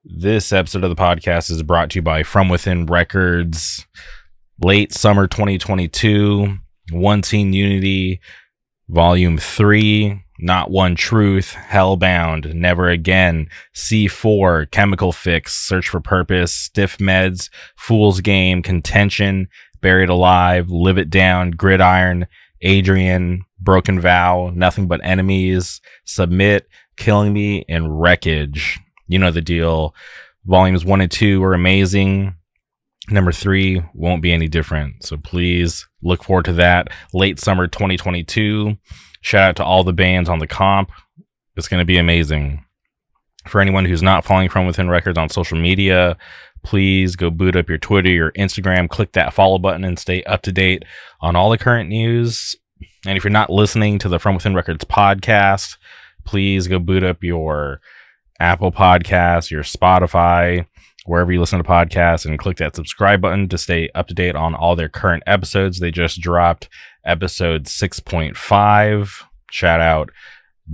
This episode of the podcast is brought to you by From Within Records. Late summer 2022, One Teen Unity, Volume 3, Not One Truth, Hellbound, Never Again, C4, Chemical Fix, Search for Purpose, Stiff Meds, Fool's Game, Contention, Buried Alive, Live It Down, Gridiron, Adrian, Broken Vow, Nothing But Enemies, Submit, Killing Me, and Wreckage. You know the deal. Volumes 1 and 2 are amazing. Number 3 won't be any different. So please look forward to that. Late summer 2022. Shout out to all the bands on the comp. It's going to be amazing. For anyone who's not following From Within Records on social media, please go boot up your Twitter, your Instagram, click that follow button and stay up to date on all the current news. And if you're not listening to the From Within Records podcast, please go boot up your Apple Podcasts, your Spotify, wherever you listen to podcasts, and click that subscribe button to stay up to date on all their current episodes. They just dropped episode 6.5. Shout out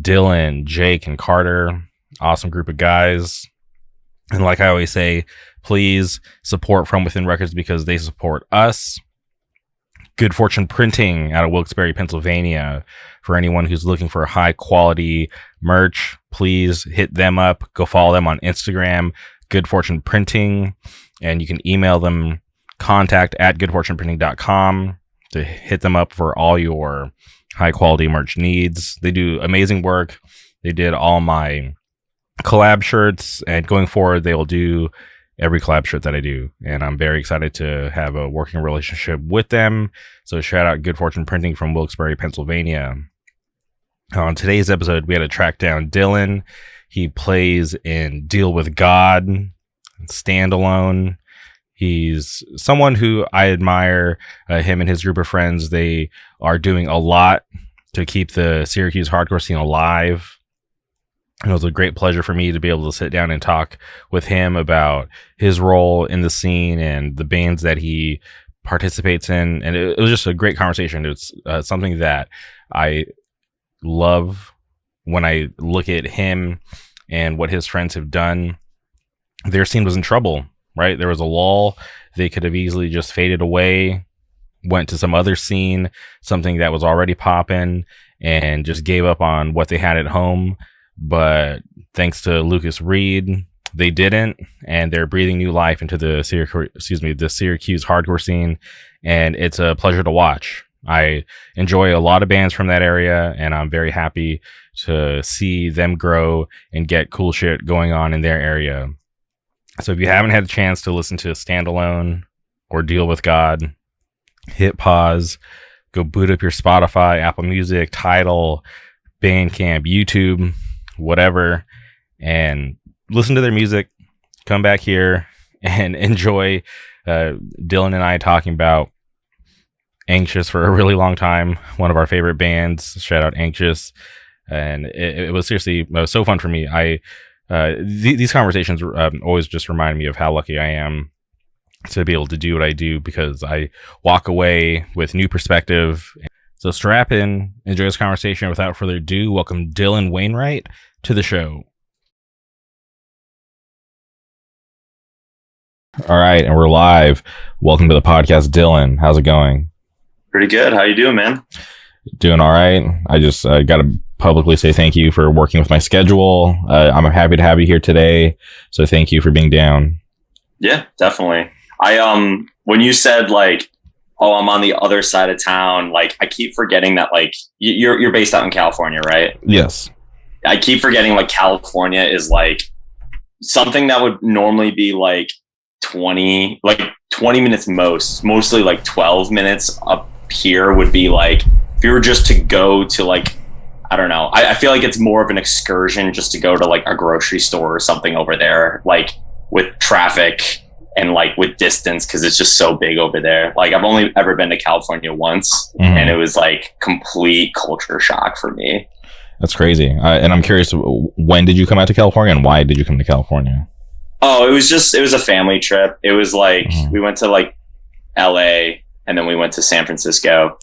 Dylan, Jake, and Carter. Awesome group of guys. And like I always say, please support From Within Records because they support us. Good Fortune Printing out of Wilkes-Barre, Pennsylvania. For anyone who's looking for high quality merch, please hit them up. Go follow them on Instagram, Good Fortune Printing, and you can email them contact@goodfortuneprinting.com to hit them up for all your high quality merch needs. They do amazing work. They did all my collab shirts, and going forward, they will do every collab shirt that I do. And I'm very excited to have a working relationship with them. So shout out Good Fortune Printing from Wilkes-Barre, Pennsylvania. On today's episode, we had to track down Dylan. He plays in Deal with God, Standalone. He's someone who I admire, him and his group of friends. They are doing a lot to keep the Syracuse hardcore scene alive. And it was a great pleasure for me to be able to sit down and talk with him about his role in the scene and the bands that he participates in. And it was just a great conversation. It's something that I love when I look at him and what his friends have done. Their scene was in trouble, right? There was a lull. They could have easily just faded away, went to some other scene, something that was already popping, and just gave up on what they had at home. But thanks to Lucas Reed, they didn't, and they're breathing new life into the Syracuse hardcore scene, and it's a pleasure to watch. I enjoy a lot of bands from that area, and I'm very happy to see them grow and get cool shit going on in their area. So if you haven't had a chance to listen to Standalone or Deal with God, hit pause, go boot up your Spotify, Apple Music, Tidal, Bandcamp, YouTube, whatever, and listen to their music. Come back here and enjoy Dylan and I talking about Anxious for a really long time, one of our favorite bands. Shout out Anxious. And it was so fun for me. These conversations always just remind me of how lucky I am to be able to do what I do, because I walk away with new perspective. So strap in, enjoy this conversation. Without further ado, welcome Dylan Wainwright to the show. All right, and we're live. Welcome to the podcast, Dylan. How's it going? Pretty good. How you doing, man? Doing all right. I just got to publicly say thank you for working with my schedule. I'm happy to have you here today. So thank you for being down. Yeah, definitely. When you said like, oh, I'm on the other side of town, like I keep forgetting that like you're based out in California, right? Yes. I keep forgetting like California is like something that would normally be like 20 minutes mostly like 12 minutes up here would be like, if you were just to go to like, I don't know. I feel like it's more of an excursion just to go to like a grocery store or something over there, like with traffic and like with distance, because it's just so big over there. Like I've only ever been to California once, and it was like complete culture shock for me. That's crazy. And I'm curious, when did you come out to California, and why did you come to California? Oh, it was a family trip. It was like we went to like LA, and then we went to San Francisco.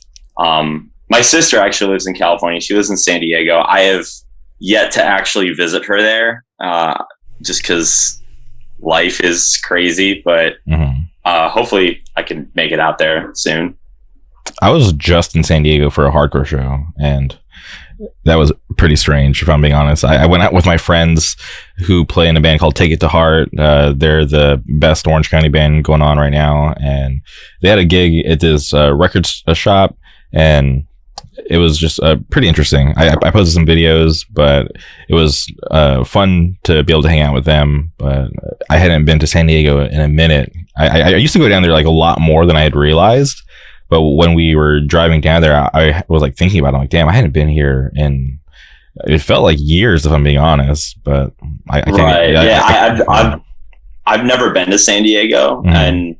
My sister actually lives in California. She lives in San Diego. I have yet to actually visit her there, just because life is crazy, but hopefully I can make it out there soon. I was just in San Diego for a hardcore show, and that was pretty strange, if I'm being honest. I went out with my friends who play in a band called Take It to Heart. They're the best Orange County band going on right now, and they had a gig at this record shop, and it was just pretty interesting. I posted some videos, but it was fun to be able to hang out with them. But I hadn't been to San Diego in a minute. I used to go down there like a lot more than I had realized. But when we were driving down there, I was like thinking about it. I'm like, damn, I hadn't been here in, it felt like years, if I'm being honest. But I can't. Right. I've never been to San Diego, and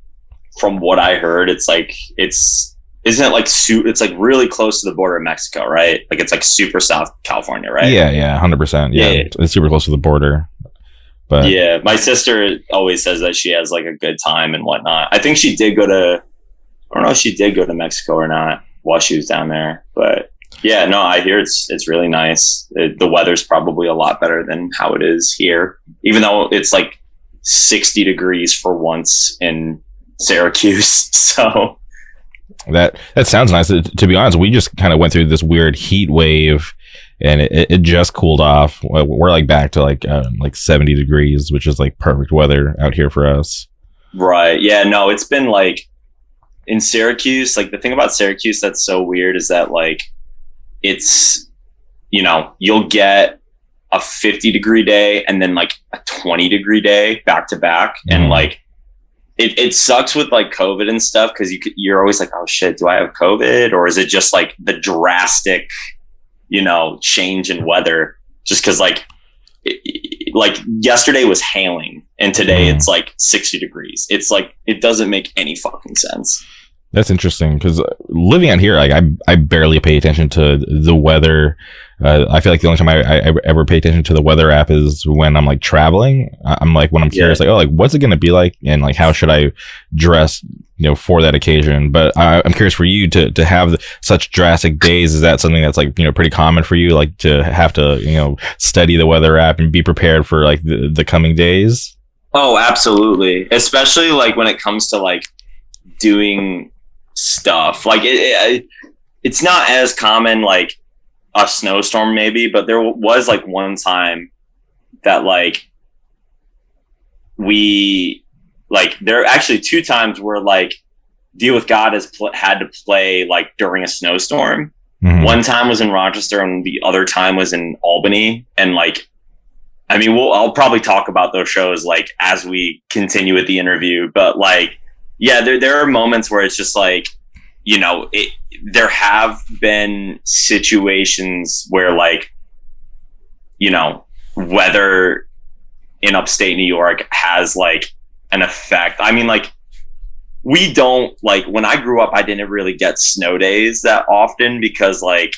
from what I heard, it's like isn't it like it's like really close to the border of Mexico, right? Like it's like super South California, right? Yeah, 100%. Yeah, it's super close to the border. But yeah, my sister always says that she has like a good time and whatnot. I think she did go to. I don't know if she did go to Mexico or not while she was down there, but yeah, no, I hear it's really nice. The weather's probably a lot better than how it is here, even though it's like 60 degrees for once in Syracuse. So that sounds nice. To be honest, we just kind of went through this weird heat wave, and it just cooled off. We're like back to like 70 degrees, which is like perfect weather out here for us. Right. Yeah. No, it's been like. In Syracuse, like the thing about Syracuse that's so weird is that like it's, you know, you'll get a 50-degree day and then like a 20-degree day back to back. And like it sucks with like COVID and stuff because you're always like, oh shit, do I have COVID? Or is it just like the drastic, you know, change in weather? Just because like like yesterday was hailing and today it's like 60 degrees. It's like it doesn't make any fucking sense. That's interesting because living out here, like I barely pay attention to the weather. I feel like the only time I ever pay attention to the weather app is when I'm like traveling. I'm like when I'm curious, like, oh, like what's it going to be like, and like how should I dress, you know, for that occasion. But I'm curious for you to have such drastic days. Is that something that's like, you know, pretty common for you, like to have to, you know, study the weather app and be prepared for like the coming days? Oh, absolutely. Especially like when it comes to like doing stuff like it's not as common like a snowstorm maybe, but there was like one time that like we like there are actually two times where like Deal with God has had to play like during a snowstorm. One time was in Rochester and the other time was in Albany, and like I mean I'll probably talk about those shows like as we continue with the interview, but like yeah, there are moments where it's just like, you know, there have been situations where like, you know, weather in upstate New York has like an effect. I mean, like we don't like when I grew up, I didn't really get snow days that often because like,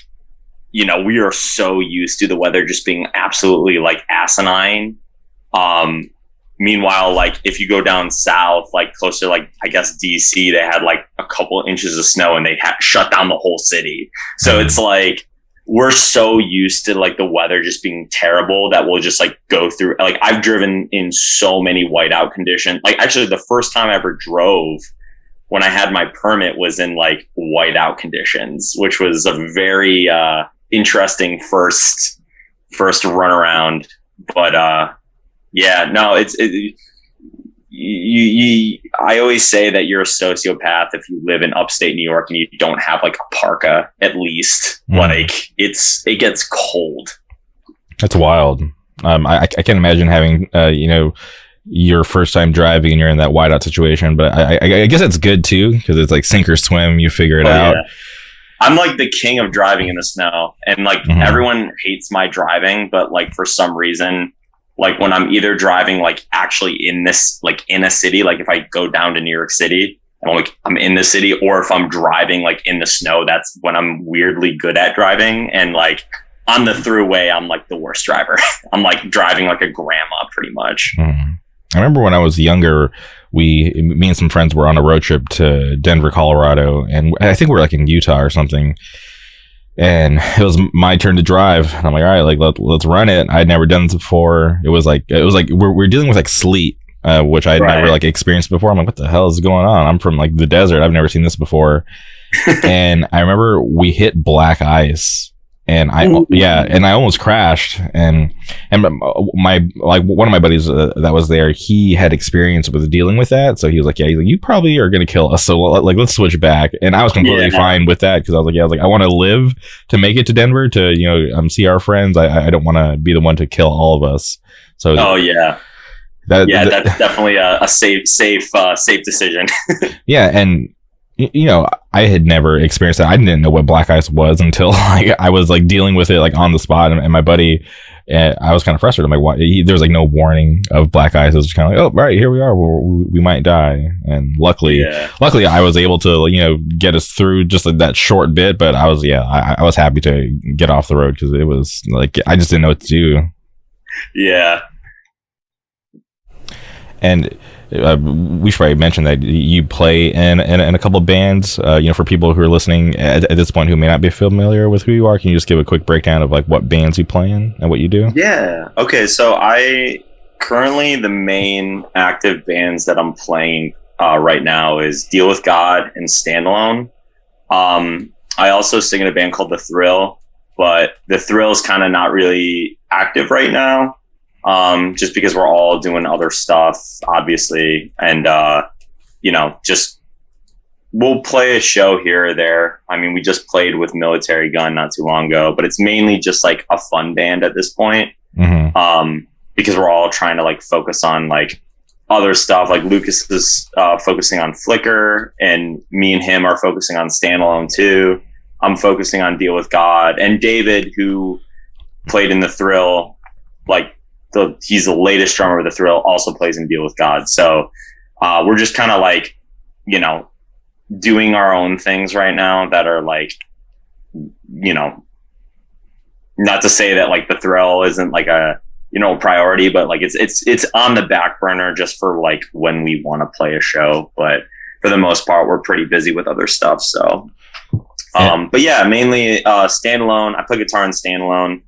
you know, we are so used to the weather just being absolutely like asinine. Meanwhile, like if you go down south, like closer, like I guess DC, they had like a couple inches of snow and they had shut down the whole city. So it's like we're so used to like the weather just being terrible that we'll just like go through. Like I've driven in so many whiteout conditions. Like actually, the first time I ever drove when I had my permit was in like whiteout conditions, which was a very interesting first run around. But yeah, no, I always say that you're a sociopath if you live in upstate New York and you don't have like a parka at least. Like it gets cold. That's wild. I can't imagine having you know, your first time driving and you're in that whiteout situation, but I guess it's good too because it's like sink or swim. You figure it out. Yeah. I'm like the king of driving in the snow, and like everyone hates my driving, but like for some reason. Like when I'm either driving, like actually in this, like in a city, like if I go down to New York City and I'm in the city, or if I'm driving like in the snow, that's when I'm weirdly good at driving. And like on the throughway, I'm like the worst driver. I'm like driving like a grandma pretty much. I remember when I was younger, me and some friends were on a road trip to Denver, Colorado. And I think we were like in Utah or something. And it was my turn to drive. And I'm like, all right, like let's run it. I'd never done this before. It was like we're dealing with like sleet which I'd never like experienced before. I'm like, what the hell is going on? I'm from like the desert. I've never seen this before. And I remember we hit black ice, and I almost crashed. And my like one of my buddies that was there, he had experience with dealing with that, so he was like, yeah, he's like, you probably are gonna kill us, so like let's switch back. And I was completely fine with that, because I was like I want to live to make it to Denver to see our friends. I don't want to be the one to kill all of us. So that's definitely a safe decision. Yeah, and I had never experienced that. I didn't know what black ice was until like I was like dealing with it like on the spot, and my buddy, I was kind of frustrated. I'm like, why? There was like no warning of black ice. It was just kind of like, oh, right, here we are. We might die. And luckily, I was able to get us through just like that short bit. But I was happy to get off the road, because it was like I just didn't know what to do. Yeah. And we should probably mention that you play in a couple of bands. For people who are listening at this point who may not be familiar with who you are, can you just give a quick breakdown of like what bands you play in and what you do? Yeah. Okay. So I currently, the main active bands that I'm playing right now is Deal with God and Standalone. I also sing in a band called The Thrill, but The Thrill is kind of not really active right now. Just because we're all doing other stuff, obviously. And, just we'll play a show here or there. I mean, we just played with Military Gun not too long ago, but it's mainly just like a fun band at this point. Mm-hmm. Because we're all trying to like focus on like other stuff. Like Lucas is focusing on Flickr, and me and him are focusing on Standalone too. I'm focusing on Deal with God. And David, who played in The Thrill, like, he's the latest drummer of The Thrill, also plays in Deal with God. So we're just kind of like, doing our own things right now that are like, not to say that like The Thrill isn't like a, priority, but like it's on the back burner just for like when we want to play a show. But for the most part, we're pretty busy with other stuff. So, but yeah, mainly Standalone. I play guitar in Standalone.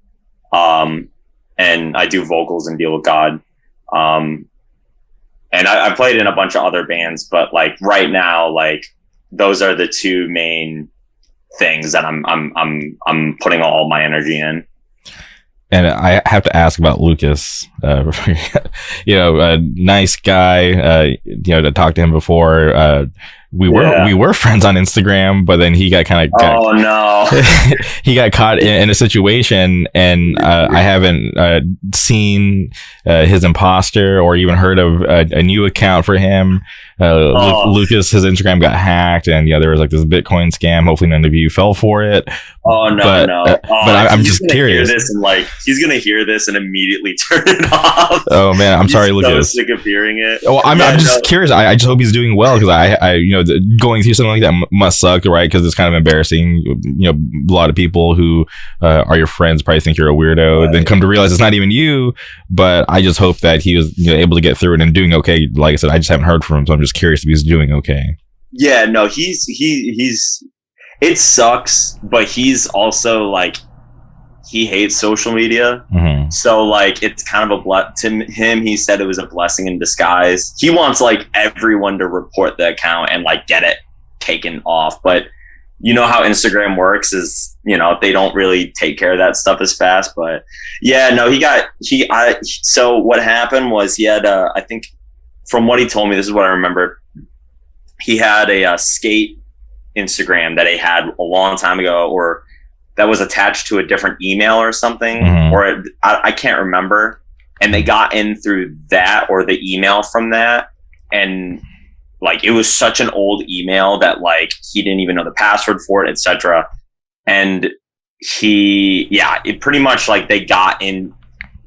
And I do vocals and Deal with God. And I played in a bunch of other bands, but like right now, like those are the two main things that I'm putting all my energy in. And I have to ask about Lucas. A nice guy. To talk to him before. We were friends on Instagram, but then he got he got caught in a situation, and I haven't seen his imposter or even heard of a new account for him. Lucas, his Instagram got hacked, and there was like this Bitcoin scam. Hopefully none of you fell for it. But I'm just curious. He's gonna hear this and immediately turn it off. Oh man, I'm sorry, Lucas. So sick of hearing it. Oh, I'm just curious. I just hope he's doing well, because I going through something like that must suck, right? Because it's kind of embarrassing. A lot of people who are your friends probably think you're a weirdo, and then come to realize it's not even you. But I just hope that he was able to get through it and doing okay. Like I said, I just haven't heard from him, so I'm just curious if he's doing okay. Yeah, no, he's it sucks, but he's also like, he hates social media. Mm-hmm. So like, it's kind of to him, he said it was a blessing in disguise. He wants like everyone to report the account and like get it taken off. But how Instagram works is, they don't really take care of that stuff as fast. But yeah, no, so what happened was he had, I think from what he told me, this is what I remember. He had a skate Instagram that he had a long time ago, or that was attached to a different email or something, mm-hmm. or I can't remember. And they got in through that, or the email from that. And like, it was such an old email that like, he didn't even know the password for it, etc. And it pretty much like they got into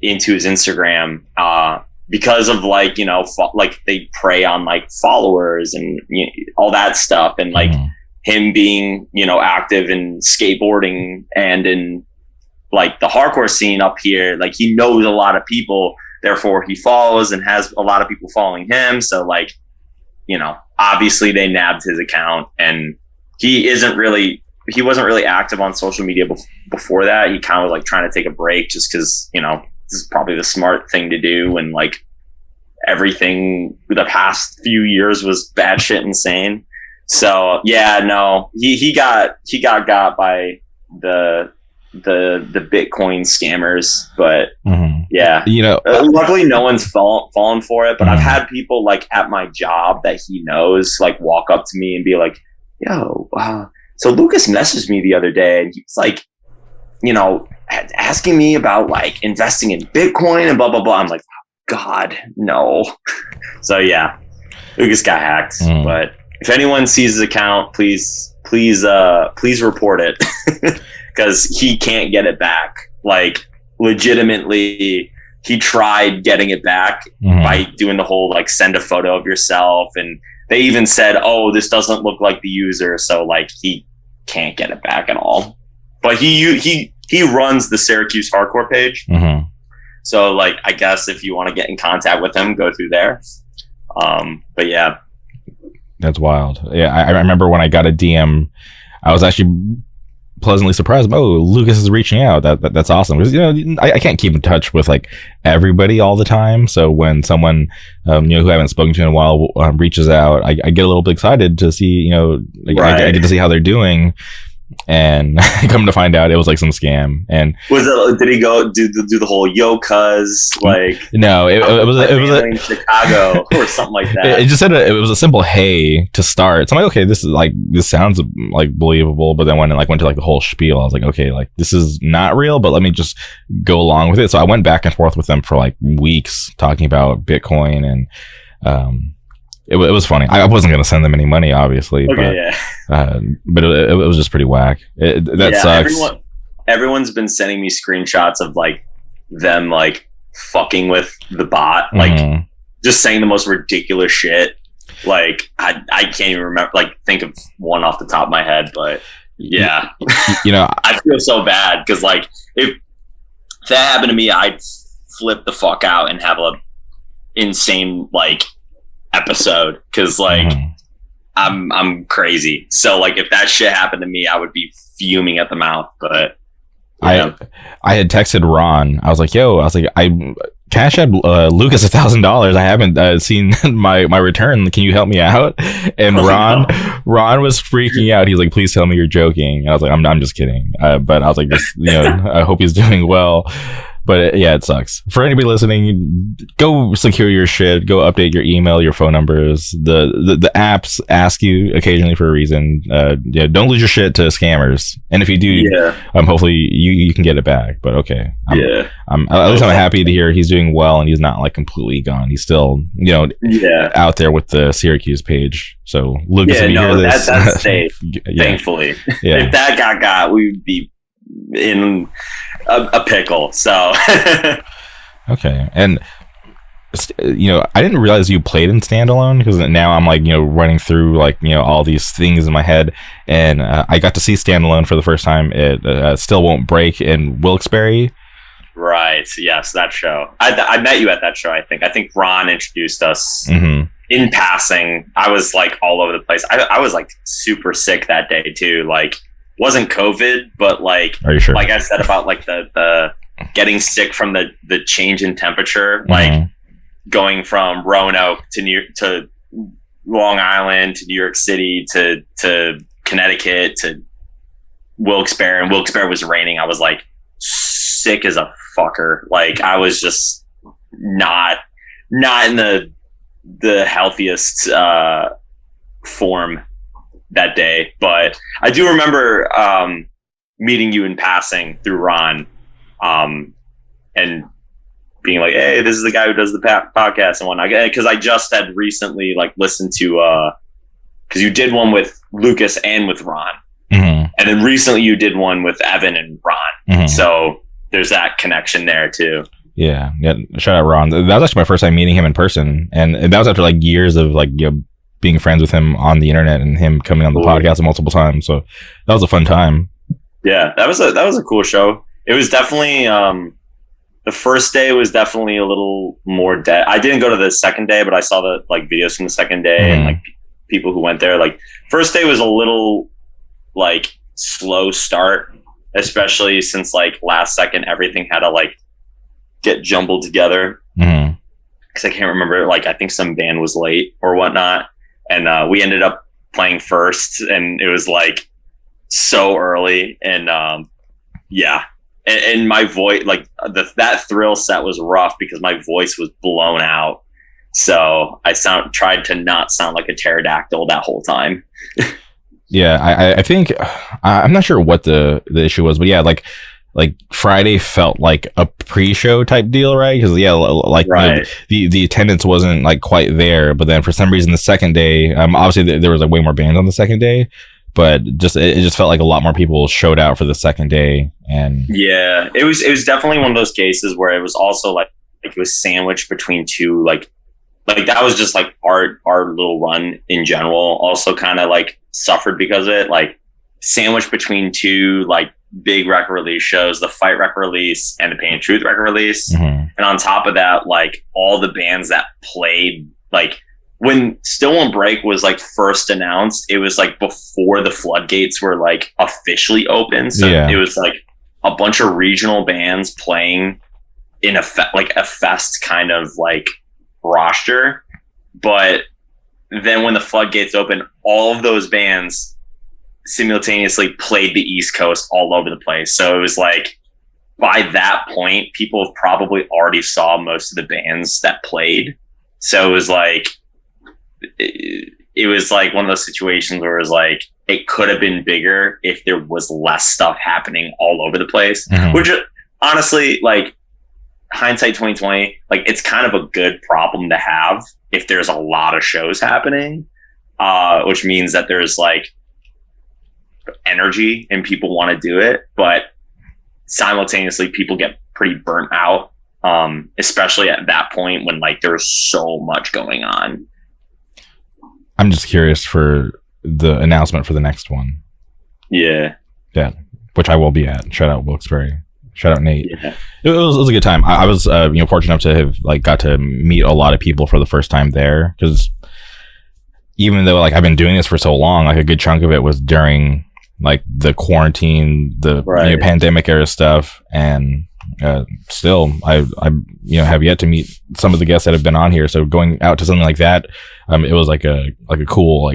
his Instagram, because of like, like they prey on like followers and all that stuff. And like, mm-hmm. him being, active in skateboarding and in like the hardcore scene up here, like he knows a lot of people, therefore he follows and has a lot of people following him. So like, obviously they nabbed his account, and he wasn't really active on social media before that. He kind of was like trying to take a break, just because, this is probably the smart thing to do. And like, everything the past few years was batshit insane. So yeah, no, he got by the Bitcoin scammers, but yeah, luckily no one's fallen for it. But I've had people like at my job that he knows like walk up to me and be like, "Yo, so Lucas messaged me the other day and he's like, asking me about like investing in Bitcoin and blah blah blah." I'm like, God, no. So yeah, Lucas got hacked. But if anyone sees his account, please report it because he can't get it back. Like legitimately, he tried getting it back by doing the whole like send a photo of yourself, and they even said, "Oh, this doesn't look like the user," so like he can't get it back at all. But he runs the Syracuse hardcore page. So like I guess if you want to get in contact with him, go through there. But yeah. That's wild. Yeah, I remember when I got a DM, I was actually pleasantly surprised. Oh, Lucas is reaching out. That's awesome. Because I can't keep in touch with like everybody all the time. So when someone who I haven't spoken to in a while reaches out, I get a little bit excited to see I get to see how they're doing. And come to find out, it was like some scam. And did he go do the whole yo cuz like? No, it was in Chicago or something like that. It just said it was a simple hey to start. So I'm like, okay, this sounds like believable. But then when it like went to like the whole spiel, I was like, okay, like this is not real. But let me just go along with it. So I went back and forth with them for like weeks talking about Bitcoin and It was funny. I wasn't going to send them any money, obviously. Okay, but it was just pretty whack. That sucks. Everyone's been sending me screenshots of like them like fucking with the bot, like just saying the most ridiculous shit. Like I can't even remember, like think of one off the top of my head, but yeah, I feel so bad because like if that happened to me, I'd flip the fuck out and have a insane like episode because like I'm crazy. So like if that shit happened to me, I would be fuming at the mouth. But I had texted Ron. I was like, I cash out Lucas $1,000. I haven't seen my return. Can you help me out? And Ron was freaking out. He's like, please tell me you're joking. And I was like, I'm just kidding. But I was like, I hope he's doing well. But yeah, it sucks. For anybody listening, go secure your shit. Go update your email, your phone numbers. The apps ask you occasionally for a reason. Don't lose your shit to scammers. And if you do, hopefully you can get it back. But okay, at least I'm happy to hear he's doing well and he's not like completely gone. He's still out there with the Syracuse page. So Lucas, if you hear this, that's safe. Thankfully, if that got, we'd be in a pickle. So okay. And I didn't realize you played in Standalone because now I'm like running through like all these things in my head, and I got to see Standalone for the first time at Still Won't Break in Wilkes-Barre. Right. Yes, that show. I met you at that show. I think Ron introduced us in passing. I was like all over the place. I was like super sick that day too. Like wasn't COVID, but like, are you sure? Like I said about like the getting sick from the change in temperature, like going from Roanoke to Long Island to New York City to Connecticut to Wilkes-Barre, and Wilkes-Barre was raining. I was like sick as a fucker. Like I was just not in the healthiest form that day. But I do remember meeting you in passing through Ron and being like, hey, this is the guy who does the podcast and whatnot. Because I just had recently like listened to because you did one with Lucas and with Ron. And then recently you did one with Evan and Ron. So there's that connection there too. Yeah. Shout out Ron. That was actually my first time meeting him in person, and that was after like years of like being friends with him on the internet and him coming on the podcast multiple times. So that was a fun time. Yeah, that was a cool show. It was definitely the first day was definitely a little more dead. I didn't go to the second day, but I saw the like videos from the second day and like people who went there. Like first day was a little like slow start, especially since like last second everything had to like get jumbled together. Because because I can't remember, like I think some band was late or whatnot, and we ended up playing first, and it was like so early, and yeah, and my voice, like that thrill set was rough because my voice was blown out, so I tried to not sound like a pterodactyl that whole time. Yeah, I think I'm not sure what the issue was, but yeah, like Friday felt like a pre-show type deal, right? Because yeah, like right. the attendance wasn't like quite there, but then for some reason the second day, obviously there was like way more bands on the second day, but it just felt like a lot more people showed out for the second day. And yeah, it was definitely one of those cases where it was also like it was sandwiched between two like that was just like our little run in general also kind of like suffered because of it, like sandwiched between two like big record release shows, the Fight record release and the Pain and Truth record release. Mm-hmm. And on top of that, like all the bands that played, like when Still Won't Break was like first announced, it was like before the floodgates were like officially open. So yeah. It was like a bunch of regional bands playing in a fest kind of like roster. But then when the floodgates opened, all of those bands simultaneously played the East Coast all over the place. So it was like by that point, people probably already saw most of the bands that played. So it was like one of those situations where it was like it could have been bigger if there was less stuff happening all over the place. Mm-hmm. Which honestly, like hindsight 2020, like it's kind of a good problem to have if there's a lot of shows happening, which means that there's like energy and people want to do it, but simultaneously people get pretty burnt out, especially at that point when like there's so much going on. I'm just curious for the announcement for the next one. Yeah, which I will be at. Shout out Wilkes-Barre. Shout out Nate. Yeah. It was a good time. I was fortunate enough to have like got to meet a lot of people for the first time there, because even though like I've been doing this for so long, like a good chunk of it was during like the quarantine, the pandemic era stuff, and still I have yet to meet some of the guests that have been on here. So going out to something like that, it was like a cool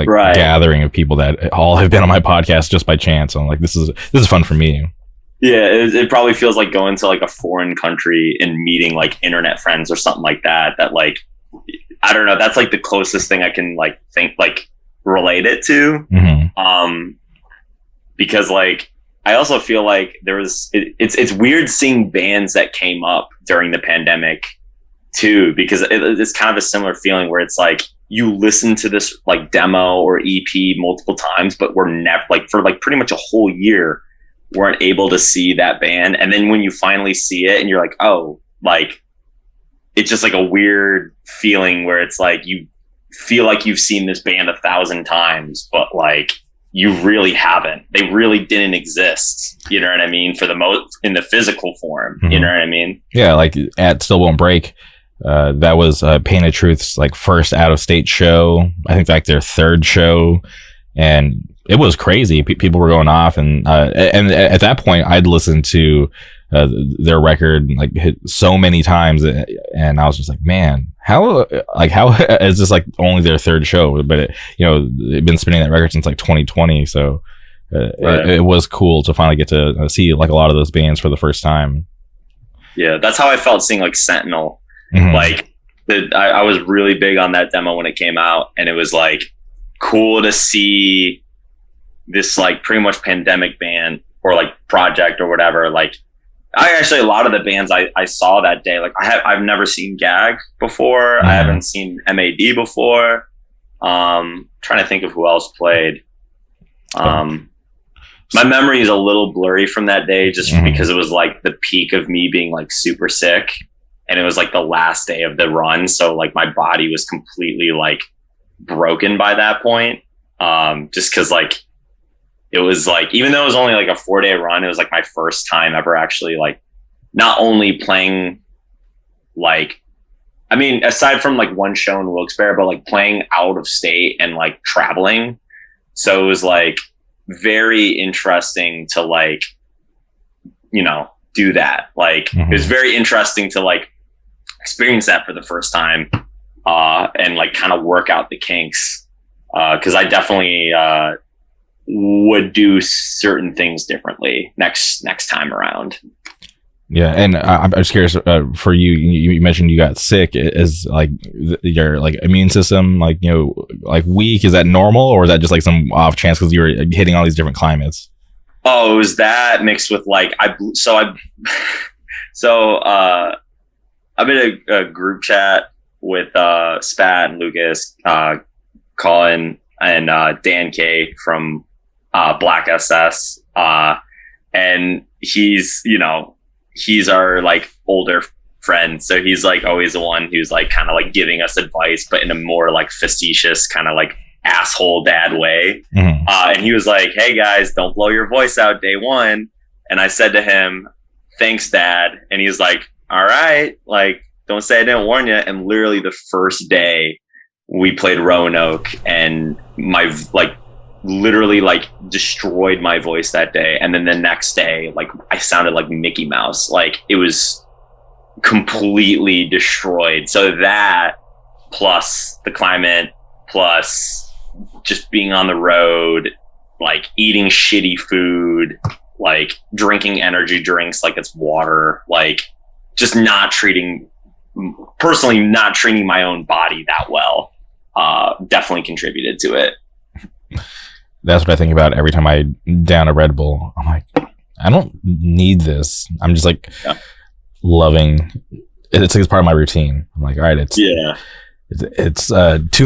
gathering of people that all have been on my podcast just by chance. I'm like, this is fun for me. Yeah, it probably feels like going to like a foreign country and meeting like internet friends or something like that. That like, I don't know. That's like the closest thing I can like think like relate it to. Mm-hmm. Because like I also feel like there was it's weird seeing bands that came up during the pandemic too, because it's kind of a similar feeling where it's like you listen to this like demo or EP multiple times, but we're never like for like pretty much a whole year weren't able to see that band. And then when you finally see it and you're like, oh, like it's just like a weird feeling where it's like you feel like you've seen this band 1,000 times, but like you really haven't. They really didn't exist. You know what I mean? For the most in the physical form. Mm-hmm. You know what I mean? Yeah, like at Still Won't Break. That was Pain and Truth's like first out of state show. I think like their third show, and it was crazy. People were going off, and at that point, I'd listened to their record like hit so many times, and I was just like, man, how is this like only their third show? But they've been spinning that record since like 2020, so it was cool to finally get to see like a lot of those bands for the first time. Yeah, that's how I felt seeing like Sentinel. Mm-hmm. Like I was really big on that demo when it came out, and it was like cool to see this like pretty much pandemic band or like project or whatever. Like I actually, a lot of the bands I saw that day, like I've never seen Gag before. Mm-hmm. I haven't seen MAD before. Trying to think of who else played. My memory is a little blurry from that day just mm-hmm. because it was like the peak of me being like super sick, and it was like the last day of the run. So like my body was completely like broken by that point. Just cause like, it was like, even though it was only like a 4-day run, it was like my first time ever actually like not only playing like, I mean, aside from like one show in Wilkes-Barre, but like playing out of state and like traveling. So it was like very interesting to like, do that. Like mm-hmm. It was very interesting to like experience that for the first time, and like kind of work out the kinks. Cause I definitely, would do certain things differently next time around. Yeah, and I'm just curious, for you. You mentioned you got sick. Is like your like immune system like like weak? Is that normal, or is that just like some off chance because you were hitting all these different climates? Oh, it was that mixed with like I'm in a group chat with Spat and Lucas, Colin, and Dan K from Black SS, and he's our like older friend, so he's like always the one who's like kind of like giving us advice, but in a more like facetious kind of like asshole dad way. Mm-hmm. And he was like, "Hey guys, don't blow your voice out day one." And I said to him, "Thanks, Dad." And he's like, "All right, like don't say I didn't warn you." And literally the first day we played Roanoke, and my like literally like destroyed my voice that day. And then the next day, like I sounded like Mickey Mouse. Like it was completely destroyed. So that plus the climate, plus just being on the road, like eating shitty food, like drinking energy drinks like it's water, like just not treating my own body that well, definitely contributed to it. That's what I think about every time I down a Red Bull. I'm like, I don't need this. I'm just like loving it. It's like part of my routine. I'm like, all right, it's 2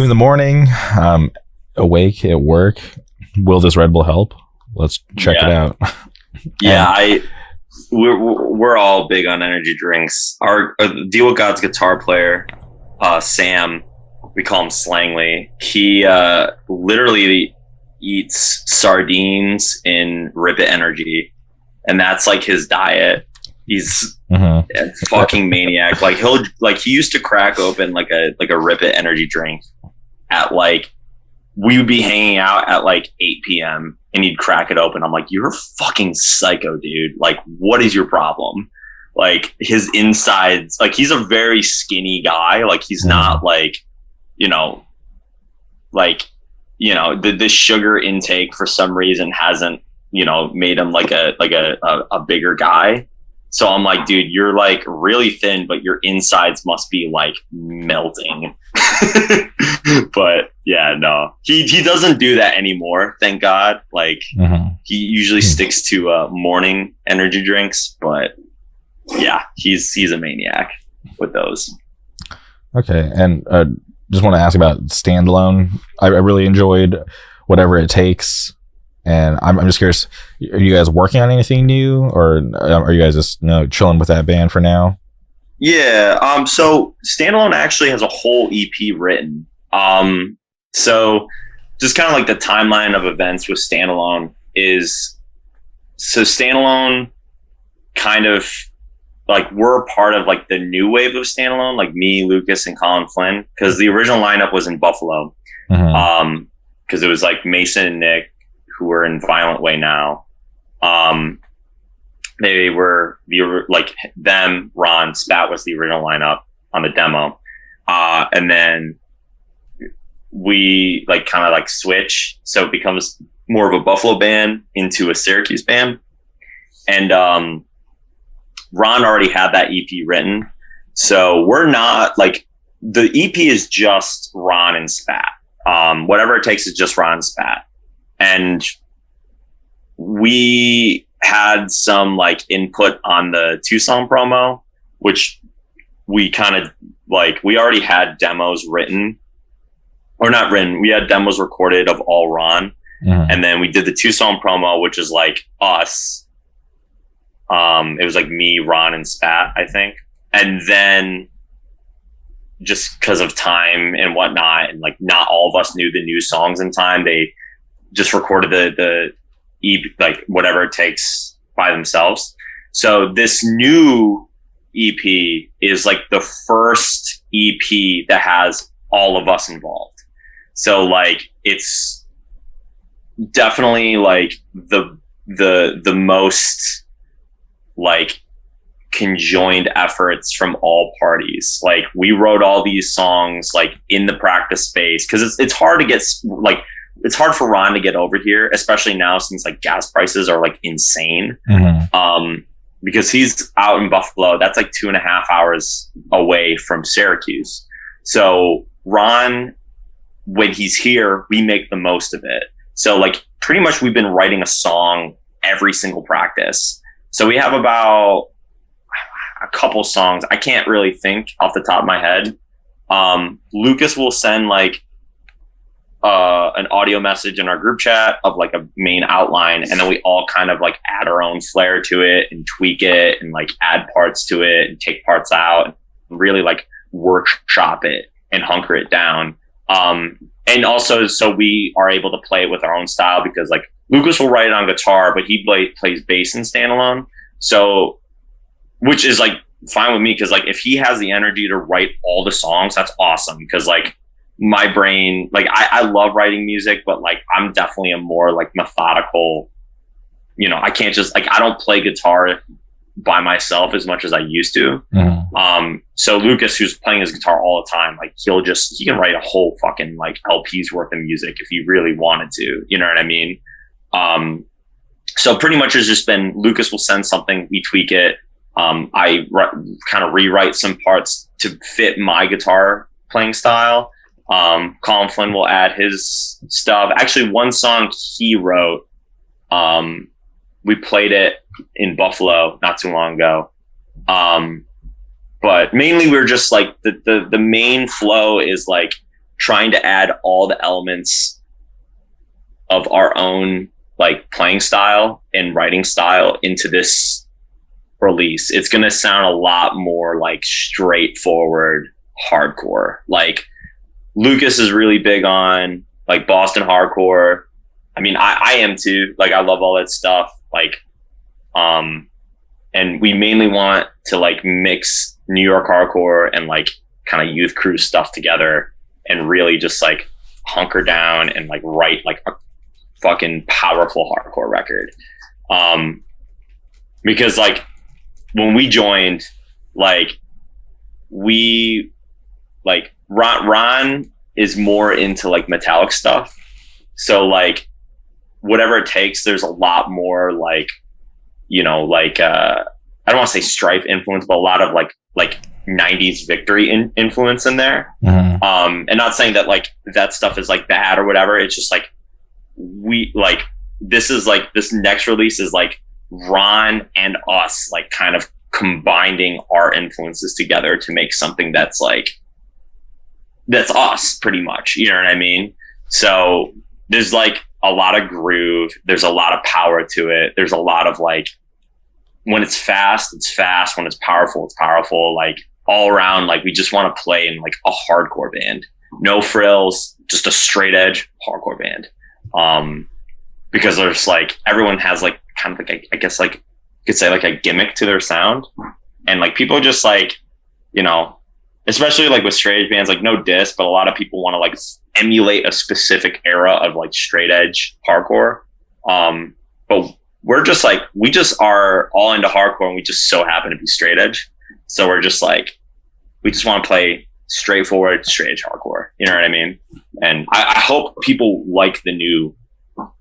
a.m. Awake at work. Will this Red Bull help? Let's check it out. Yeah, we're all big on energy drinks. Our Deal with God's guitar player, Sam, we call him Slangly. He literally eats sardines in Rip It Energy, and that's like his diet. He's a fucking maniac. Like he used to crack open like a Rip It Energy drink at like, we would be hanging out at like 8 p.m. and he'd crack it open. I'm like, you're a fucking psycho, dude. Like, what is your problem? Like his insides, like he's a very skinny guy. Like he's not like, the sugar intake for some reason hasn't, made him like a bigger guy. So I'm like, dude, you're like really thin, but your insides must be like melting. But yeah, no, he doesn't do that anymore. Thank God. Like he usually sticks to morning energy drinks, but yeah, he's a maniac with those. Okay. And just want to ask about Standalone. I really enjoyed Whatever It Takes. And I'm just curious, are you guys working on anything new, or are you guys just chilling with that band for now? Yeah. So Standalone actually has a whole EP written. So just kind of like the timeline of events with Standalone is, so Standalone kind of like, we're a part of like the new wave of Standalone, like me, Lucas, and Colin Flynn, because the original lineup was in Buffalo. Because it was like Mason and Nick, who are in Violent Way now. They were like them, Ron, Spat was the original lineup on the demo. And then we like kind of like switch. So it becomes more of a Buffalo band into a Syracuse band. And Ron already had that EP written. So we're not like, the EP is just Ron and Spat. Whatever It Takes is just Ron and Spat. And we had some like input on the 2-song promo, which we kind of like, we already had demos written, or not written. We had demos recorded of all Ron. And then we did the 2-song promo, which is like us. It was like me, Ron, and Spat, I think. And then just because of time and whatnot, and like not all of us knew the new songs in time, they just recorded the EP, like Whatever It Takes, by themselves. So this new EP is like the first EP that has all of us involved. So like it's definitely like the most like conjoined efforts from all parties. Like we wrote all these songs like in the practice space, because it's hard to get like, it's hard for Ron to get over here, especially now since like gas prices are like insane. Because he's out in Buffalo. That's like 2.5 hours away from Syracuse. So Ron, when he's here, we make the most of it. So like pretty much we've been writing a song every single practice. So we have about a couple songs. I can't really think off the top of my head. Lucas will send like an audio message in our group chat of like a main outline, and then we all kind of like add our own flair to it and tweak it and like add parts to it and take parts out and really like workshop it and hunker it down. And also so we are able to play it with our own style, because like Lucas will write it on guitar, but he plays bass in Standalone. So, which is like fine with me, because like if he has the energy to write all the songs, that's awesome. Because like my brain, like I love writing music, but like I'm definitely a more like methodical, you know, I can't just like, I don't play guitar by myself as much as I used to. So Lucas, who's playing his guitar all the time, like he can write a whole fucking like LP's worth of music if he really wanted to, you know what I mean? So pretty much it's just been Lucas will send something, we tweak it. I kind of rewrite some parts to fit my guitar playing style. Colin Flynn will add his stuff. Actually, one song he wrote, we played it in Buffalo not too long ago. But mainly we're just like the main flow is like trying to add all the elements of our own like playing style and writing style into this release. It's going to sound a lot more like straightforward hardcore. Like Lucas is really big on like Boston hardcore. I mean, I am too. Like I love all that stuff. Like, and we mainly want to like mix New York hardcore and like kind of Youth Crew stuff together and really just like hunker down and like write like a fucking powerful hardcore record. Because like when we joined, like we like Ron is more into like metallic stuff. So like whatever it takes, there's a lot more like, you know, like I don't want to say Strife influence, but a lot of like 90s Victory influence in there. And not saying that like that stuff is like bad or whatever. It's just like we like this next release is like Ron and us like kind of combining our influences together to make something that's like that's us pretty much, you know what I mean? So there's like a lot of groove, there's a lot of power to it, there's a lot of like when it's fast, when it's powerful, like all around, like we just want to play in like a hardcore band, no frills, just a straight edge hardcore band. Because there's like everyone has like kind of like I guess like you could say like a gimmick to their sound, and like people just like, you know, especially like with straight edge bands, like no diss, but a lot of people want to like emulate a specific era of like straight edge hardcore. But we're just like, we just are all into hardcore and we just so happen to be straight edge. So we're just like, we just want to play straightforward, straight edge hardcore. You know what I mean? And I hope people like the new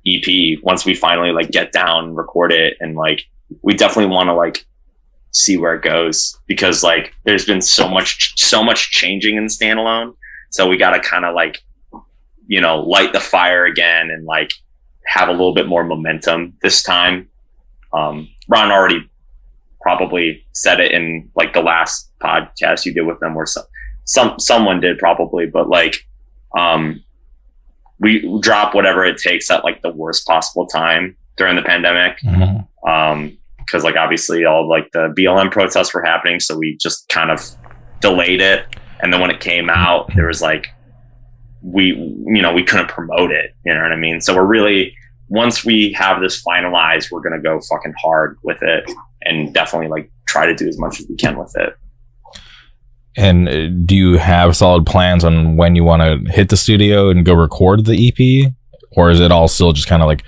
EP once we finally like get down and record it. And like, we definitely want to like see where it goes, because like there's been so much changing in Standalone. So we got to kind of like, you know, light the fire again and like have a little bit more momentum this time. Ron already probably said it in like the last podcast you did with them, or someone did probably, but like we drop whatever it takes at like the worst possible time during the pandemic. Because like obviously all like the BLM protests were happening, so we just kind of delayed it. And then when it came out, there was like we couldn't promote it. You know what I mean? So we're really, once we have this finalized, we're gonna go fucking hard with it and definitely like try to do as much as we can with it. And do you have solid plans on when you want to hit the studio and go record the EP, or is it all still just kind of like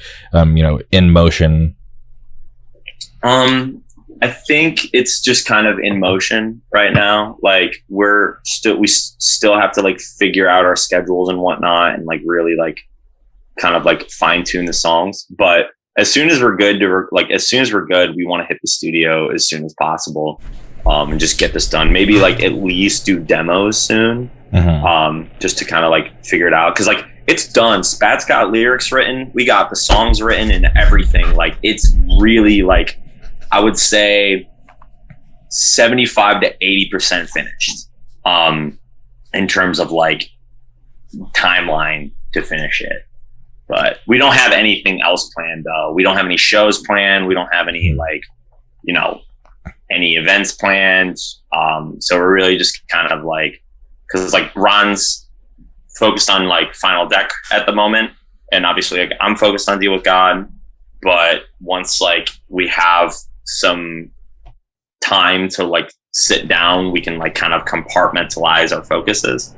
in motion? I think it's just kind of in motion right now. Like we still have to like figure out our schedules and whatnot, and like really like kind of like fine tune the songs. But as soon as we're good, we want to hit the studio as soon as possible, and just get this done. Maybe like at least do demos soon, just to kind of like figure it out. Cause like it's done. Spat's got lyrics written. We got the songs written and everything. Like it's really like, I would say 75 to 80% finished, in terms of like timeline to finish it. But we don't have anything else planned though. We don't have any shows planned. We don't have any like, you know, any events planned. So we're really just kind of like, cause like Ron's focused on like Final Deck at the moment. And obviously like I'm focused on Deal with God, but once like we have some time to like sit down, we can like kind of compartmentalize our focuses.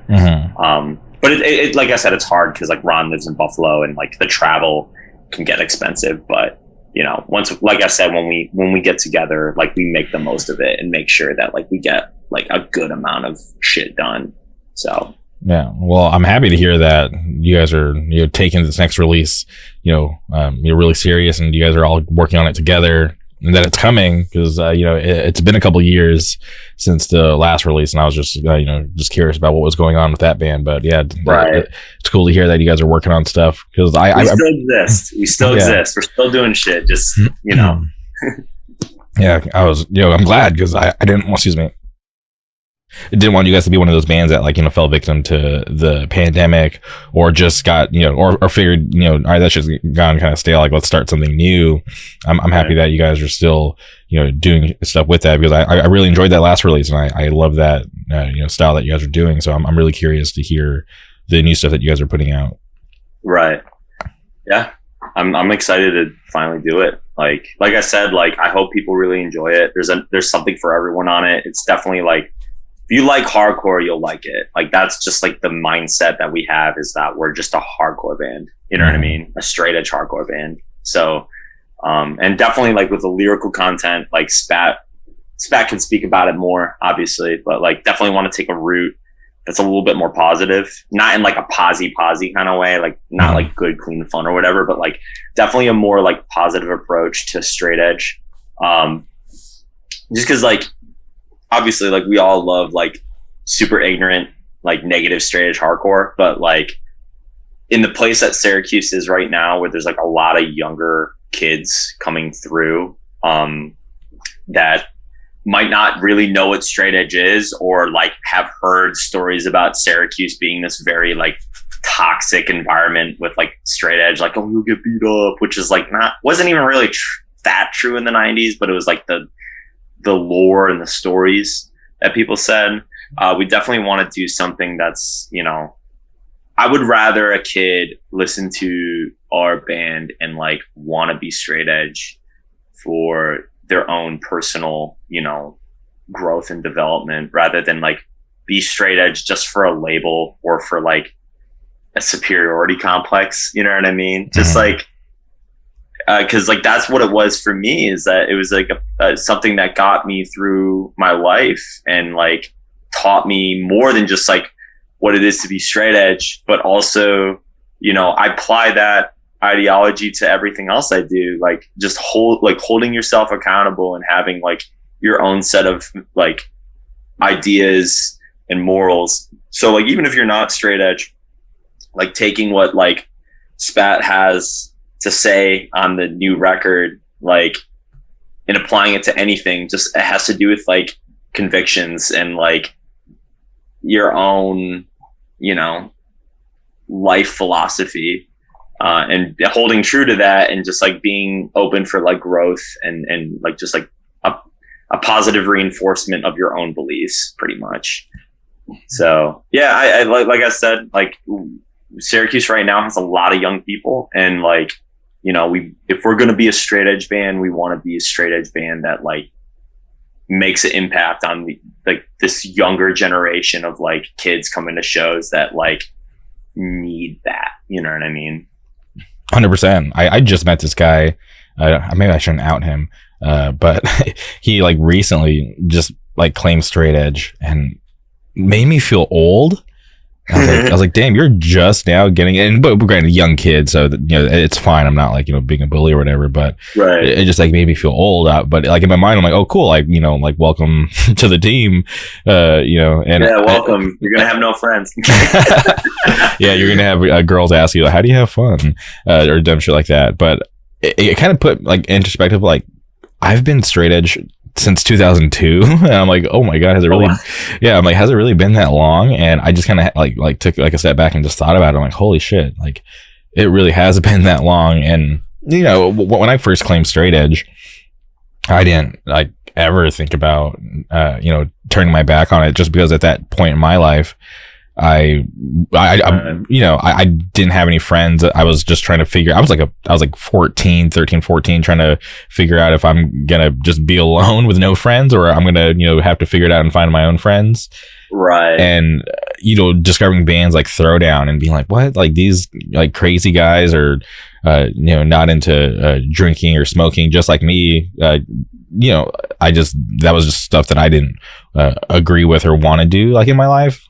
But it like I said, it's hard because like Ron lives in Buffalo and like the travel can get expensive. But you know, once, like I said, when we get together, like we make the most of it and make sure that like we get like a good amount of shit done. So yeah, well, I'm happy to hear that you guys are, you know, taking this next release, you know, you're really serious and you guys are all working on it together. And that it's coming because you know it's been a couple years since the last release, and I was just you know just curious about what was going on with that band. But yeah, right. It's cool to hear that you guys are working on stuff because we still exist. We still exist. We're still doing shit. Just you know. Yeah, I was. You know, I'm glad because I didn't. Excuse me. I didn't want you guys to be one of those bands that like, you know, fell victim to the pandemic or just got, you know, or figured, you know, all right, that's just gone kind of stale. Like, let's start something new. I'm happy that you guys are still, you know, doing stuff with that because I really enjoyed that last release and I love that, you know, style that you guys are doing. So I'm really curious to hear the new stuff that you guys are putting out. Right. Yeah. I'm excited to finally do it. Like I said, like, I hope people really enjoy it. There's something for everyone on it. It's definitely like, if you like hardcore, you'll like it. Like that's just like the mindset that we have is that we're just a hardcore band. You know what I mean? A straight edge hardcore band. So, and definitely like with the lyrical content, like Spat can speak about it more, obviously, but like definitely want to take a route that's a little bit more positive, not in like a posy kind of way, like not like good, clean fun or whatever, but like definitely a more like positive approach to straight edge. Just cause like, obviously, like we all love like super ignorant, like negative straight edge hardcore, but like in the place that Syracuse is right now, where there's like a lot of younger kids coming through, that might not really know what straight edge is, or like have heard stories about Syracuse being this very like toxic environment with like straight edge, like, oh, you'll get beat up, which is like wasn't even really that true in the 90s, but it was like the lore and the stories that people said. We definitely want to do something that's, you know, I would rather a kid listen to our band and like want to be straight edge for their own personal, you know, growth and development rather than like be straight edge just for a label or for like a superiority complex. You know what I mean? Just like, cause like, that's what it was for me, is that it was like something that got me through my life and like taught me more than just like what it is to be straight edge, but also, you know, I apply that ideology to everything else I do, like just holding yourself accountable and having like your own set of like ideas and morals. So like, even if you're not straight edge, like taking what like Spat has to say on the new record, like, and applying it to anything, just it has to do with like convictions and like your own, you know, life philosophy, and holding true to that and just like being open for like growth and like just like a positive reinforcement of your own beliefs pretty much. So yeah, I like I said, like Syracuse right now has a lot of young people, and like, you know, if we're going to be a straight edge band, we want to be a straight edge band that like makes an impact on like this younger generation of like kids coming to shows that like need that, you know what I mean? 100%. I just met this guy maybe I shouldn't out him, but he like recently just like claimed straight edge and made me feel old. I was like, damn, you're just now getting it. And, but granted, young kid, so that, you know, it's fine. I'm not like, you know, being a bully or whatever, but right. it just like made me feel old. But like in my mind, I'm like, oh, cool. Like, you know, like welcome to the team, you know, and yeah, welcome. You're going to have no friends. Yeah. You're going to have girls ask you, like, how do you have fun? Or dumb shit like that. But it kind of put like in perspective, like I've been straight edge since 2002, and I'm like, oh my god, has it really? Yeah, I'm like, has it really been that long? And I just kind of like took like a step back and just thought about it. I'm like, holy shit, like it really has been that long. And you know, when I first claimed straight edge, I didn't like ever think about you know, turning my back on it, just because at that point in my life, I you know, I didn't have any friends. I was just trying to figure, I was like 13, 14, trying to figure out if I'm gonna just be alone with no friends, or I'm gonna, you know, have to figure it out and find my own friends. Right. And you know, discovering bands like Throwdown and being like, what, like these like crazy guys are you know, not into drinking or smoking just like me. You know, that was just stuff that I didn't agree with or want to do like in my life.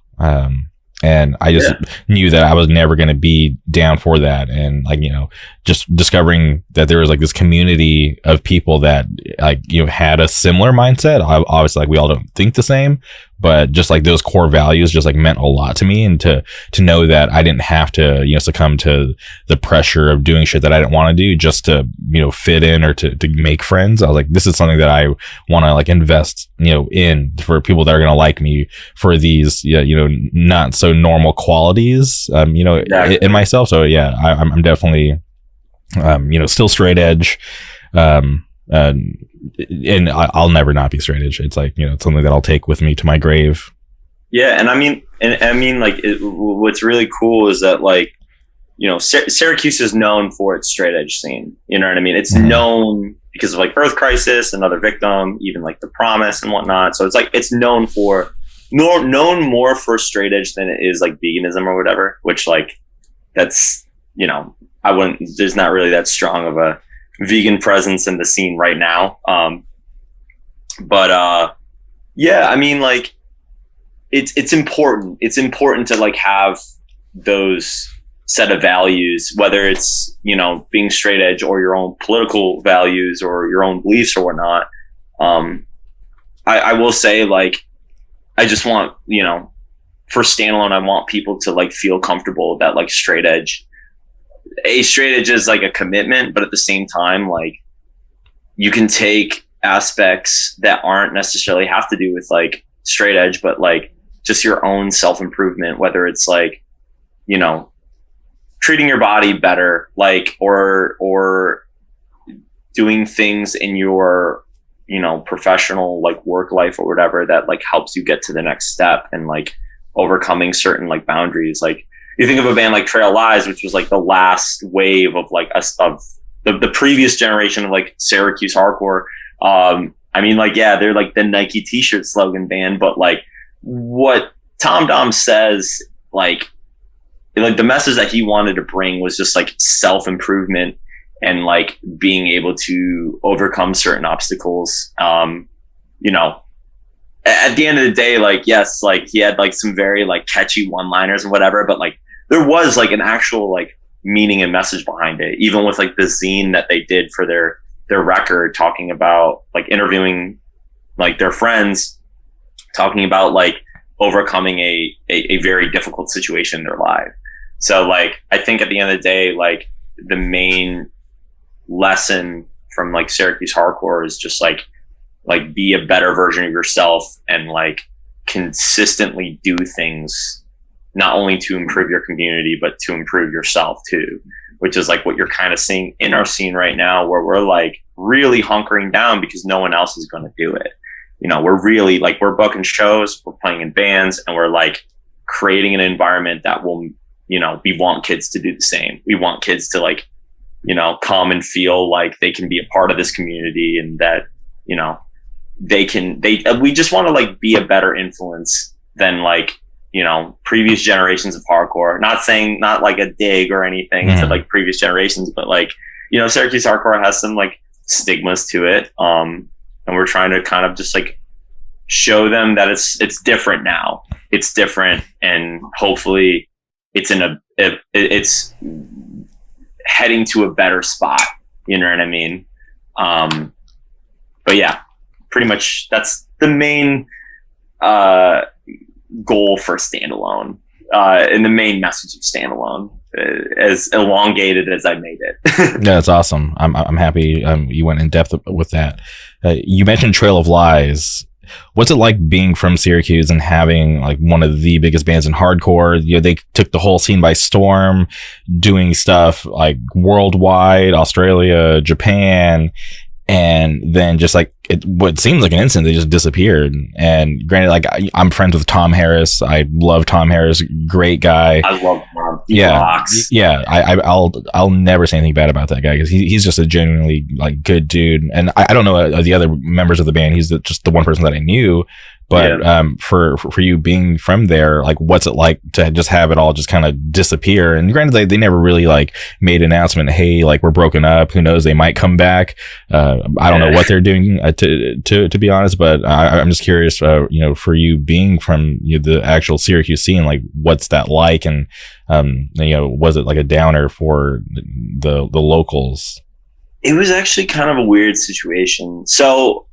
And I just knew that I was never going to be down for that. And like, you know, just discovering that there was like this community of people that like, you know, had a similar mindset. Obviously, like we all don't think the same, but just like those core values just like meant a lot to me. And to know that I didn't have to, you know, succumb to the pressure of doing shit that I didn't want to do just to, you know, fit in or to make friends. I was like, this is something that I want to like invest, you know, in for people that are going to like me for these, you know, not so normal qualities, you know, in myself. So yeah, I'm definitely, you know, still straight edge. And I'll never not be straight edge. It's like, you know, it's something that I'll take with me to my grave. Yeah. And I mean, like what's really cool is that like, you know, Syracuse is known for its straight edge scene. You know what I mean? It's known because of like Earth Crisis, Another Victim, even like The Promise and whatnot. So it's like, it's known more for straight edge than it is like veganism or whatever, which like, that's, you know, there's not really that strong of a vegan presence in the scene right now. Yeah, I mean, like it's important. It's important to like have those set of values, whether it's, you know, being straight edge or your own political values or your own beliefs or whatnot. I will say, like, I just want, you know, for standalone, I want people to like feel comfortable that like straight edge is like a commitment, but at the same time, like you can take aspects that aren't necessarily have to do with like straight edge, but like just your own self-improvement, whether it's like, you know, treating your body better, like, or doing things in your, you know, professional, like work life or whatever that like helps you get to the next step and like overcoming certain like boundaries. Like, you think of a band like Trail Lies, which was like the last wave of like of the previous generation of like Syracuse hardcore. I mean, like, yeah, they're like the Nike t-shirt slogan band, but like what Tom Dom says, like the message that he wanted to bring was just like self-improvement and like being able to overcome certain obstacles. You know, at the end of the day, like, yes, like he had like some very like catchy one-liners and whatever, but like there was like an actual like meaning and message behind it, even with like the zine that they did for their record, talking about like interviewing like their friends, talking about like overcoming a very difficult situation in their life. So like, I think at the end of the day, like the main lesson from like Syracuse hardcore is just like be a better version of yourself and like consistently do things not only to improve your community, but to improve yourself too, which is like what you're kind of seeing in our scene right now, where we're like really hunkering down because no one else is going to do it. You know, we're really like, we're booking shows, we're playing in bands, and we're like creating an environment that will, you know, we want kids to do the same. We want kids to like, you know, come and feel like they can be a part of this community, and that, you know, we just want to like be a better influence than like, you know, previous generations of hardcore. Not saying, not like a dig or anything to like previous generations, but like, Syracuse hardcore has some like stigmas to it. And we're trying to kind of just like show them that it's different now. It's different, and hopefully it's it's heading to a better spot. You know what I mean? But yeah, pretty much that's the main goal for Standalone, and the main message of Standalone, as elongated as I made it. Yeah, that's awesome. I'm happy you went in depth with that. You mentioned Trail of Lies. What's it like being from Syracuse and having like one of the biggest bands in hardcore? They took the whole scene by storm, doing stuff like worldwide, Australia, Japan, and then just like what seems like an instant, they just disappeared. And granted, like I'm friends with Tom Harris. I love Tom Harris, great guy. I love Tom. Yeah. I'll never say anything bad about that guy because he's just a genuinely like good dude. And I don't know the other members of the band. He's just the one person that I knew. But for you being from there, like, what's it like to just have it all just kind of disappear? And granted, they never really like made an announcement. Hey, like we're broken up. Who knows? They might come back. I don't know what they're doing to be honest. But I'm just curious. For you being from the actual Syracuse scene, like what's that like? And was it like a downer for the locals? It was actually kind of a weird situation. So,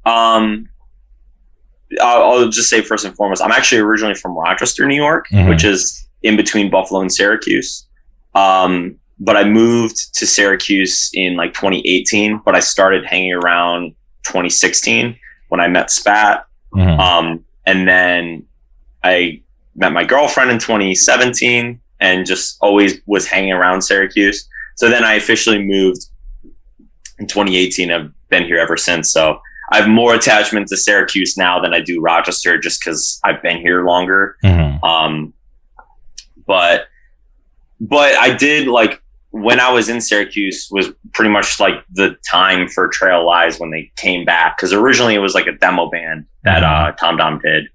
I'll just say first and foremost, I'm actually originally from Rochester, New York, which is in between Buffalo and Syracuse. But I moved to Syracuse in like 2018, but I started hanging around 2016 when I met Spat. And then I met my girlfriend in 2017 and just always was hanging around Syracuse. So then I officially moved in 2018. I've been here ever since. So I have more attachment to Syracuse now than I do Rochester, just because I've been here longer. But I did, like, when I was in Syracuse was pretty much like the time for Trail Lies when they came back, because originally it was like a demo band that Tom Dom did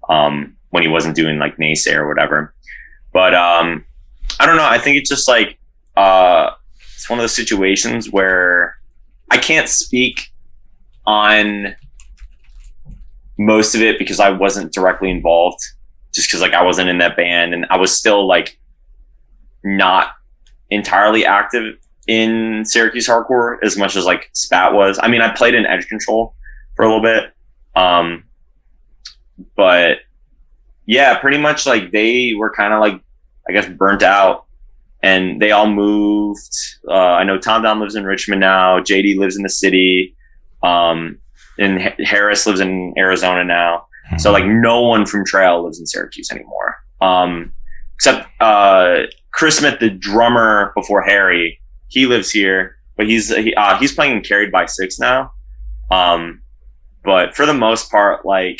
when he wasn't doing like Naysay or whatever. But I don't know. I think it's just like it's one of those situations where I can't speak on most of it because I wasn't directly involved, just because like I wasn't in that band and I was still like not entirely active in Syracuse hardcore as much as like Spat was. I mean, I played in Edge Control for a little bit, but yeah, pretty much like they were kind of like, I guess, burnt out, and they all moved. I know Tom Dom lives in Richmond now. JD lives in the city. And Harris lives in Arizona now. So like no one from Trail lives in Syracuse anymore. Except Chris Smith, the drummer before Harry, he lives here, but he's playing in Carried by Six now. But for the most part, like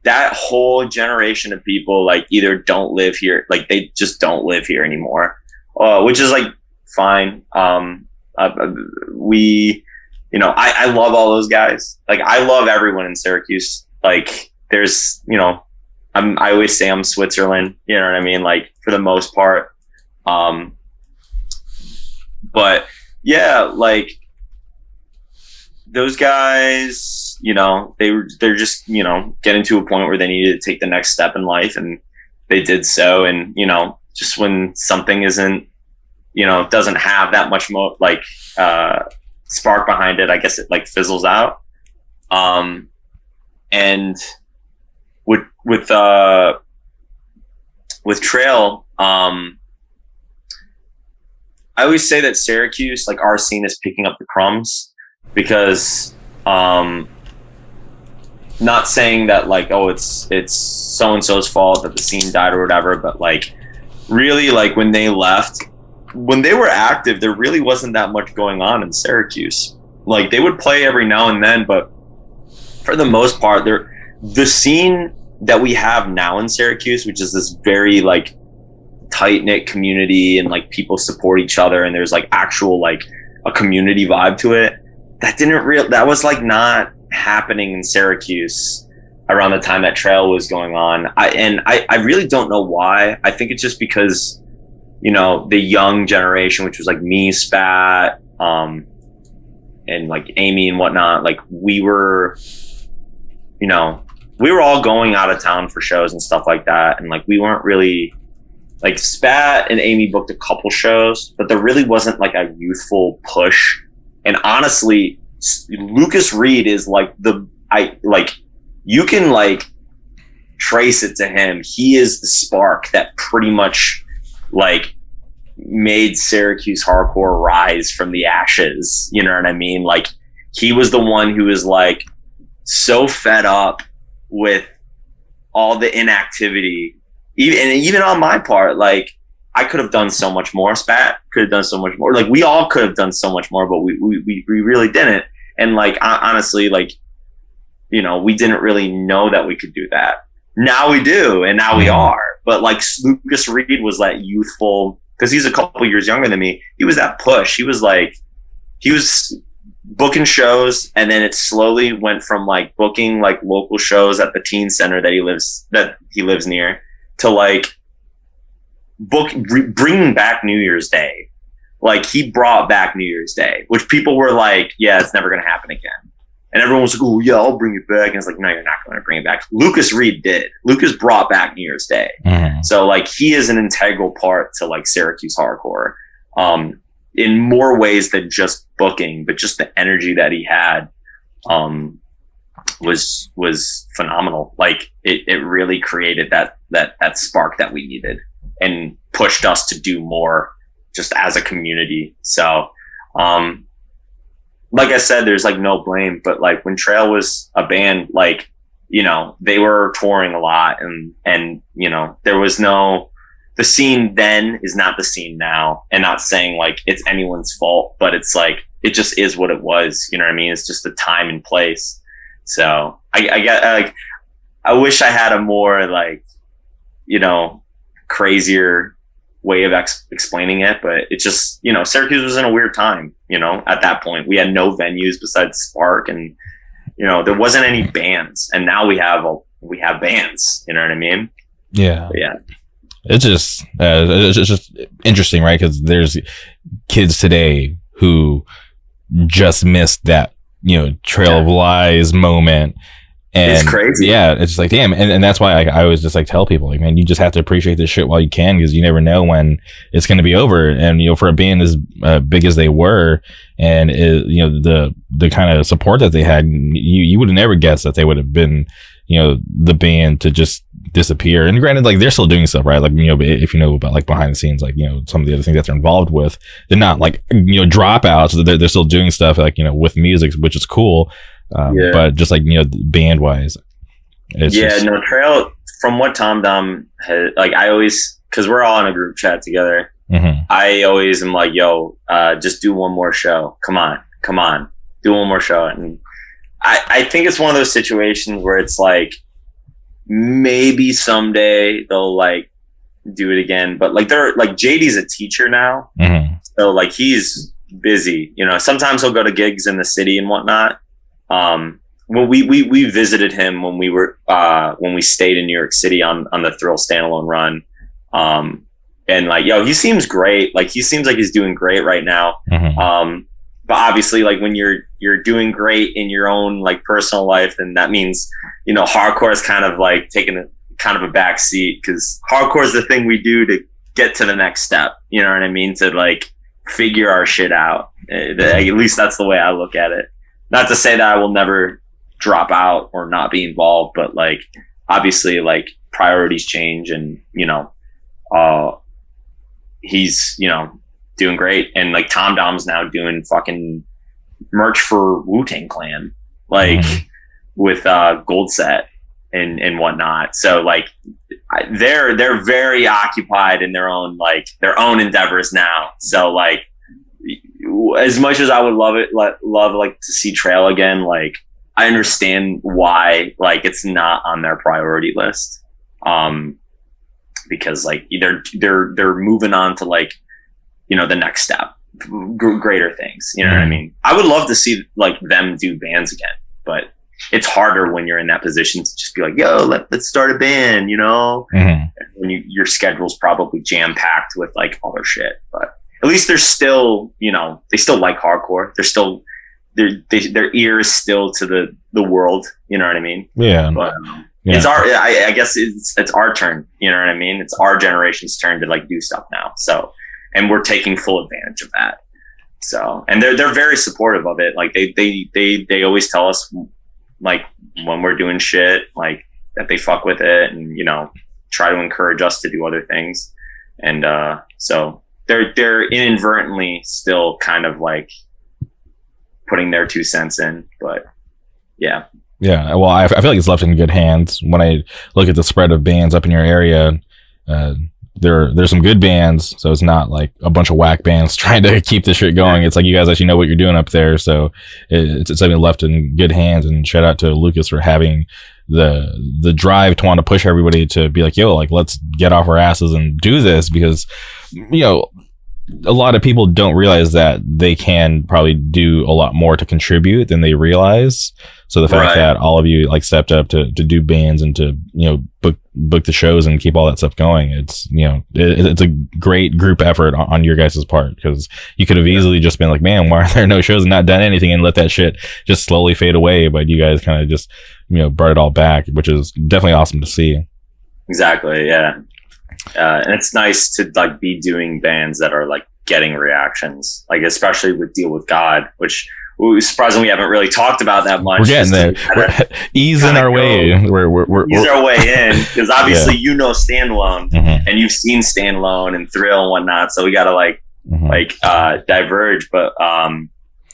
that whole generation of people like either don't live here, like they just don't live here anymore, which is like fine. I love all those guys. Like I love everyone in Syracuse. Like there's, I always say I'm Switzerland, you know what I mean? Like for the most part. But yeah, like those guys, they're just, getting to a point where they needed to take the next step in life, and they did so. And, just when something isn't, doesn't have that much more like, spark behind it, I guess it like fizzles out. And with Trail, I always say that Syracuse, like our scene, is picking up the crumbs, because not saying that like, oh, it's so and so's fault that the scene died or whatever, but like really, like when they left, when they were active, there really wasn't that much going on in Syracuse. Like they would play every now and then, but for the most part, the scene that we have now in Syracuse, which is this very like tight knit community and like people support each other and there's like actual like a community vibe to it. That was like not happening in Syracuse around the time that Trail was going on. I really don't know why. I think it's just because, the young generation, which was like me, Spat, like Amy and whatnot, like we were all going out of town for shows and stuff like that, and like we weren't really like Spat and Amy booked a couple shows, but there really wasn't like a youthful push. And honestly, Lucas Reed is like you can like trace it to him. He is the spark that pretty much like made Syracuse hardcore rise from the ashes. You know what I mean? Like he was the one who was like so fed up with all the inactivity, even on my part. Like I could have done so much more. Spat could have done so much more. Like we all could have done so much more, but we really didn't. And like honestly, like we didn't really know that we could do that. Now we do, and now we are. But like Lucas Reed was that youthful, because he's a couple years younger than me. He was that push. He was booking shows, and then it slowly went from like booking like local shows at the teen center that he lives near to like bringing back New Year's Day. Like he brought back New Year's Day, which people were like, yeah, it's never going to happen again. And everyone was like, oh yeah, I'll bring it back. And it's like, no, you're not going to bring it back. Lucas Reed did. Lucas brought back New Year's Day. Mm-hmm. So like he is an integral part to like Syracuse hardcore. In more ways than just booking, but just the energy that he had was phenomenal. Like it really created that spark that we needed and pushed us to do more just as a community. So like I said, there's like no blame, but like when Trail was a band, like they were touring a lot, and there was the scene then is not the scene now. And not saying like it's anyone's fault, but it's like it just is what it was. You know what I mean? It's just the time and place. So I get like I wish I had a more like crazier way of explaining it, but it just Syracuse was in a weird time. At that point we had no venues besides Spark, and there wasn't any bands, and now we have bands. You know what I mean? Yeah. But yeah. It's just interesting, right? Because there's kids today who just missed that Trail of Lies moment. And it's crazy. Yeah, it's just like, damn. And that's why I always just like tell people, like, man, you just have to appreciate this shit while you can, because you never know when it's going to be over. And, for a band as big as they were, and, the kind of support that they had, you would have never guessed that they would have been, the band to just disappear. And granted, like, they're still doing stuff, right? Like, if you know about like behind the scenes, like, some of the other things that they're involved with, they're not like, dropouts. They're still doing stuff like, with music, which is cool. But just like band wise, Trail, from what Tom Dom has, like, I always, because we're all in a group chat together, I always am like, yo, just do one more show, come on, do one more show. And I think it's one of those situations where it's like maybe someday they'll like do it again, but like they're like, JD's a teacher now, so like he's busy, sometimes he'll go to gigs in the city and whatnot. When we visited him when we stayed in New York City on the Thrill standalone run. And like, yo, he seems great. Like, he seems like he's doing great right now. But obviously, like, when you're doing great in your own like personal life, then that means, hardcore is kind of like taking a back seat, because hardcore is the thing we do to get to the next step. You know what I mean? To like figure our shit out. At least that's the way I look at it. Not to say that I will never drop out or not be involved, but like, obviously, like, priorities change, and he's doing great, and like Tom Dom's now doing fucking merch for Wu-Tang Clan, like with Gold Set and whatnot. So like they're very occupied in their own endeavors now. So like, as much as I would love like to see Trail again, like, I understand why like it's not on their priority list, because like they're moving on to like the next step, greater things. You know what I mean? I would love to see like them do bands again, but it's harder when you're in that position to just be like, yo, let's start a band. When your schedule's probably jam packed with like other shit, but at least they're still, they still like hardcore. They're still their ear is still to the world. You know what I mean? Yeah. But it's I guess it's our turn. You know what I mean? It's our generation's turn to like do stuff now. So, and we're taking full advantage of that. So, and they're very supportive of it. Like they always tell us like when we're doing shit, like that they fuck with it and, you know, try to encourage us to do other things. And so they're inadvertently still kind of like putting their 2 cents in, but yeah. Yeah, well, I feel like it's left in good hands. When I look at the spread of bands up in your area, there's some good bands, so it's not like a bunch of whack bands trying to keep this shit going. It's like you guys actually know what you're doing up there, so it's something left in good hands. And shout out to Lucas for having the drive to want to push everybody to be like, yo, like let's get off our asses and do this, because you know a lot of people don't realize that they can probably do a lot more to contribute than they realize. So the fact that all of you like stepped up to do bands and to, you know, book the shows and keep all that stuff going, it's, you know, it's a great group effort on your guys' part, because you could have easily just been like, man, why are there no shows and not done anything, and let that shit just slowly fade away. But you guys kind of just, you know, brought it all back, which is definitely awesome to see. Exactly. Yeah. And it's nice to like be doing bands that are like getting reactions, like especially with Deal with God, which surprisingly we haven't really talked about that much. We're getting there. We're easing our way. We're ease our way in, because obviously you know Standalone, and you've seen Standalone and Thrill and whatnot. So we got to like diverge, but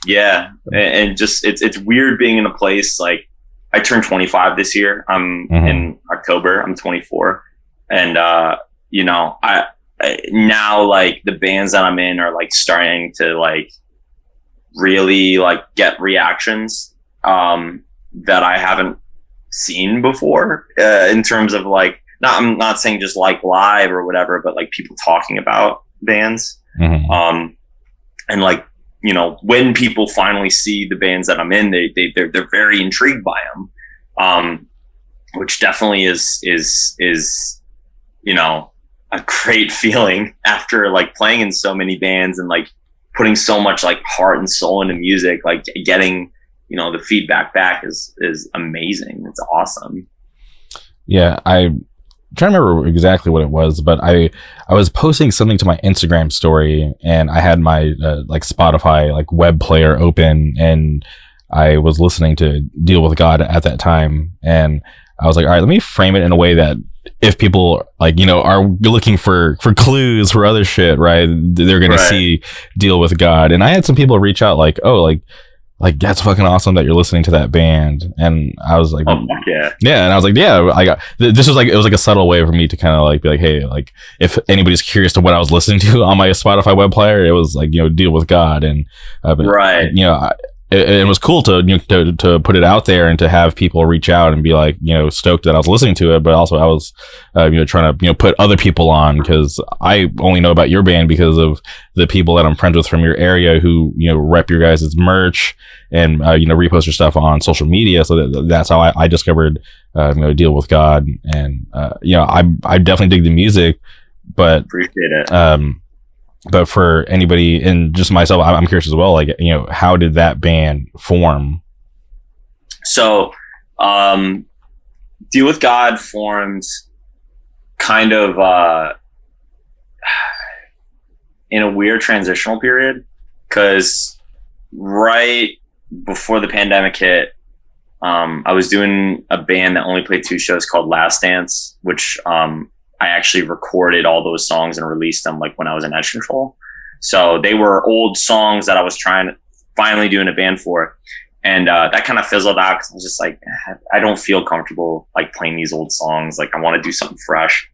yeah, and just it's weird being in a place like I turned 25 this year. I'm in October. I'm 24, and you know I now like the bands that I'm in are like starting to like really like get reactions that I haven't seen before, in terms of like I'm not saying just like live or whatever, but like people talking about bands. And like, you know, when people finally see the bands that I'm in, they're very intrigued by them, which definitely is you know a great feeling after like playing in so many bands and like putting so much like heart and soul into music. Like getting, you know, the feedback back is amazing. It's awesome. Yeah, I'm trying to remember exactly what it was, but I was posting something to my Instagram story, and I had my like Spotify like web player open, and I was listening to Deal with God at that time, and I was like, all right, let me frame it in a way that if people like, you know, are looking for clues for other shit, right, they're gonna see Deal with God. And I had some people reach out like, oh, like that's fucking awesome that you're listening to that band. And I was like, oh, yeah. And I was like, yeah, I got this. Was like, it was like a subtle way for me to kind of like be like, hey, like if anybody's curious to what I was listening to on my Spotify web player, it was like, you know, Deal with God. And you know, it was cool to, you know, to put it out there and to have people reach out and be like, you know, stoked that I was listening to it, but also I was you know, trying to, you know, put other people on, because I only know about your band because of the people that I'm friends with from your area who, you know, rep your guys' merch and you know, repost your stuff on social media. So that's how I discovered you know, Deal with God. And you know, I definitely dig the music, but appreciate it. But for anybody, and just myself, I'm curious as well, like, you know, how did that band form? So, Deal with God formed kind of in a weird transitional period, because right before the pandemic hit, I was doing a band that only played 2 shows called Last Dance, which I actually recorded all those songs and released them like when I was in Edge Control. So they were old songs that I was trying to finally doing a band for. And that kind of fizzled out, because I was just like, I don't feel comfortable like playing these old songs. Like I want to do something fresh.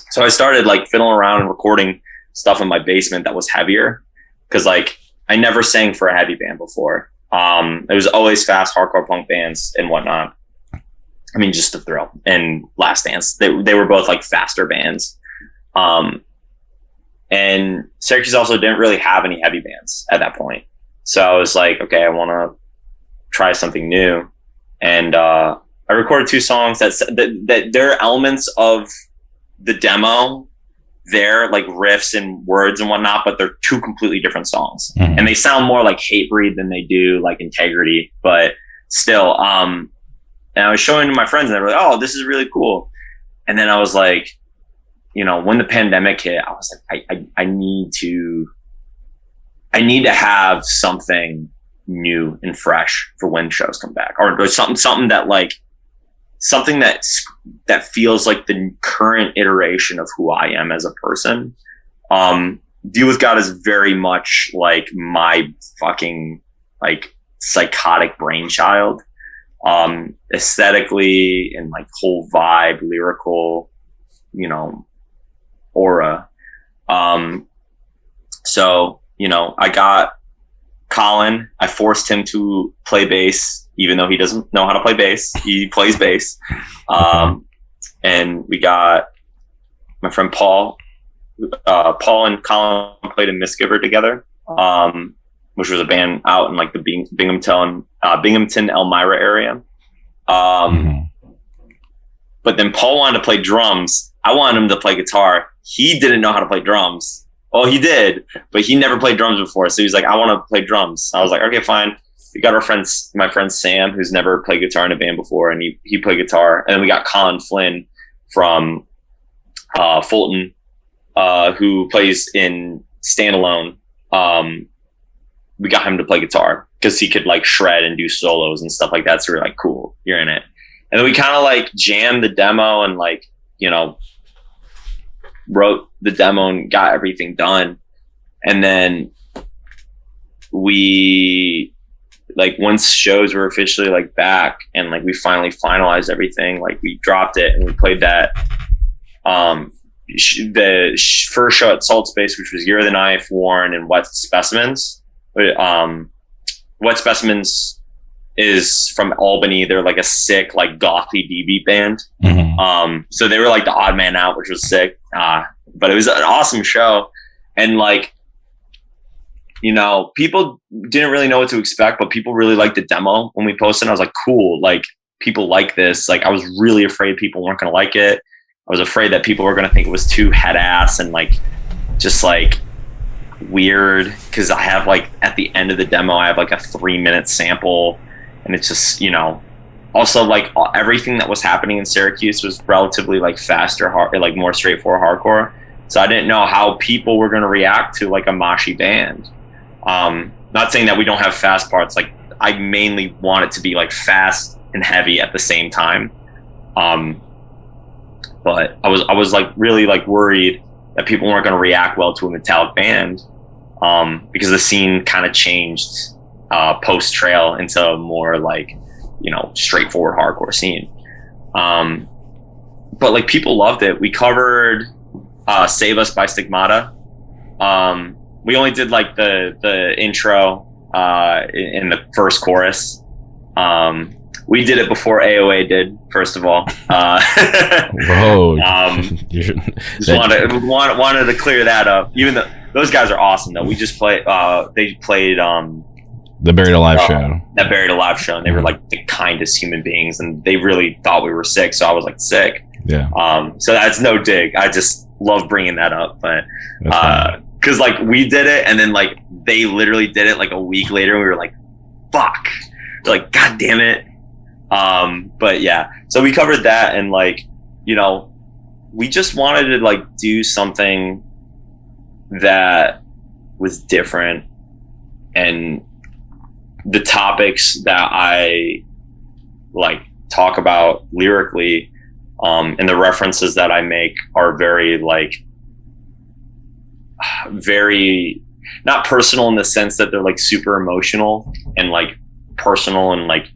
So I started like fiddling around and recording stuff in my basement that was heavier, because like I never sang for a heavy band before. It was always fast hardcore punk bands and whatnot. I mean, just the Thrill and Last Dance. They were both like faster bands. And Syracuse also didn't really have any heavy bands at that point. So I was like, okay, I want to try something new. And I recorded 2 songs that there are elements of the demo there, like riffs and words and whatnot, but they're two completely different songs. And they sound more like Hatebreed than they do like Integrity, but still, and I was showing to my friends and they were like, oh, this is really cool. And then I was like, you know, when the pandemic hit, I was like, I need to have something new and fresh for when shows come back, or something that like, something that feels like the current iteration of who I am as a person. Deal with God is very much like my fucking like psychotic brainchild, aesthetically and like whole vibe, lyrical, you know, aura. So, you know, I got Colin, I forced him to play bass, even though he doesn't know how to play bass. He plays bass. And we got my friend Paul. Paul and Colin played in Misgiver together, which was a band out in like the Binghamton, Elmira area. But then Paul wanted to play drums. I wanted him to play guitar. He didn't know how to play drums. Well, he did, but he never played drums before. So he was like, I want to play drums. I was like, okay, fine. We got my friend Sam, who's never played guitar in a band before, and he played guitar. And then we got Colin Flynn from Fulton, who plays in Standalone. We got him to play guitar because he could like shred and do solos and stuff like that. So we were like, cool, you're in it. And then we kind of like jammed the demo and like, you know, wrote the demo and got everything done. And then we, like, once shows were officially like back and like we finally finalized everything, like we dropped it and we played that the first show at Salt Space, which was Year of the Knife, Warren, and Wet Specimens. Wet Specimens is from Albany. They're like a sick, like gothy DB band. So they were like the odd man out, which was sick. But it was an awesome show. And like, you know, people didn't really know what to expect, but people really liked the demo when we posted. I was like, cool, like people like this. Like I was really afraid people weren't going to like it. I was afraid that people were going to think it was too head ass and like, just like weird. Cause I have like, at the end of the demo, I have like a 3-minute sample and it's just, you know, also like everything that was happening in Syracuse was relatively like faster, like more straightforward hardcore. So I didn't know how people were going to react to like a moshy band. Not saying that we don't have fast parts. Like I mainly want it to be like fast and heavy at the same time. But I was like really like worried that people weren't going to react well to a metallic band, because the scene kind of changed post Trail into a more like, you know, straightforward hardcore scene. But like people loved it. We covered Save Us by Stigmata. We only did like the intro in the first chorus. We did it before AOA did, first of all. Whoa. Just wanted to clear that up. Even though those guys are awesome though. We just played they played the Buried Alive show. That Buried Alive show, and they were like the kindest human beings, and they really thought we were sick, so I was like sick. Yeah. So that's no dig. I just love bringing that up, but because like we did it, and then like they literally did it like a week later, and we were like, "Fuck!" We're like, "God damn it!" But yeah, so we covered that, and like, you know, we just wanted to like do something that was different, and the topics that I like talk about lyrically, and the references that I make are very like, very not personal in the sense that they're like super emotional and like personal and like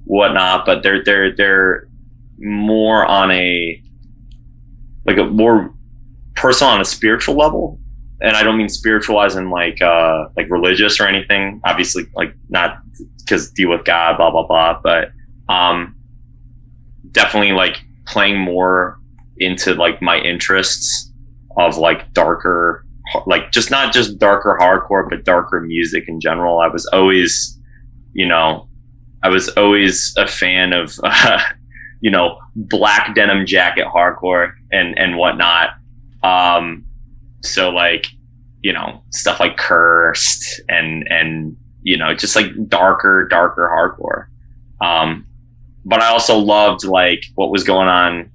whatnot, but they're more on a like a more personal on a spiritual level. And I don't mean spiritual as in like religious or anything, obviously, like not because deal with God, blah blah blah, but definitely like playing more into like my interests of like darker, like just not just darker hardcore, but darker music in general. I was always, you know, a fan of you know, black denim jacket hardcore and whatnot. So like, you know, stuff like Cursed and you know, just like darker hardcore. But I also loved like what was going on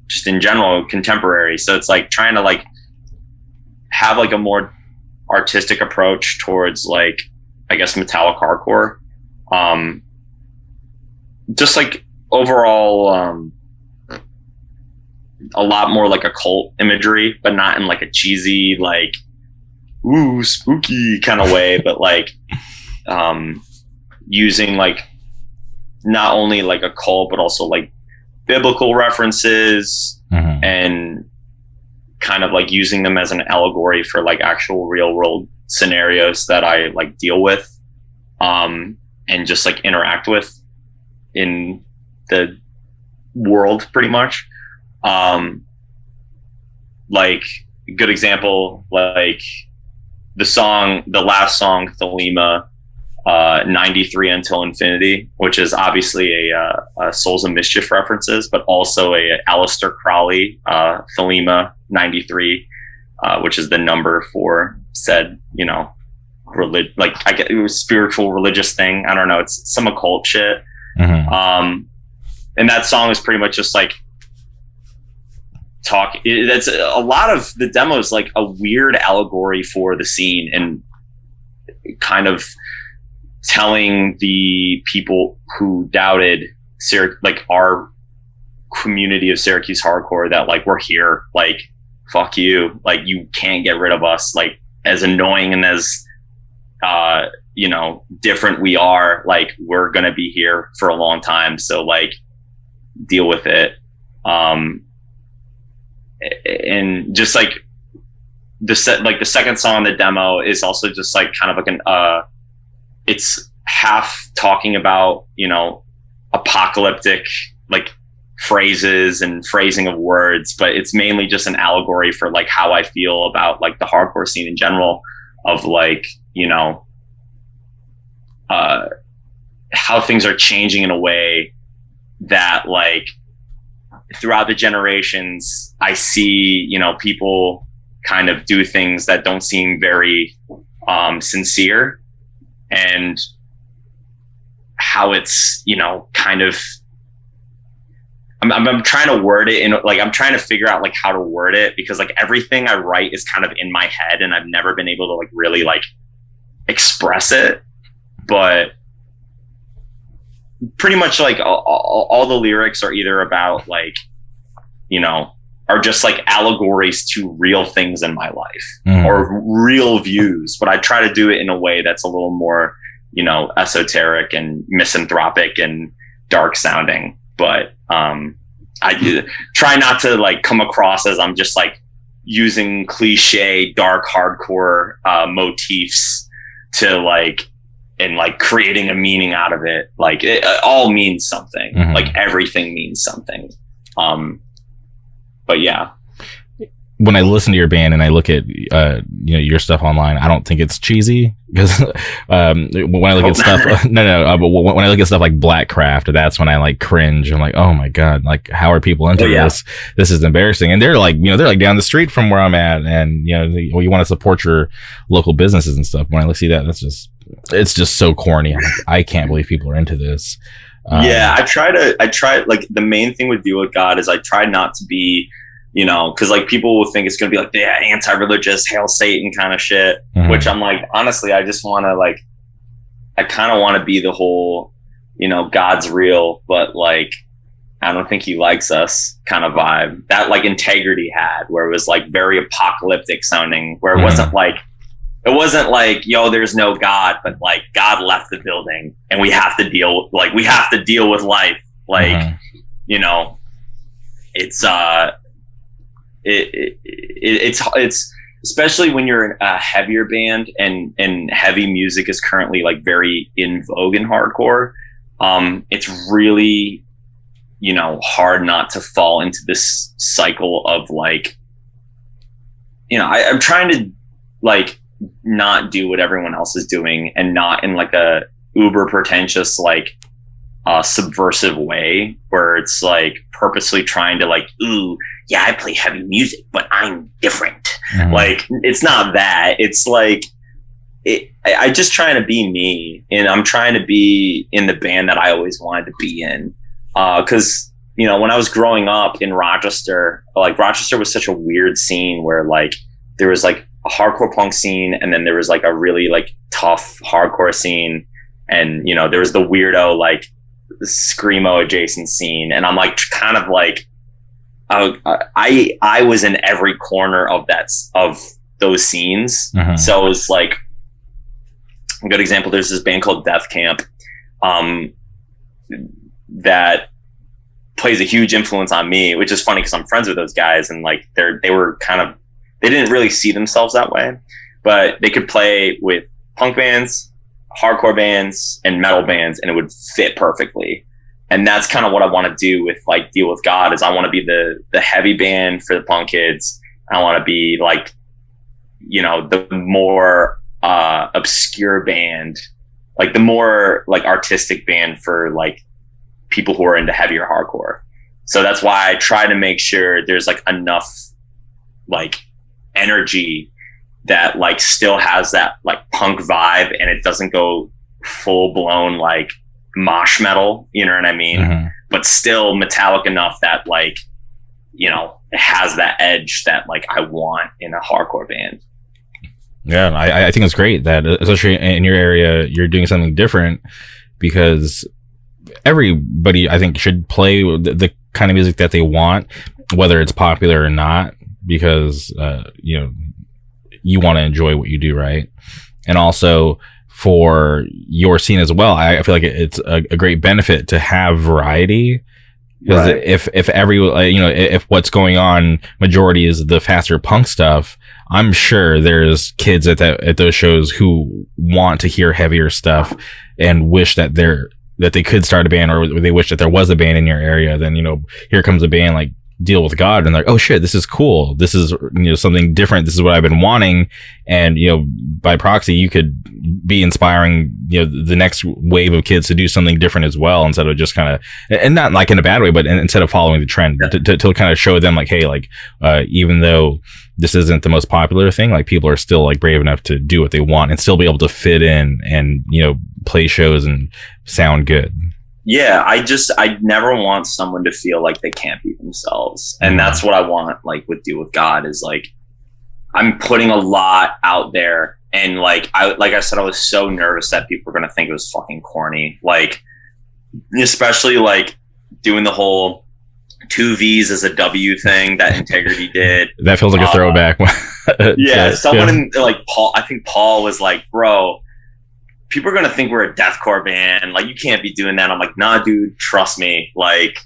just in general, contemporary. So it's like trying to like have like a more artistic approach towards like, I guess, metallic hardcore. Just like overall, a lot more like occult imagery, but not in like a cheesy, like, ooh, spooky kind of way, but like, using like not only like occult, but also like biblical references, and kind of like using them as an allegory for like actual real world scenarios that I like deal with, and just like interact with in the world pretty much. Like good example, like the last song, Thelema, 93 Until Infinity, which is obviously a Souls of Mischief references, but also a Aleister Crowley, Thelema 93, which is the number for said, you know, like I get it was spiritual religious thing. I don't know. It's some occult shit. And that song is pretty much just like that's a lot of the demo is like a weird allegory for the scene and kind of telling the people who doubted like our community of Syracuse hardcore that like we're here, like fuck you, like you can't get rid of us, like as annoying and as you know, different we are, like we're gonna be here for a long time, so like deal with it. And just like the second song on the demo is also just like kind of like an it's half talking about, you know, apocalyptic like phrases and phrasing of words, but it's mainly just an allegory for like how I feel about like the hardcore scene in general, of like, you know, how things are changing in a way that like throughout the generations I see, you know, people kind of do things that don't seem very sincere, and how it's, you know, kind of I'm trying to word it in like, I'm trying to figure out like how to word it, because like everything I write is kind of in my head and I've never been able to like really like express it. But pretty much like all the lyrics are either about like, you know, are just like allegories to real things in my life or real views, but I try to do it in a way that's a little more, you know, esoteric and misanthropic and dark sounding. But I try not to like come across as I'm just like using cliche dark hardcore motifs to like, and like creating a meaning out of it. Like it all means something. Like everything means something. But yeah, when I listen to your band and I look at you know, your stuff online, I don't think it's cheesy, because when I look at stuff but when I look at stuff like Blackcraft, that's when I like cringe. I'm like, oh my god, like how are people into this? This is embarrassing. And they're like, you know, they're like down the street from where I'm at, and you know, you want to support your local businesses and stuff. When I see that, it's just so corny. I'm like, I can't believe people are into this. Yeah, I try like the main thing with Deal with God is I try not to be, you know, because like people will think it's gonna be like, yeah, anti-religious, hail Satan kind of shit, which I'm like, honestly, I just want to like, I kind of want to be the whole, you know, God's real, but like I don't think he likes us kind of vibe that like Integrity had, where it was like very apocalyptic sounding, where it wasn't like, yo, there's no God, but like God left the building and we have to deal with life. Like, you know, it's it's especially when you're a heavier band and heavy music is currently like very in vogue in hardcore. It's really, you know, hard not to fall into this cycle of like, you know, I'm trying to like not do what everyone else is doing, and not in like a uber pretentious like subversive way where it's like purposely trying to like, ooh, yeah, I play heavy music, but I'm different. Mhm. Like, it's not that. It's like, I just trying to be me, and I'm trying to be in the band that I always wanted to be in. Because, you know, when I was growing up in Rochester, like, Rochester was such a weird scene where, like, there was like a hardcore punk scene, and then there was like a really like tough hardcore scene, and, you know, there was the weirdo like screamo adjacent scene, and I'm like kind of like I was in every corner of those scenes. So it was like a good example. There's this band called Death Camp that plays a huge influence on me, which is funny because I'm friends with those guys, and like they didn't really see themselves that way, but they could play with punk bands, hardcore bands, and metal bands, and it would fit perfectly. And that's kind of what I want to do with like Deal with God. Is I want to be the heavy band for the punk kids. I want to be like, you know, the more obscure band, like the more like artistic band for like people who are into heavier hardcore. So that's why I try to make sure there's like enough like energy that like still has that like punk vibe, and it doesn't go full blown like mosh metal, you know what I mean? But still metallic enough that like, you know, it has that edge that like I want in a hardcore band. Yeah, I think it's great that, especially in your area, you're doing something different, because everybody, I think, should play the kind of music that they want, whether it's popular or not, because you know, you want to enjoy what you do, right? And also for your scene as well, I feel like it's a great benefit to have variety. Because Right. if every, you know, if what's going on majority is the faster punk stuff, I'm sure there's kids at those shows who want to hear heavier stuff and wish that they could start a band, or they wish that there was a band in your area. Then, you know, here comes a band like Deal with God, and they're like, oh shit, this is cool. This is, you know, something different. This is what I've been wanting. And, you know, by proxy, you could be inspiring, you know, the next wave of kids to do something different as well, instead of just kind of, and not like in a bad way, but instead of following the trend, to kind of show them like, hey, like, even though this isn't the most popular thing, like, people are still like brave enough to do what they want and still be able to fit in and, you know, play shows and sound good. Yeah, I never want someone to feel like they can't be themselves. And that's what I want, like, with Deal with God, is like, I'm putting a lot out there. And like I said, I was so nervous that people were going to think it was fucking corny. Like, especially like doing the whole 2 V's as a W thing that Integrity did. That feels like a throwback. Yeah. Someone in like I think Paul was like, bro, people are going to think we're a deathcore band. Like, you can't be doing that. I'm like, nah, dude, trust me. Like,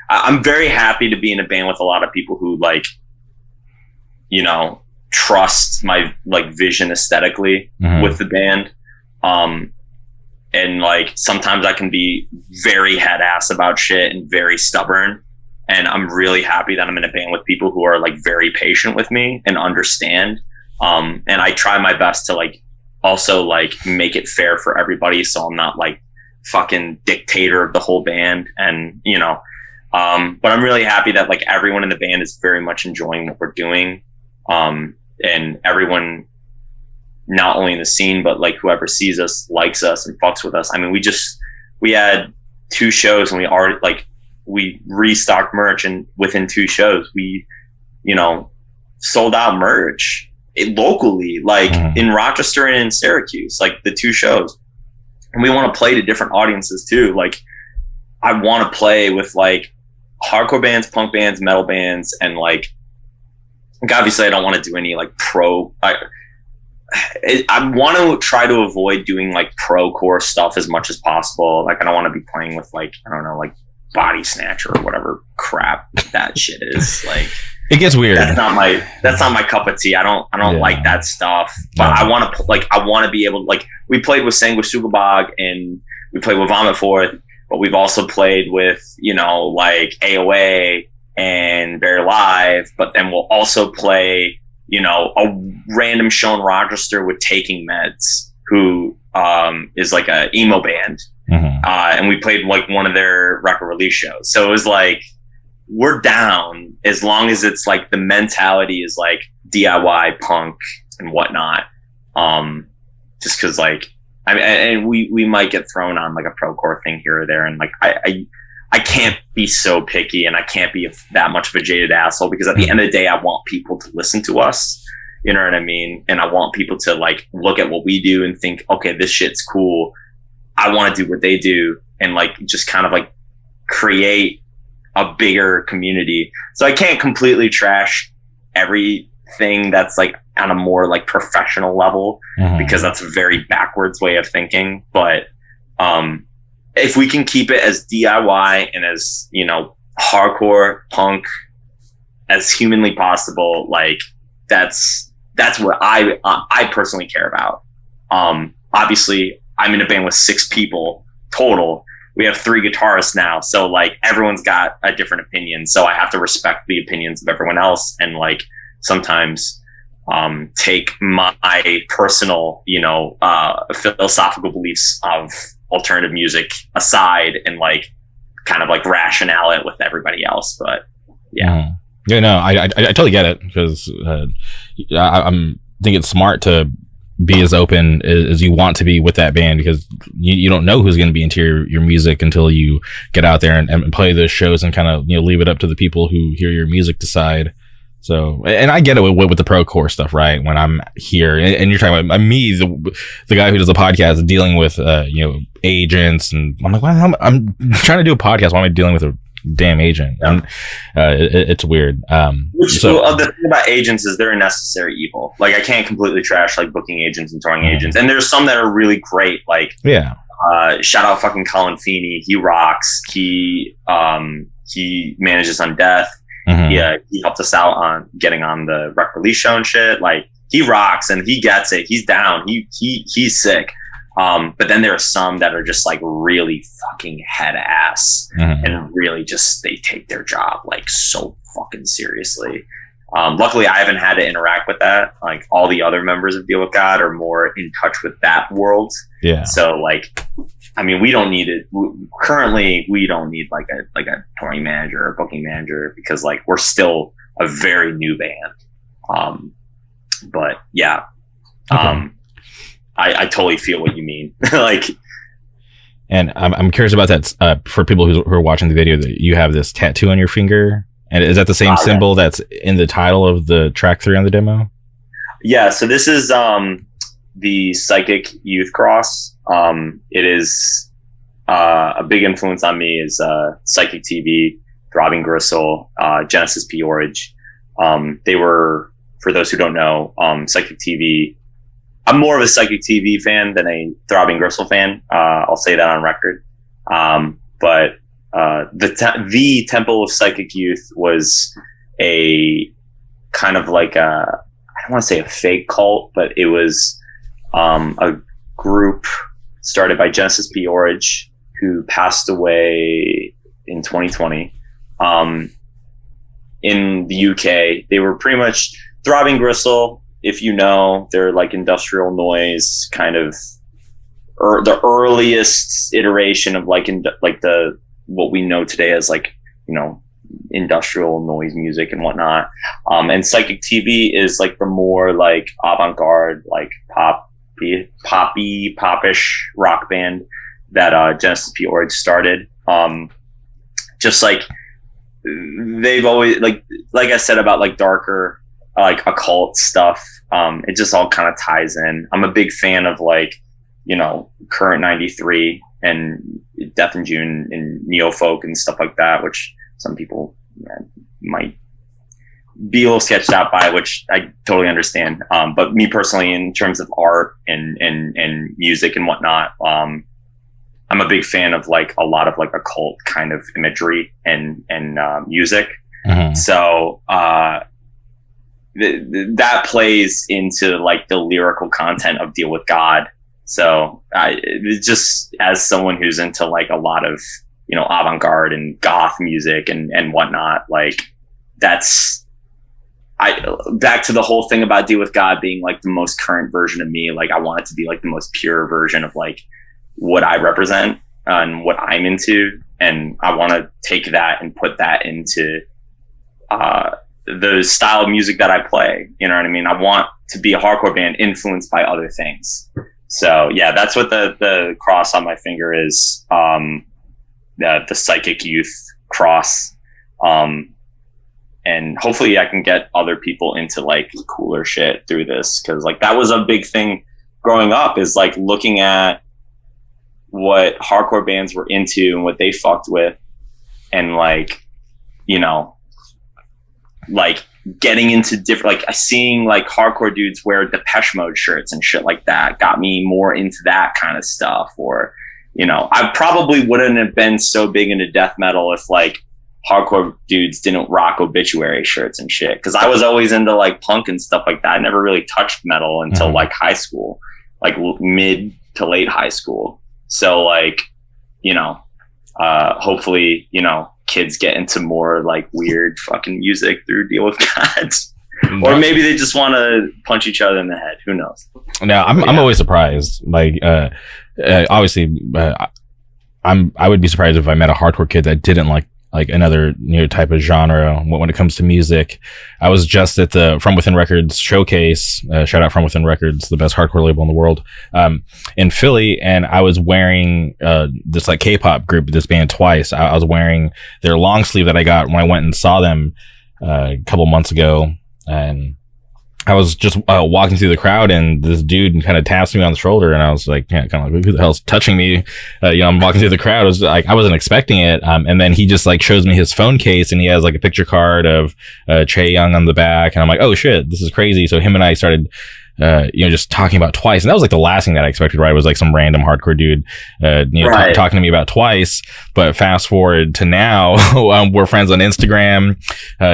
I'm very happy to be in a band with a lot of people who, like, you know, trust my like vision aesthetically with the band. And like, sometimes I can be very head ass about shit and very stubborn. And I'm really happy that I'm in a band with people who are like very patient with me and understand. And I try my best to like also like make it fair for everybody, so I'm not like fucking dictator of the whole band. And, you know, but I'm really happy that like everyone in the band is very much enjoying what we're doing. And everyone, not only in the scene, but like whoever sees us, likes us and fucks with us. I mean, we had 2 shows, and we already like, we restocked merch, and within 2 shows we, you know, sold out merch locally, like in Rochester and in Syracuse, like the 2 shows. And we want to play to different audiences too. Like, I want to play with like hardcore bands, punk bands, metal bands, and like obviously I don't want to do any like I want to try to avoid doing like pro core stuff as much as possible. Like, I don't want to be playing with like, I don't know, like Body Snatcher or whatever crap that shit is. Like, it gets weird. That's not my cup of tea. I don't like that stuff. But I want to be able to, like, we played with Sanguisugabog and we played with Vomit Forth, but we've also played with, you know, like AOA and Very Live. But then we'll also play, you know, a random show in Rochester with Taking Meds, who is like a emo band. And we played like one of their record release shows. So it was like, we're down as long as it's like the mentality is like DIY punk and whatnot. Just because like I mean, and we might get thrown on like a procore thing here or there, and like I can't be so picky, and I can't be that much of a jaded asshole, because at the end of the day, I want people to listen to us. You know what I mean? And I want people to like look at what we do and think, okay, this shit's cool. I want to do what they do, and like just kind of like create a bigger community. So I can't completely trash everything that's like on a more like professional level, because that's a very backwards way of thinking. But if we can keep it as DIY and as, you know, hardcore punk as humanly possible, like that's what I personally care about. Obviously I'm in a band with 6 people total. We have 3 guitarists now, so like everyone's got a different opinion, so I have to respect the opinions of everyone else, and like sometimes take my personal, you know, philosophical beliefs of alternative music aside and like kind of like rationale it with everybody else. But yeah. Yeah, no, I totally get it, because I think it's smart to be as open as you want to be with that band, because you don't know who's going to be into your music until you get out there and play those shows, and kind of, you know, leave it up to the people who hear your music decide. So, and I get it with the procore stuff, right? When I'm here, and you're talking about me, the guy who does the podcast, dealing with you know, agents, and I'm like, well, I'm trying to do a podcast. Why am I dealing with a damn agent? And it's weird. So the thing about agents is they're a necessary evil. Like I can't completely trash like booking agents and touring agents, and there's some that are really great. Like shout out fucking Colin Feeney. He rocks. He manages on Death. Yeah, he helped us out on getting on the rec release show and shit. Like he rocks and he gets it. He's down. He's sick. But then there are some that are just like really fucking head ass and really just, they take their job like so fucking seriously. Luckily I haven't had to interact with that. Like all the other members of Deal with God are more in touch with that world. Yeah. So like, I mean, we don't need it currently. We don't need like a touring manager or booking manager, because like we're still a very new band. But yeah, I totally feel what you mean. Like, and I'm curious about that. For people who are watching the video, that you have this tattoo on your finger, and is that the same symbol that's in the title of the track 3 on the demo? Yeah. So this is the Psychic Youth Cross. It is a big influence on me is Psychic TV, Throbbing Gristle, Genesis P. Orridge. They were, for those who don't know, Psychic TV. I'm more of a Psychic TV fan than a Throbbing Gristle fan. I'll say that on record. But the Temple of Psychic Youth was a kind of like I don't want to say a fake cult, but it was a group started by Genesis P. Orridge, who passed away in 2020. In the UK, they were pretty much Throbbing Gristle. If you know, they're like industrial noise, kind of the earliest iteration of like the what we know today as like, you know, industrial noise music and whatnot. And Psychic TV is like the more like avant-garde, like popish rock band that Genesis P. Orridge started. Just like they've always like I said about like darker like occult stuff, it just all kind of ties in. I'm a big fan of like, you know, Current 93 and Death in June and neo folk and stuff like that, which some people might be a little sketched out by, which I totally understand. But me personally, in terms of art and music and whatnot, I'm a big fan of like a lot of like occult kind of imagery and music. So that plays into like the lyrical content of Deal with God. So just as someone who's into like a lot of, you know, avant-garde and goth music and whatnot, like that's back to the whole thing about Deal with God being like the most current version of me. Like I want it to be like the most pure version of like what I represent and what I'm into. and I want to take that and put that into the style of music that I play. You know what I mean? I want to be a hardcore band influenced by other things. So yeah, that's what the cross on my finger is. The Psychic Youth cross. And hopefully I can get other people into like cooler shit through this. Cause like that was a big thing growing up, is like looking at what hardcore bands were into and what they fucked with. And like, you know, like getting into different, like seeing like hardcore dudes wear Depeche Mode shirts and shit like that got me more into that kind of stuff. Or, you know, I probably wouldn't have been so big into death metal if like hardcore dudes didn't rock Obituary shirts and shit. Cause I was always into like punk and stuff like that. I never really touched metal until like high school, like mid to late high school. So like, you know, hopefully, you know, kids get into more like weird fucking music through Deal with Gods. Or maybe they just want to punch each other in the head. Who knows? No, I'm always surprised. Like, obviously, I would be surprised if I met a hardcore kid that didn't like another new type of genre when it comes to music. I was just at the From Within Records showcase, shout out From Within Records, the best hardcore label in the world, in Philly, and I was wearing this like K-pop group, this band Twice. I was wearing their long sleeve that I got when I went and saw them a couple months ago, and I was just walking through the crowd, and this dude kind of taps me on the shoulder, and I was like, yeah, kind of like, who the hell's touching me? You know, I'm walking through the crowd. I was like, I wasn't expecting it. And then he just like shows me his phone case, and he has like a picture card of Chae Young on the back, and I'm like, oh shit, this is crazy. So him and I started, you know, just talking about Twice, and that was like the last thing that I expected. Right, it was like some random hardcore dude, you know, right, talking to me about Twice. But fast forward to now, we're friends on Instagram.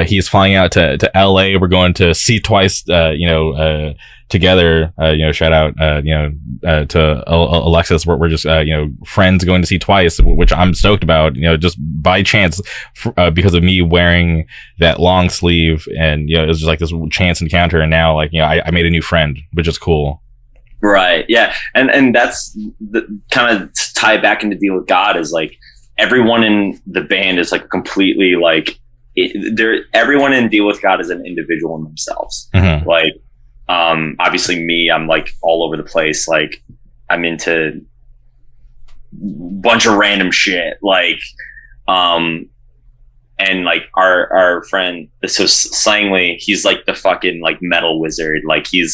He's flying out to LA. We're going to see Twice, you know, together. You know, shout out, you know, to Alexis. We're just, you know, friends going to see Twice, which I'm stoked about. You know, just by chance, because of me wearing that long sleeve, and you know, it was just like this chance encounter. And now, like, you know, I made a new friend, which is cool. Right. Yeah. And that's the kind of tie back into Deal with God, is like everyone in the band is like completely like everyone in Deal with God is an individual in themselves. Mm-hmm. Like, obviously me, I'm like all over the place. Like I'm into a bunch of random shit. Like, and like our friend, so Slangly, he's like the fucking like metal wizard. Like the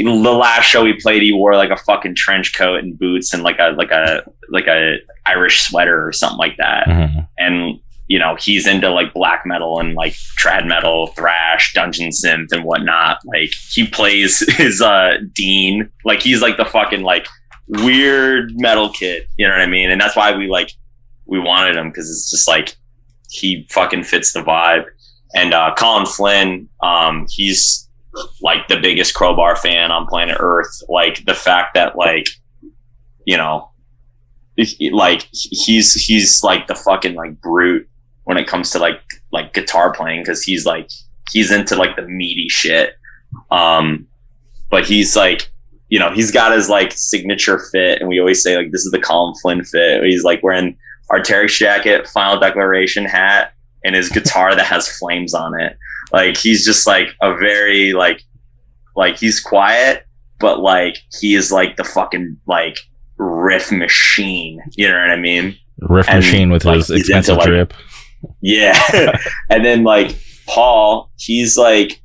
last show he played, he wore like a fucking trench coat and boots and like a Irish sweater or something like that. Mm-hmm. And you know, he's into like black metal and like trad metal, thrash, dungeon synth and whatnot. Like he plays his Dean, like he's like the fucking like weird metal kid, you know what I mean? And that's why we wanted him, because it's just like he fucking fits the vibe. And Colin Flynn, he's like the biggest Crowbar fan on planet Earth. Like the fact that like, you know, like he's like the fucking like brute when it comes to like guitar playing, because he's into like the meaty shit. But he's like, you know, he's got his like signature fit, and we always say like this is the Colin Flynn fit. He's like wearing Arc'teryx jacket, Final Declaration hat, and his guitar that has flames on it. Like he's just like a very like he's quiet, but like he is like the fucking like riff machine. You know what I mean? Riff machine with like, his expensive into, drip. Like, yeah. And then like Paul, he's like,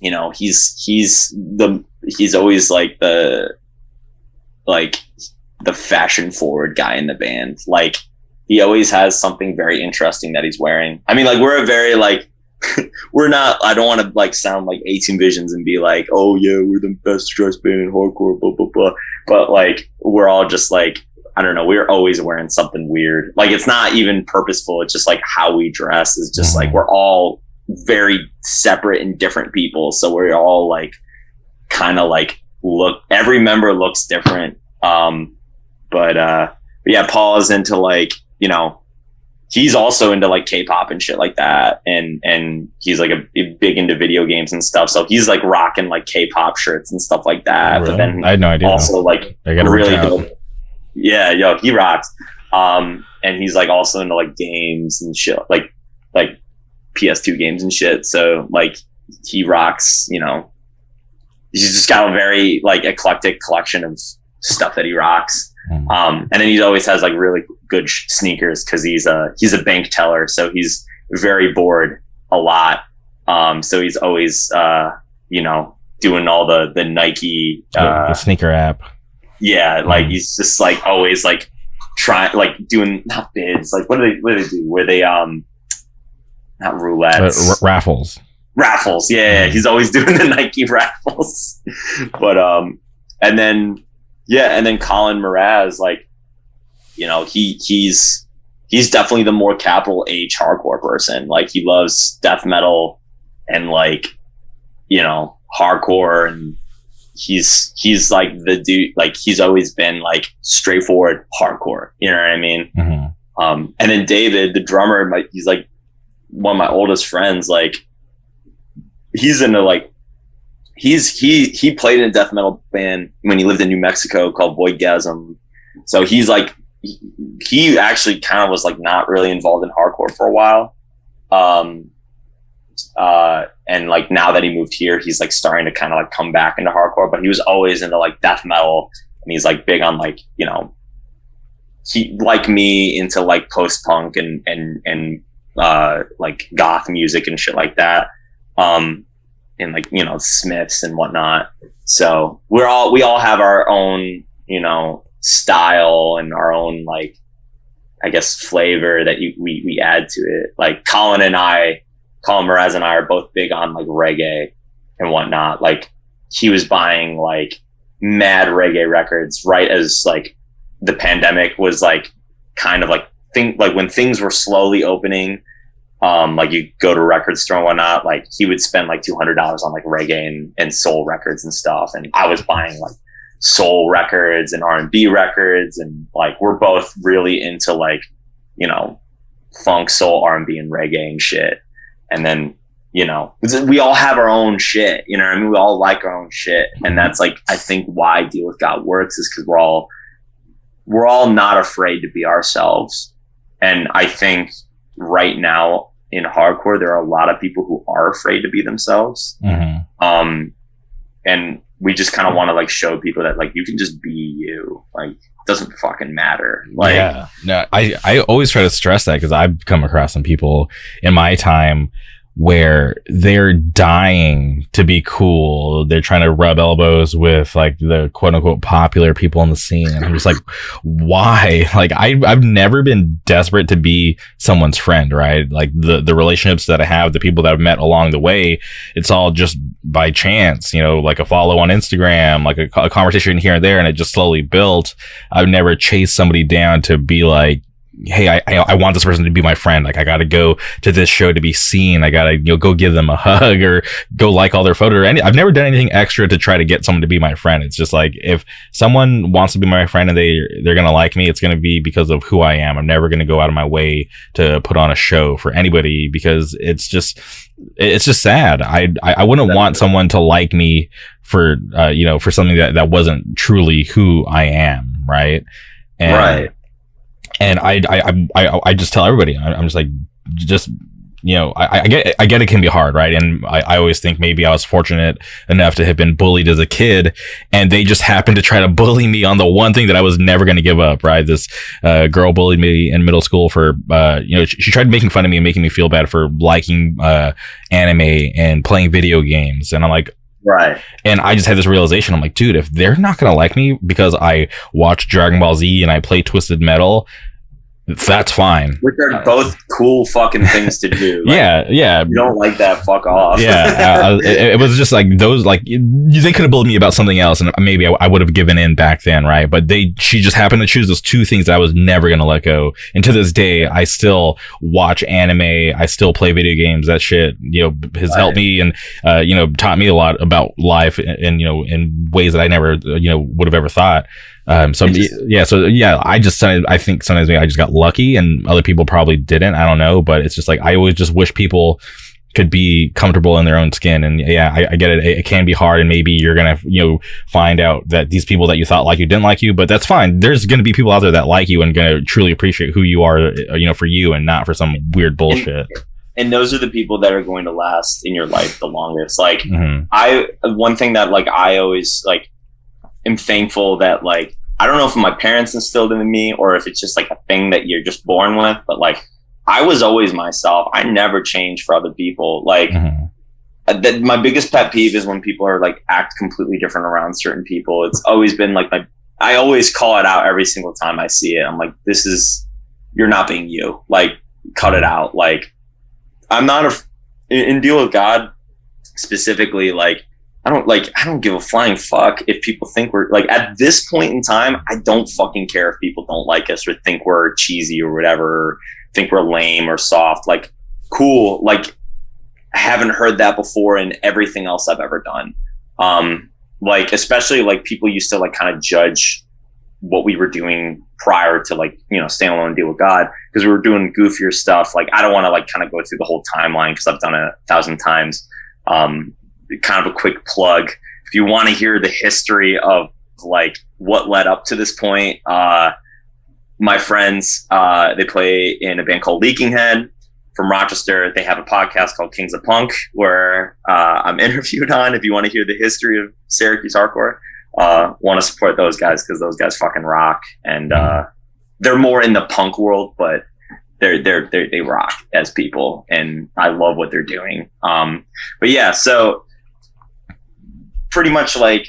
you know, he's always like the fashion forward guy in the band. Like he always has something very interesting that he's wearing. I mean, like we're a very like we're not, I don't want to like sound like 18 Visions and be like, oh yeah, we're the best dressed band in hardcore, blah blah blah. But like we're all just like, I don't know, we're always wearing something weird. Like it's not even purposeful, it's just like how we dress is just like we're all very separate and different people. So we're all like kind of like every member looks different. But yeah, Paul is into like, you know, he's also into like K-pop and shit like that. And he's like a big into video games and stuff. So he's like rocking like K-pop shirts and stuff like that. Really? But then I had no idea. Also like I gotta really dope. Yeah, yo, he rocks. And he's like also into like games and shit, like PS2 games and shit. So like he rocks, you know, he's just got a very like eclectic collection of stuff that he rocks. And then he always has like really good sneakers because he's a bank teller, so he's very bored a lot. So he's always you know, doing all the Nike the sneaker app. Yeah, like he's just like always like trying, like doing not bids, like what do they do? Where they not roulettes, raffles. Yeah, he's always doing the Nike raffles. But and then Colin Mraz, like, you know, he's definitely the more capital H hardcore person. Like he loves death metal and like, you know, hardcore, and he's like the dude, like he's always been like straightforward hardcore, you know what I mean? And then David, the drummer, he's like one of my oldest friends. Like he's into like he played in a death metal band when he lived in New Mexico called Voidgasm. So he's like he actually kind of was like not really involved in hardcore for a while. And like now that he moved here, he's like starting to kind of like come back into hardcore, but he was always into like death metal, and he's like big on like, you know, he like me into like post punk and like goth music and shit like that. And like, you know, Smiths and whatnot. So we all have our own, you know, style and our own, like, I guess flavor that we add to it. Like Colin Mraz and I are both big on like reggae and whatnot. Like he was buying like mad reggae records right as like the pandemic was like kind of like when things were slowly opening. Like you go to record store and whatnot, like he would spend like $200 on like reggae and soul records and stuff. And I was buying like soul records and R&B records. And like, we're both really into like, you know, funk, soul, R&B and reggae and shit. And then, you know, we all have our own shit, you know what I mean? We all like our own shit. And that's like, I think why Deal With God works is because we're all not afraid to be ourselves. And I think right now in hardcore, there are a lot of people who are afraid to be themselves. And we just kind of want to like show people that like, you can just be you. Like, it doesn't fucking matter. Like, yeah, no, I always try to stress that because I've come across some people in my time where they're dying to be cool. They're trying to rub elbows with like the quote unquote popular people in the scene. And I'm just like, why? Like I've never been desperate to be someone's friend, right? Like the relationships that I have, the people that I've met along the way, it's all just by chance, you know, like a follow on Instagram, like a conversation here and there. And it just slowly built. I've never chased somebody down to be like, hey, I want this person to be my friend. Like I got to go to this show to be seen. I got to, you know, go give them a hug or go like all their photos or I've never done anything extra to try to get someone to be my friend. It's just like, if someone wants to be my friend and they're going to like me, it's going to be because of who I am. I'm never going to go out of my way to put on a show for anybody because it's just sad. I wouldn't want someone to like me for, you know, for something that wasn't truly who I am. Right. And, right. And I just tell everybody, I'm just like, just, you know, I get it can be hard, right? And I always think maybe I was fortunate enough to have been bullied as a kid, and they just happened to try to bully me on the one thing that I was never going to give up, right? This girl bullied me in middle school for, you know, she tried making fun of me and making me feel bad for liking anime and playing video games, and I'm like, right. And I just had this realization. I'm like, dude, if they're not going to like me because I watch Dragon Ball Z and I play Twisted Metal, that's fine. Which are both cool fucking things to do. Like, yeah. If you don't like that, fuck off. Yeah. It was just like those, like, they could have bullied me about something else and maybe I would have given in back then, right? But she just happened to choose those two things that I was never going to let go. And to this day, I still watch anime. I still play video games. That shit, you know, has helped me and, you know, taught me a lot about life and, you know, in ways that I never, you know, would have ever thought. I think sometimes maybe I just got lucky and other people probably didn't. I don't know, but it's just like, I always just wish people could be comfortable in their own skin. And yeah, I get it. It can be hard, and maybe you're gonna, find out that these people that you thought like you didn't like you, but that's fine. There's gonna be people out there that like you and gonna truly appreciate who you are, for you and not for some weird bullshit. And those are the people that are going to last in your life the longest. Like, Mm-hmm. one thing that like I always like am thankful that, like, I don't know if my parents instilled it in me or if it's just like a thing that you're just born with, but like, I was always myself. I never changed for other people. Like, my biggest pet peeve is when people are like act completely different around certain people. It's always been like I always call it out every single time I see it. I'm like, you're not being you. Like, cut it out. Like, I'm not in Deal with God specifically. Like, I don't give a flying fuck if people think we're like, at this point in time, I don't fucking care if people don't like us or think we're cheesy or whatever, or think we're lame or soft. Like, cool. Like, I haven't heard that before in everything else I've ever done. Like, especially like people used to like kind of judge what we were doing prior to like, Stand Alone and Deal with God, because we were doing goofier stuff. Like, I don't want to like kind of go through the whole timeline because I've done it 1,000 times. Kind of a quick plug. If you want to hear the history of like what led up to this point, my friends, they play in a band called Leaking Head from Rochester. They have a podcast called Kings of Punk where I'm interviewed on. If you want to hear the history of Syracuse hardcore, want to support those guys because those guys fucking rock. And they're more in the punk world, but they rock as people, and I love what they're doing. But yeah, so pretty much like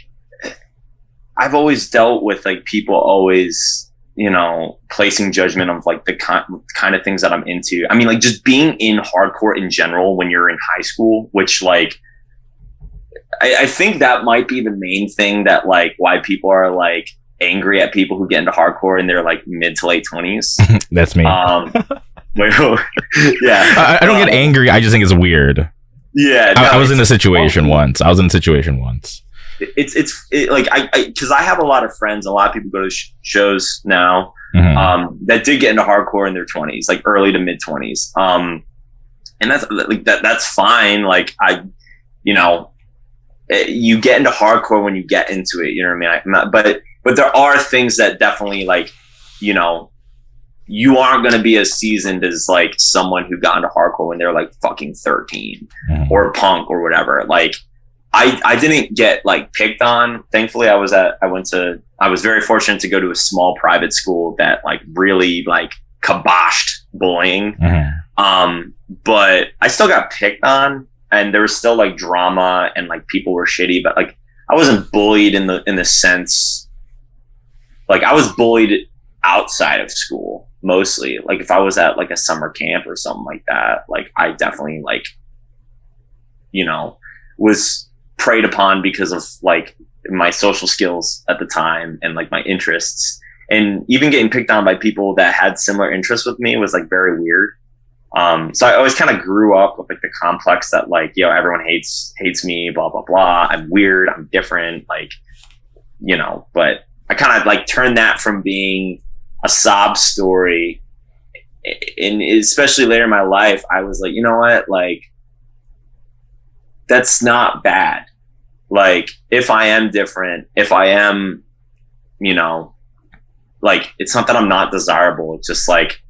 I've always dealt with like people always, placing judgment of like the kind of things that I'm into. I mean, like just being in hardcore in general when you're in high school, which like, I think that might be the main thing that like why people are like angry at people who get into hardcore in their like mid to late 20s. That's me. Yeah. I don't get angry. I just think it's weird. Yeah. I was in a situation once. It's like because I have a lot of friends, a lot of people go to shows now that did get into hardcore in their 20s, like early to mid 20s. And that's like that's fine. Like you get into hardcore when you get into it, you know what I mean? But there are things that definitely like, you aren't going to be as seasoned as like someone who got into hardcore when they're like fucking 13 or punk or whatever. Like I didn't get like picked on. Thankfully I was very fortunate to go to a small private school that like really like kiboshed bullying. But I still got picked on, and there was still like drama and like people were shitty, but like I wasn't bullied in the sense, like I was bullied outside of school mostly. Like if I was at like a summer camp or something like that, like I definitely like, was preyed upon because of like my social skills at the time and like my interests, and even getting picked on by people that had similar interests with me was like very weird. So I always kind of grew up with like the complex that like, everyone hates me, blah, blah, blah. I'm weird. I'm different. Like, but I kind of like turned that from being a sob story, and especially later in my life, I was like, you know what? Like, that's not bad. Like, if I am different, if I am, like, it's not that I'm not desirable. It's just like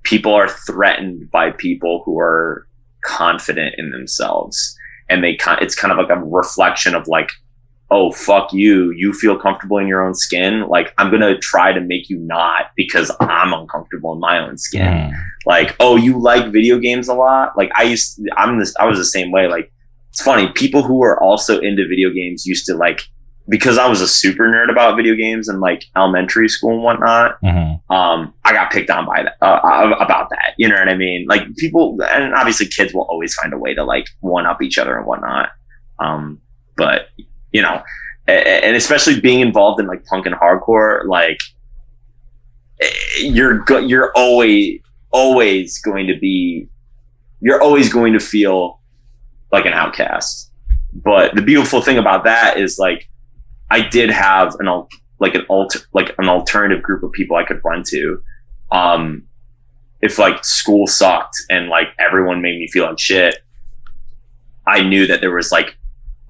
people are threatened by people who are confident in themselves, and it's kind of like a reflection of like, oh, fuck you feel comfortable in your own skin. Like, I'm going to try to make you not because I'm uncomfortable in my own skin. Like, oh, you like video games a lot. Like I was the same way. Like, it's funny. People who were also into video games used to like, because I was a super nerd about video games in like elementary school and whatnot. I got picked on by that, about that. You know what I mean? Like people, and obviously kids will always find a way to like one up each other and whatnot. But and especially being involved in like punk and hardcore, like you're always going to feel like an outcast. But the beautiful thing about that is like I did have an alternative group of people I could run to. If like school sucked and like everyone made me feel like shit, I knew that there was like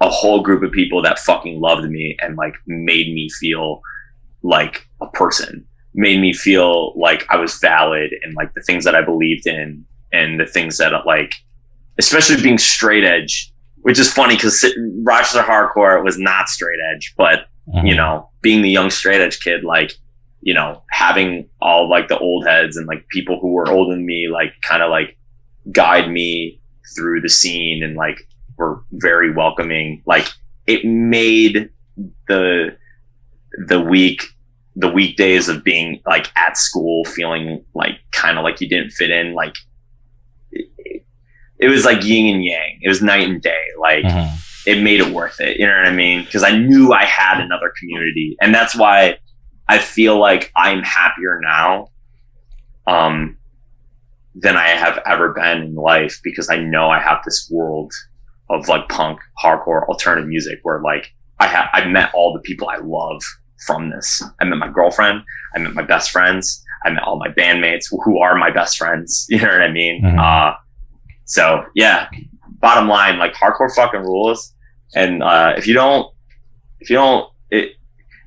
a whole group of people that fucking loved me and like made me feel like a person, made me feel like I was valid and like the things that I believed in and the things that like, especially being straight edge, which is funny because Rochester hardcore was not straight edge, but you know, being the young straight edge kid, like, you know, having all like the old heads and like people who were older than me, like kind of like guide me through the scene and like were very welcoming. Like it made the weekdays of being like at school feeling like kind of like you didn't fit in. Like it was like yin and yang. It was night and day. Like it made it worth it. You know what I mean? Because I knew I had another community, and that's why I feel like I'm happier now than I have ever been in life, because I know I have this world of like punk, hardcore, alternative music where like I met all the people I love from this. I met my girlfriend, I met my best friends, I met all my bandmates who are my best friends. You know what I mean? So yeah, bottom line, like hardcore fucking rules. And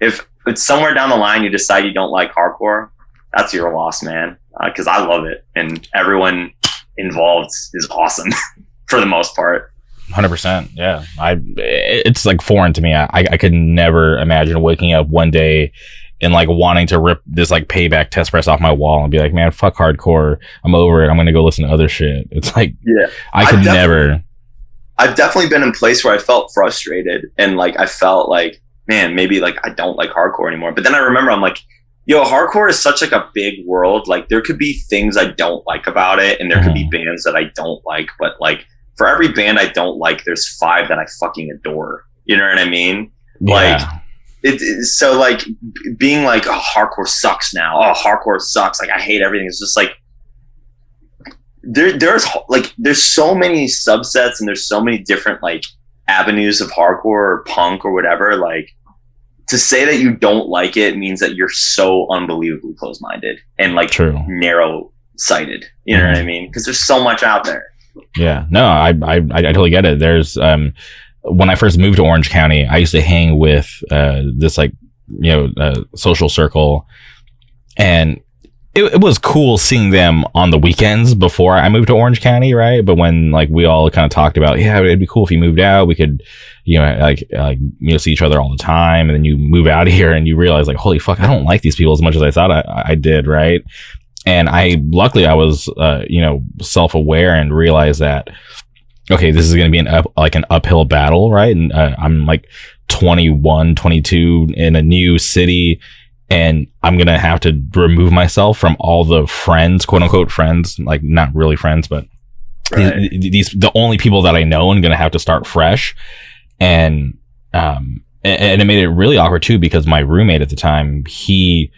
if it's somewhere down the line you decide you don't like hardcore, that's your loss, man. Because I love it, and everyone involved is awesome for the most part. 100%. Yeah, it's like foreign to me. I could never imagine waking up one day and like wanting to rip this like Payback test press off my wall and be like, man, fuck hardcore. I'm over it. I'm gonna go listen to other shit. It's like, yeah, I could never. I've definitely been in a place where I felt frustrated and like I felt like, man, maybe like I don't like hardcore anymore. But then I remember I'm like, yo, hardcore is such like a big world. Like there could be things I don't like about it, and there could be bands that I don't like, but like for every band I don't like, there's 5 that I fucking adore. You know what I mean? Yeah. Like so like being like, oh, hardcore sucks now. Oh, hardcore sucks. Like I hate everything. It's just like there's so many subsets and there's so many different like avenues of hardcore or punk or whatever. Like to say that you don't like it means that you're so unbelievably close-minded and like narrow-sighted. You know what I mean? Because there's so much out there. Yeah, no, I totally get it. There's when I first moved to Orange County, I used to hang with this like, you know, social circle, and it was cool seeing them on the weekends before I moved to Orange County, right? But when like we all kind of talked about, yeah, it'd be cool if you moved out, we could, you know, like you know, see each other all the time, and then you move out here and you realize like, holy fuck, I don't like these people as much as I thought I did, right? And luckily I was, you know, self-aware and realized that, okay, this is going to be an uphill battle, right? And I'm like 21, 22 in a new city, and I'm going to have to remove myself from all the friends, quote unquote friends, like not really friends, but the only people that I know, and going to have to start fresh. And it made it really awkward too, because my roommate at the time, he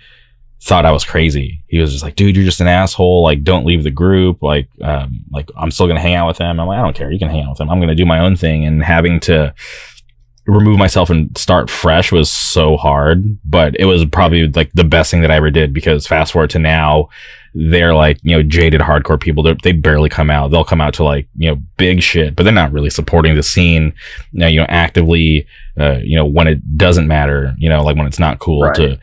thought I was crazy. He was just like, dude, you're just an asshole. Like, don't leave the group. Like I'm still going to hang out with them. I'm like, I don't care. You can hang out with them. I'm going to do my own thing. And having to remove myself and start fresh was so hard, but it was probably like the best thing that I ever did, because fast forward to now, they're like, you know, jaded hardcore people. They barely come out. They'll come out to like, you know, big shit, but they're not really supporting the scene, you know, actively, you know, when it doesn't matter, you know, like when it's not cool to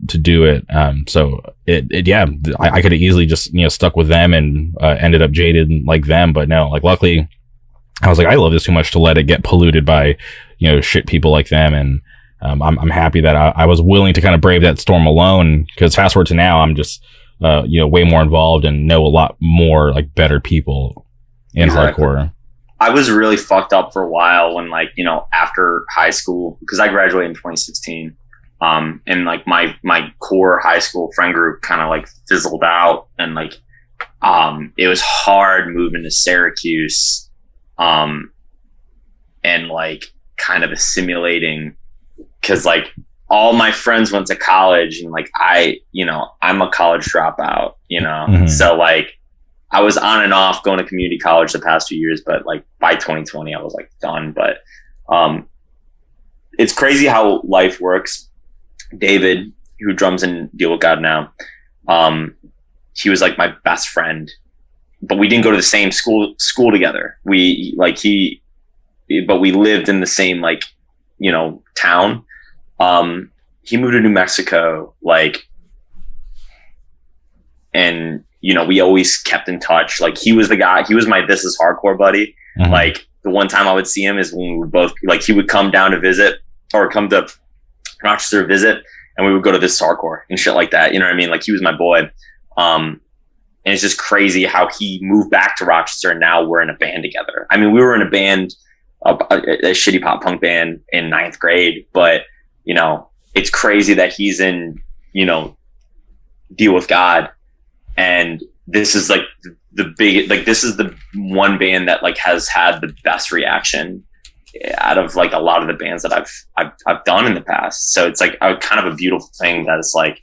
do it. So yeah, I could have easily just, you know, stuck with them and ended up jaded like them, but no, like luckily I was like, I love this too much to let it get polluted by, you know, shit people like them. And I'm happy that I was willing to kind of brave that storm alone, because fast forward to now, I'm just, you know, way more involved and know a lot more like better people in hardcore. I was really fucked up for a while when, like, you know, after high school, because I graduated in 2016, and like my core high school friend group kind of like fizzled out, and like it was hard moving to Syracuse, and like kind of assimilating, because like all my friends went to college, and like I'm a college dropout, you know, so like I was on and off going to community college the past 2 years, but like by 2020 I was like done. But it's crazy how life works. David, who drums in Deal with God now, he was like my best friend, but we didn't go to the same school together. We like he but we lived in the same like, you know, town. He moved to New Mexico, like, and you know, we always kept in touch. Like, he was the guy, he was my This Is Hardcore buddy. Mm-hmm. Like, the one time I would see him is when we would both, like, he would come down to visit or come to Rochester to visit, and we would go to This Is Hardcore and shit like that. You know what I mean? Like, he was my boy. And it's just crazy how he moved back to Rochester, and now we're in a band together. I mean, we were in a band, a shitty pop punk band in 9th grade, but, you know, it's crazy that he's in, you know, Deal with God. And this is like the big, like, this is the one band that like has had the best reaction out of like a lot of the bands that I've done in the past. So it's like kind of a beautiful thing that it's like,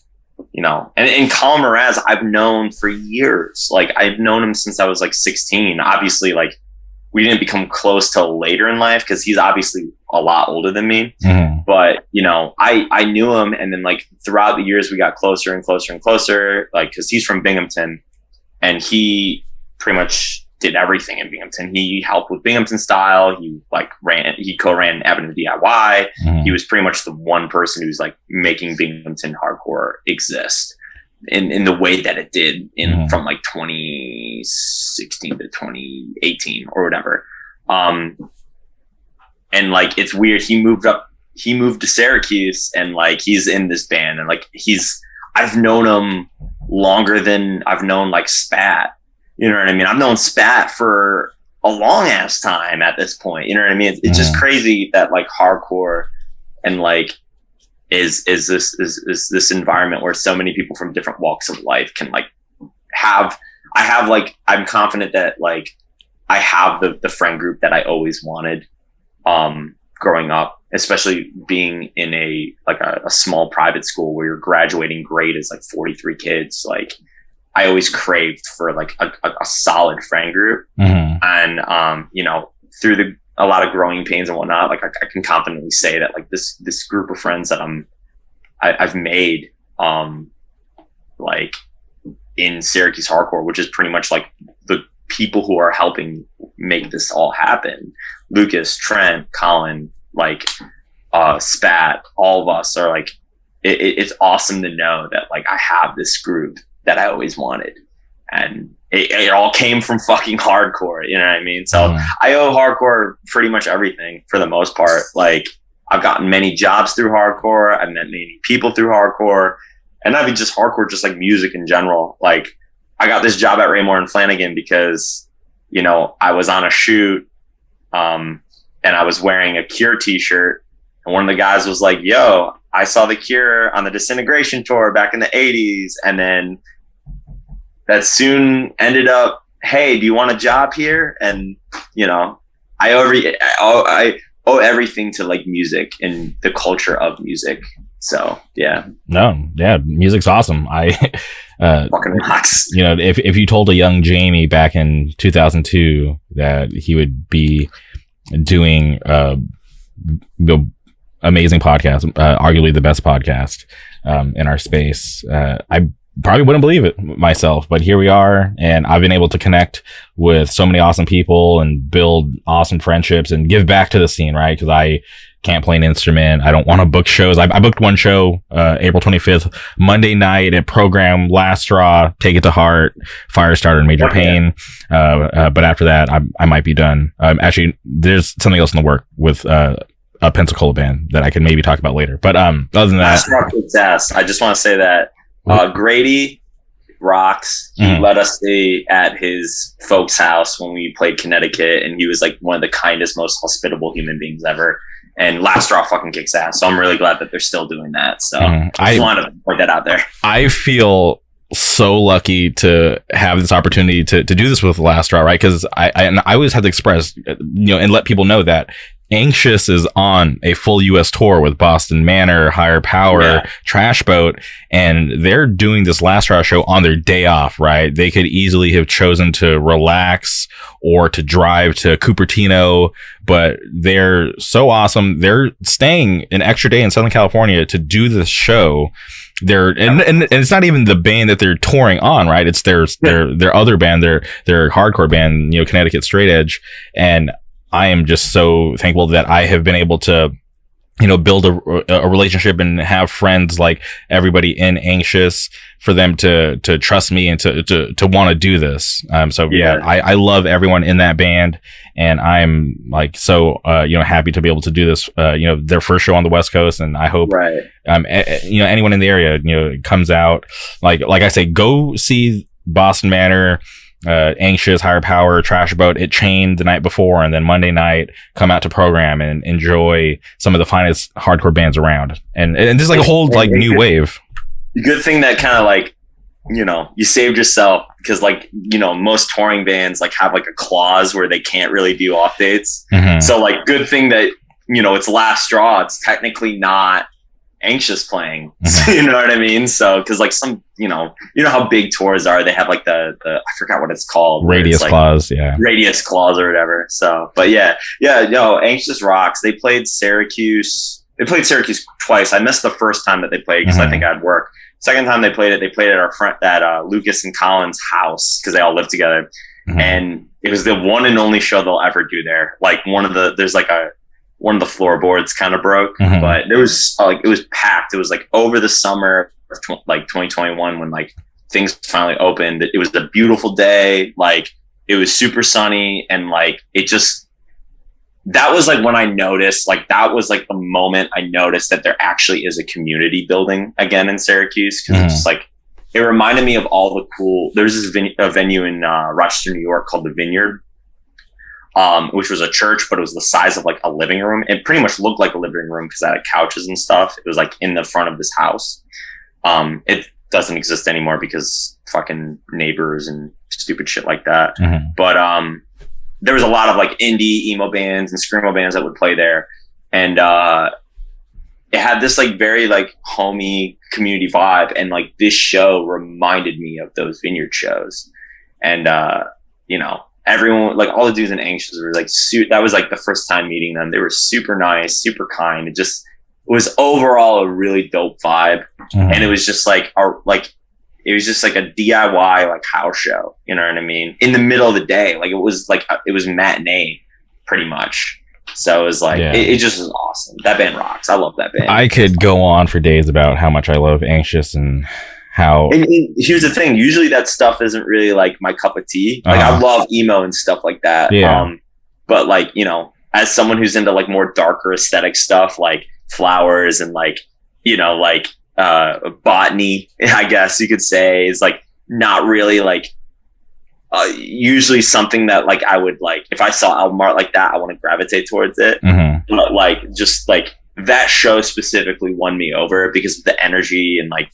you know, and Colin Mraz, I've known for years. Like, I've known him since I was like 16. Obviously, like, we didn't become close till later in life because he's obviously a lot older than me. Mm-hmm. But, you know, I knew him, and then like throughout the years we got closer and closer and closer, like, because he's from Binghamton, and he pretty much did everything in Binghamton. He helped with Binghamton Style. He co-ran Avenue DIY. Mm-hmm. He was pretty much the one person who's like making Binghamton hardcore exist in the way that it did from like 2016 to 2018 or whatever. And like, it's weird. He moved to Syracuse, and like, he's in this band, and like, I've known him longer than I've known like Spat. You know what I mean? I've known Spat for a long ass time at this point. You know what I mean? It's just crazy that like hardcore and like is this environment where so many people from different walks of life can like I'm confident that like I have the friend group that I always wanted growing up, especially being in a small private school where your graduating grade is like 43 kids. Like, I always craved for like a solid friend group. Mm-hmm. And you know, through a lot of growing pains and whatnot, like I can confidently say that like this group of friends that I've made like in Syracuse hardcore, which is pretty much like the people who are helping make this all happen. Lucas, Trent, Colin, like Spat, all of us are like, it's awesome to know that like I have this group that I always wanted, and it all came from fucking hardcore. You know what I mean? So I owe hardcore pretty much everything for the most part. Like, I've gotten many jobs through hardcore. I've met many people through hardcore, and not even just hardcore, just like music in general. Like, I got this job at Raymore and Flanagan because, you know, I was on a shoot, and I was wearing a Cure t-shirt, and one of the guys was like, yo, I saw the Cure on the Disintegration tour back in the 80s. And then that soon ended up, hey, do you want a job here? And, you know, I owe everything to like music and the culture of music. So, yeah. No, yeah, music's awesome. Fucking rocks. You know, if you told a young Jamie back in 2002 that he would be doing the amazing podcast, arguably the best podcast in our space, I probably wouldn't believe it myself, but here we are, and I've been able to connect with so many awesome people and build awesome friendships and give back to the scene, right? Because I can't play an instrument. I don't want to book shows. I booked one show, April 25th, Monday night at Program, Last Straw, Take It to Heart, Firestarter, and Major Pain. But after that, I might be done. Actually, there's something else in the work with a Pensacola band that I can maybe talk about later. But other than that, Last Straw kicks ass. I just want to say that Grady rocks. He let us stay at his folks' house when we played Connecticut, and he was like one of the kindest, most hospitable human beings ever. And Last Straw fucking kicks ass. So I'm really glad that they're still doing that. So I just wanted to point that out there. I feel so lucky to have this opportunity to do this with Last Straw, right? Because I always have to express, you know, and let people know that Anxious is on a full U.S. tour with Boston Manor, Higher Power, Trash Boat, and they're doing this Last Straw show on their day off, right? They could easily have chosen to relax or to drive to Cupertino, but they're so awesome. They're staying an extra day in Southern California to do this show. And it's not even the band that they're touring on, right? It's their other band, their hardcore band, you know, Connecticut Straight Edge. And I am just so thankful that I have been able to, build a relationship and have friends like everybody in Anxious for them to trust me and to want to do this. So I love everyone in that band, and I'm like so happy to be able to do this. Their first show on the West Coast, and I hope anyone in the area comes out. Like I say, go see Boston Manor, Anxious, Higher Power, Trash Boat, It Chained the night before, and then Monday night come out to program and enjoy some of the finest hardcore bands around. And there's like a whole like new wave. Good thing that kind of like, you saved yourself, because like, most touring bands like have like a clause where they can't really do off dates. Mm-hmm. So like, good thing that, it's last straw. It's technically not Anxious playing. Mm-hmm. You know what I mean? So because like some how big tours are, they have like the I forgot what it's called, radius clause, radius clause or whatever. So but Anxious rocks. They played Syracuse twice. I missed the first time that they played because I think I had work. Second time they played at our Lucas and Colin's house, because they all live together. Mm-hmm. And it was the one and only show they'll ever do there. Like one of the floorboards kind of broke, mm-hmm. but it was packed. It was like over the summer of 2021 when like things finally opened. It was a beautiful day. Like it was super sunny, and like that was like when I noticed, like that was like the moment I noticed that there actually is a community building again in Syracuse. Cause it's just like, it reminded me of all the cool, there's this venue in Rochester, New York called the Vineyard, which was a church, but it was the size of like a living room. It pretty much looked like a living room because it had couches and stuff. It was like in the front of this house. It doesn't exist anymore because fucking neighbors and stupid shit like that. Mm-hmm. But there was a lot of like indie emo bands and screamo bands that would play there, and it had this like very like homey community vibe, and like this show reminded me of those Vineyard shows. And everyone, like all the dudes in Anxious were like that was like the first time meeting them. They were super nice, super kind. It was overall a really dope vibe. Mm-hmm. And it was just like it was just like a DIY like house show, you know what I mean? In the middle of the day, like it was matinee pretty much. So it was like it just was awesome. That band rocks. I love that band. I could go on for days about how much I love Anxious and how. And here's the thing: usually that stuff isn't really like my cup of tea. Like I love emo and stuff like that. Yeah. But like as someone who's into like more darker aesthetic stuff, like Flowers and like botany, I guess you could say, is like not really like usually something that like I would like, if I saw album art like that, I want to gravitate towards it. Mm-hmm. But like just like that show specifically won me over because of the energy. And like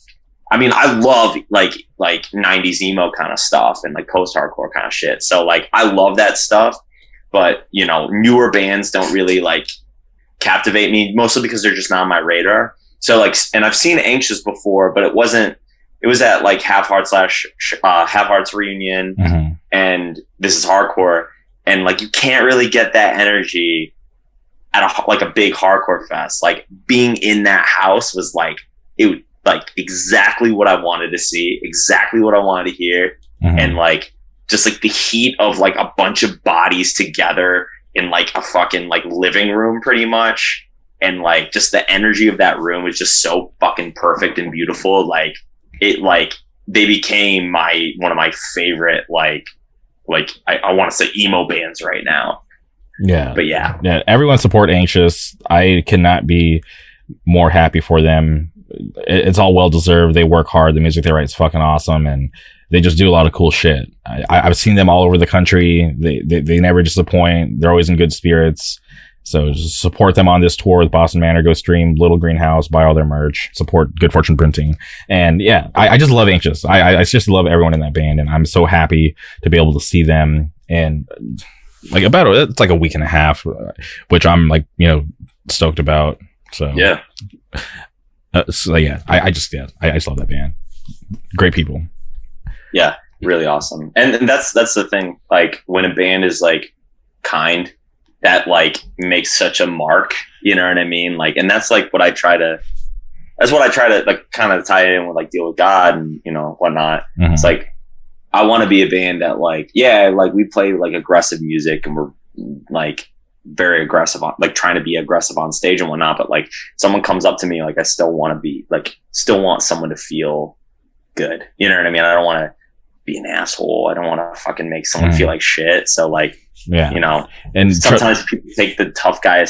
I mean, I love like 90s emo kind of stuff and like post-hardcore kind of shit, so like I love that stuff. But newer bands don't really like captivate me, mostly because they're just not on my radar. So like, and I've seen Anxious before, but it was at like Half Hearts reunion, mm-hmm. and This Is Hardcore. And like, you can't really get that energy at a big hardcore fest. Like being in that house was like, it like exactly what I wanted to see, exactly what I wanted to hear. Mm-hmm. And like, just like the heat of like a bunch of bodies together in like a fucking like living room pretty much. And like just the energy of that room was just so fucking perfect and beautiful. Like it, like they became one of my favorite, like I want to say emo bands right now. Yeah. But yeah. Everyone support Anxious. I cannot be more happy for them. It's all well deserved. They work hard. The music they write is fucking awesome, and they just do a lot of cool shit. I've seen them all over the country. They never disappoint. They're always in good spirits. So just support them on this tour with Boston Manor. Go stream Little Greenhouse, buy all their merch, support Good Fortune Printing. And yeah, I just love Anxious. I just love everyone in that band, and I'm so happy to be able to see them. And like it's like a week and a half, which I'm like, stoked about. So yeah. I just love that band. Great people. Yeah, really awesome. And that's the thing. Like when a band is like kind, that like makes such a mark, you know what I mean? Like, and that's like what I try to like kind of tie it in with like Deal with God and whatnot. Mm-hmm. It's like I want to be a band that like, yeah, like we play like aggressive music and we're like very aggressive on, like trying to be aggressive on stage and whatnot. But like someone comes up to me, like I still want to be like, still want someone to feel good. You know what I mean? I don't want to be an asshole. I don't want to fucking make someone feel like shit. So like, you know, and sometimes people take the tough guy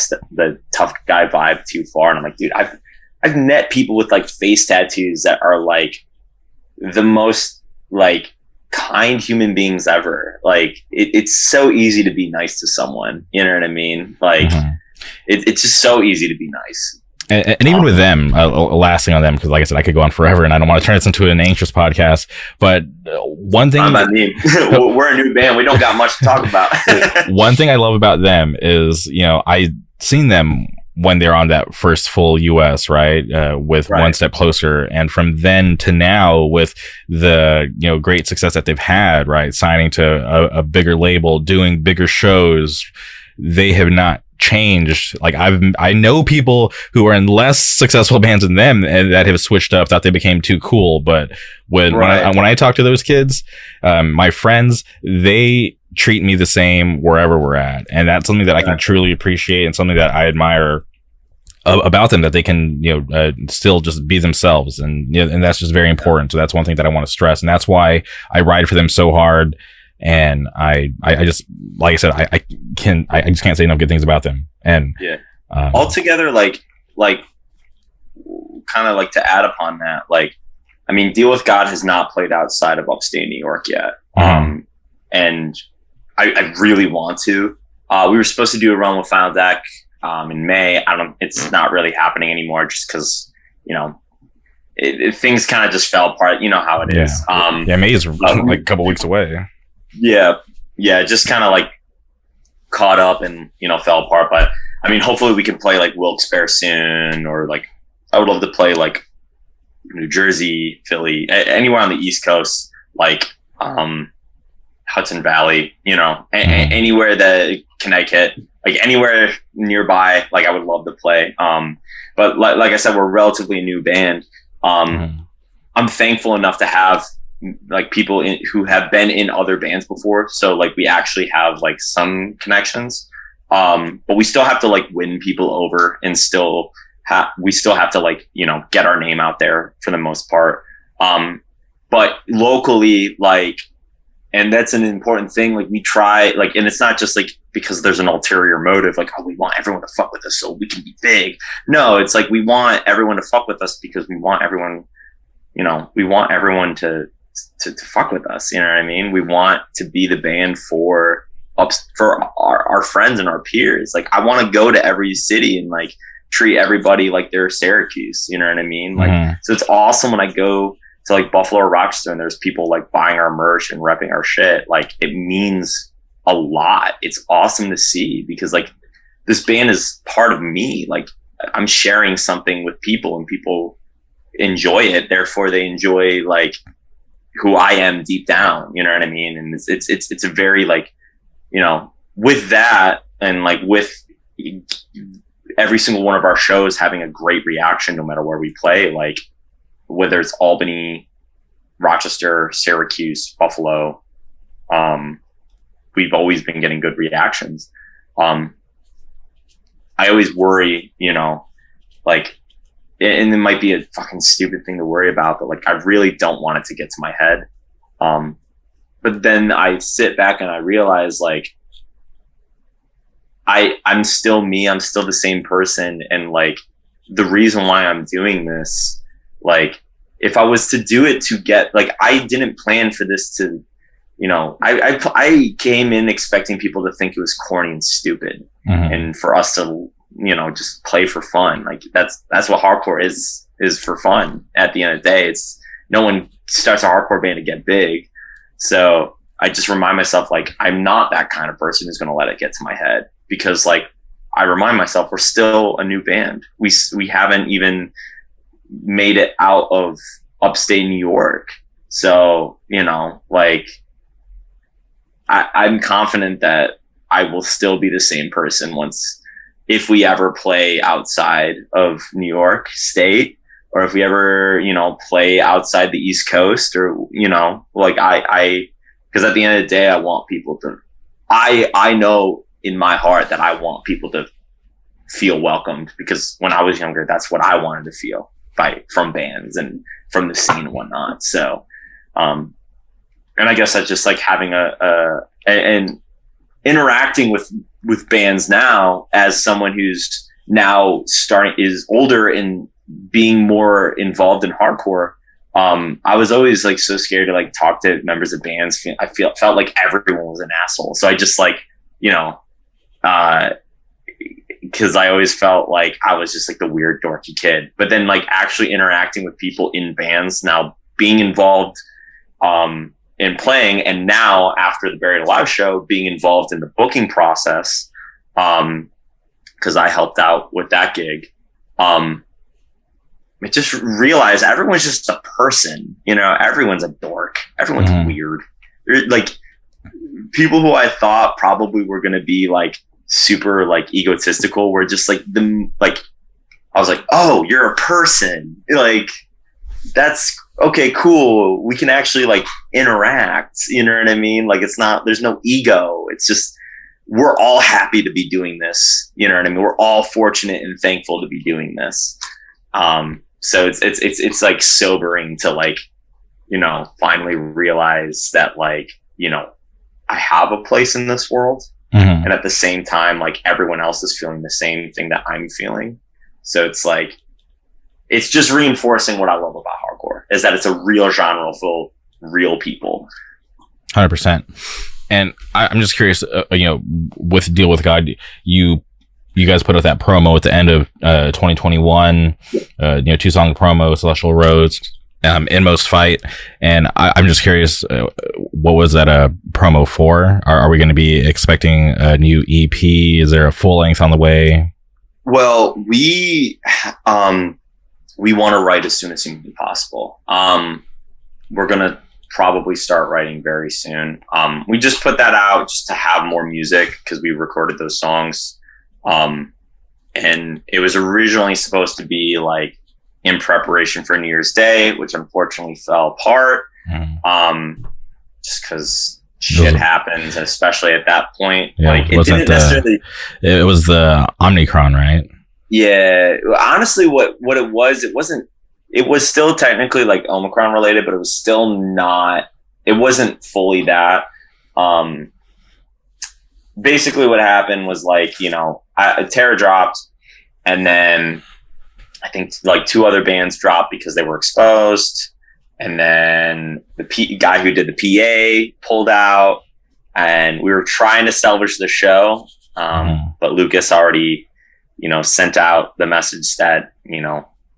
vibe too far. And I'm like, dude, I've met people with like face tattoos that are like the most like kind human beings ever. Like it's so easy to be nice to someone. You know what I mean? Like it's just so easy to be nice. And even with them, last thing on them, because like I said, I could go on forever, and I don't want to turn this into an anxious podcast. But one thing, I mean, we're a new band; we don't got much to talk about. One thing I love about them is, you know, I seen them when they're on that first full US, right, with One Step Closer, and from then to now, with the, you know, great success that they've had, right, signing to a bigger label, doing bigger shows, they have not changed. Like I know people who are in less successful bands than them and that have switched up, thought they became too cool. But when I talk to those kids, my friends, they treat me the same wherever we're at, and that's something that I can truly appreciate, and something that I admire about them, that they can, you know, still just be themselves, and you know, and that's just very important. So that's one thing that I want to stress, and that's why I ride for them so hard. And I just, like I said, I just can't say enough good things about them. And altogether, like kind of like to add upon that, like, I mean, Deal with God has not played outside of upstate New York yet. And I really want to. We were supposed to do a run with Final Deck in May. It's not really happening anymore, just because, you know, things kind of just fell apart. You know how it is. May is like a couple weeks away. Yeah, just kind of like caught up and, you know, fell apart. But I mean, hopefully we can play like Wilkes-Barre soon, or like I would love to play like New Jersey, Philly, anywhere on the East Coast, like Hudson Valley, you know, anywhere that Connecticut, like anywhere nearby, like I would love to play. But like I said, we're relatively a new band. I'm thankful enough to have like people who have been in other bands before, so like we actually have like some connections, but we still have to like win people over, and we still have to, like, you know, get our name out there for the most part, but locally, like, and that's an important thing, like we try, like, and it's not just like because there's an ulterior motive, like, oh, we want everyone to fuck with us so we can be big. No, it's like we want everyone to fuck with us because we want everyone, you know, we want everyone to fuck with us. You know what I mean? We want to be the band for our friends and our peers. Like, I want to go to every city and like treat everybody like they're Syracuse. You know what I mean? Like, so it's awesome when I go to like Buffalo or Rochester and there's people like buying our merch and repping our shit. Like, it means a lot. It's awesome to see, because like this band is part of me. Like, I'm sharing something with people, and people enjoy it. Therefore they enjoy like who I am deep down, you know what I mean? And it's a very, like, you know, with that, and like with every single one of our shows having a great reaction no matter where we play, like whether it's Albany, Rochester, Syracuse, Buffalo, we've always been getting good reactions. I always worry, you know, like, and it might be a fucking stupid thing to worry about, but like, I really don't want it to get to my head. But then I sit back and I realize, like, I'm still me. I'm still the same person. And like, the reason why I'm doing this, like, if I was to do it to get, like, I didn't plan for this to, you know, I came in expecting people to think it was corny and stupid, and for us to, you know, just play for fun. Like, that's what hardcore is for fun. At the end of the day, it's, no one starts a hardcore band to get big. So I just remind myself, like, I'm not that kind of person who's going to let it get to my head, because like, I remind myself we're still a new band. We haven't even made it out of upstate New York. So, you know, like, I'm confident that I will still be the same person if we ever play outside of New York State, or if we ever, you know, play outside the East Coast, or, you know, like because at the end of the day, I want people to, I know in my heart that I want people to feel welcomed, because when I was younger, that's what I wanted to feel from bands and from the scene and whatnot. So, and I guess that's just like having and interacting with bands now as someone who's now is older and being more involved in hardcore. I was always like so scared to like talk to members of bands. I felt like everyone was an asshole. So I just like, because I always felt like I was just like the weird dorky kid. But then like actually interacting with people in bands, now being involved in playing, and now after the Buried Alive show, being involved in the booking process, because I helped out with that gig. I just realized everyone's just a person, everyone's a dork. Everyone's weird. Like people who I thought probably were going to be like super like egotistical were just like I was like, oh, you're a person. Like, that's okay, cool. We can actually like interact. You know what I mean? Like, there's no ego. It's just, we're all happy to be doing this. You know what I mean? We're all fortunate and thankful to be doing this. So it's like sobering to like, finally realize that like, I have a place in this world. Mm-hmm. And at the same time, like everyone else is feeling the same thing that I'm feeling. So it's like, it's just reinforcing what I love about hardcore, is that it's a real genre full of real people. 100%. And I'm just curious, with Deal with God, you guys put out that promo at the end of 2021, 2-song promo, Celestial Roads, Inmost Fight. And I'm just curious, what was that a promo for? Are we going to be expecting a new EP? Is there a full length on the way? Well, we want to write as soon as humanly possible. We're going to probably start writing very soon. We just put that out just to have more music because we recorded those songs. And it was originally supposed to be like in preparation for New Year's Day, which unfortunately fell apart. Just because shit happens, and especially at that point. Yeah, like it didn't necessarily. It was the Omicron, right? Yeah, honestly, what it wasn't. It was still technically like Omicron related, but it was still not. It wasn't fully that. Basically, what happened was like Terror dropped, and then I think like 2 other bands dropped because they were exposed, and then the guy who did the PA pulled out, and we were trying to salvage the show, but Lucas already sent out the message that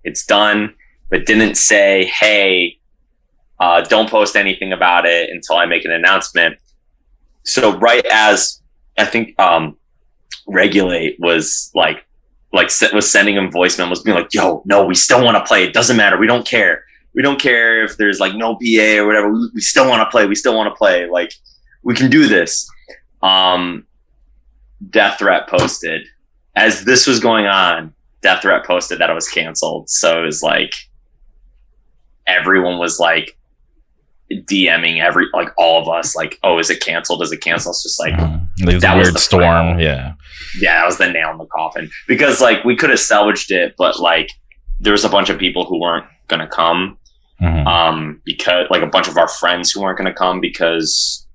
it's done, but didn't say, hey, don't post anything about it until I make an announcement. So right as I think Regulate was was sending him voice memos being like, yo, no, we still want to play. It doesn't matter. We don't care. We don't care if there's like no PA or whatever. We still want to play. We still want to play. Like, we can do this. Death Threat posted. As this was going on, Death Threat posted that it was canceled. So it was like, everyone was like DMing all of us, like, oh, is it canceled? Is it canceled? It's just like, that was the storm. Final. Yeah, that was the nail in the coffin, because like we could have salvaged it, but like there was a bunch of people who weren't gonna come, because like a bunch of our friends who weren't gonna come because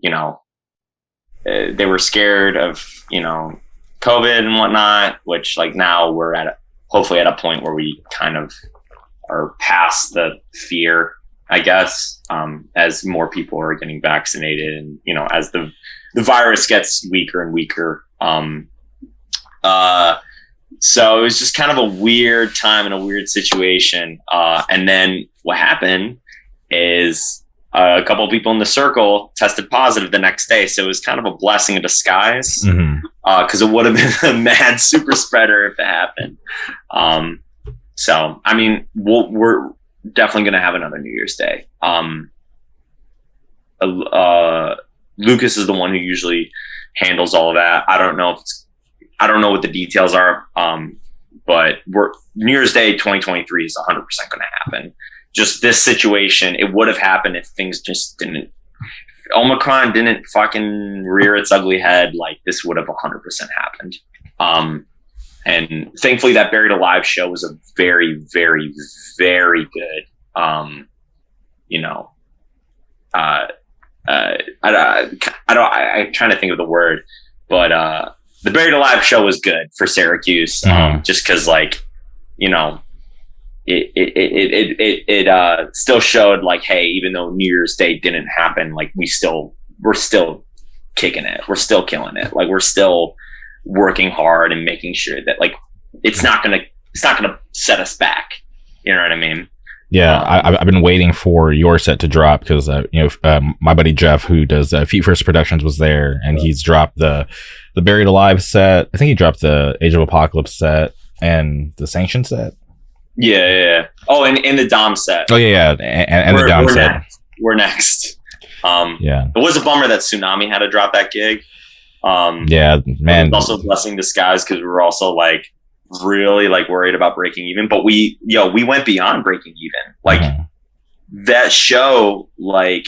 they were scared of COVID and whatnot, which like now we're hopefully at a point where we kind of are past the fear, I guess, as more people are getting vaccinated, and as the virus gets weaker and weaker. So it was just kind of a weird time and a weird situation. And then what happened is a couple of people in the circle tested positive the next day. So it was kind of a blessing in disguise, because it would have been a mad super spreader if it happened. So, I mean, we're definitely going to have another New Year's Day. Lucas is the one who usually handles all of that. I don't know what the details are. But New Year's Day 2023 is 100% going to happen. Just this situation, it would have happened if things just didn't. Omicron didn't fucking rear its ugly head, like this would have 100% happened. And thankfully that Buried Alive show was a very, very, very good, I'm trying to think of the word, but the Buried Alive show was good for Syracuse, just because, like, it still showed, like, hey, even though New Year's Day didn't happen, like, we're still kicking it, we're still killing it, like, we're still working hard and making sure that, like, it's not gonna set us back. You know what I mean? Yeah, I've been waiting for your set to drop because my buddy Jeff, who does Feet First Productions, was there, and he's dropped the Buried Alive set. I think he dropped the Age of Apocalypse set and the Sanction set. Yeah. Oh, and the Dom set. Oh yeah, and the Dom set. We're next. Yeah, it was a bummer that Tsunami had to drop that gig. Yeah, man. It was also a blessing in disguise because we were also, like, really, like, worried about breaking even, but we went beyond breaking even. Like, that show, like,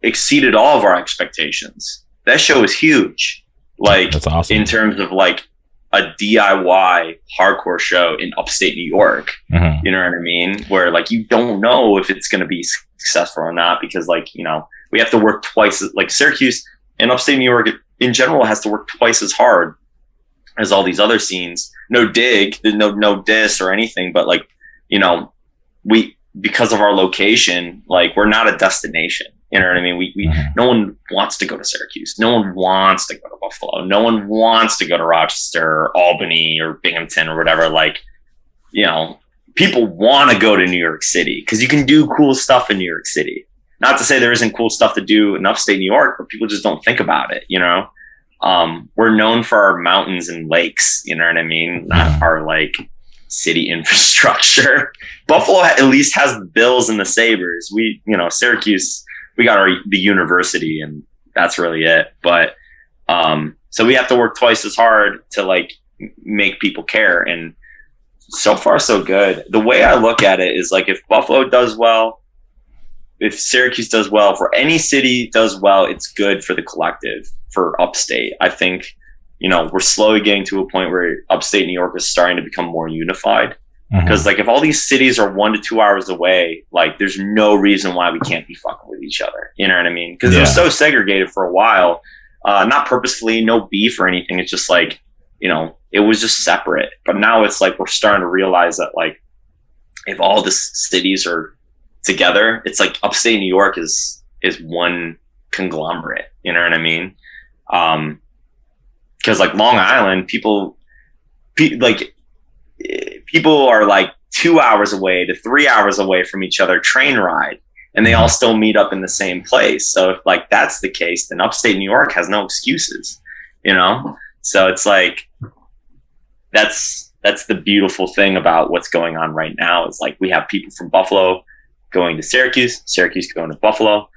exceeded all of our expectations. That show was huge. Like, that's awesome. In terms of, like, a DIY hardcore show in upstate New York. You know what I mean? Where, like, you don't know if it's going to be successful or not because, like, we have to work twice. Like, Syracuse and upstate New York in general has to work twice as hard as all these other scenes. No dig, no diss or anything, but, like, we, because of our location, like, we're not a destination. You know what I mean? We no one wants to go to Syracuse. No one wants to go to Buffalo. No one wants to go to Rochester or Albany or Binghamton or whatever. Like, people want to go to New York City because you can do cool stuff in New York City. Not to say there isn't cool stuff to do in upstate New York, but people just don't think about it, We're known for our mountains and lakes, you know what I mean? Not our, like, city infrastructure. Buffalo at least has the Bills and the Sabres. We, Syracuse, we got the university, and that's really it. But so we have to work twice as hard to, like, make people care. And so far, so good. The way I look at it is, like, if Buffalo does well, if Syracuse does well, for any city does well, it's good for the collective, for upstate. I think, we're slowly getting to a point where upstate New York is starting to become more unified. Because, like, if all these cities are 1 to 2 hours away, like, there's no reason why we can't be fucking with each other. You know what I mean? Because it was so segregated for a while, not purposefully, no beef or anything. It's just like, it was just separate. But now it's like we're starting to realize that, like, if all the cities are together, it's like upstate New York is one conglomerate. You know what I mean? Because, like, Long Island, people are, like, 2 hours away to 3 hours away from each other train ride, and they all still meet up in the same place. So if, like, that's the case, then upstate New York has no excuses, So it's like that's the beautiful thing about what's going on right now is, like, we have people from Buffalo going to Syracuse going to Buffalo,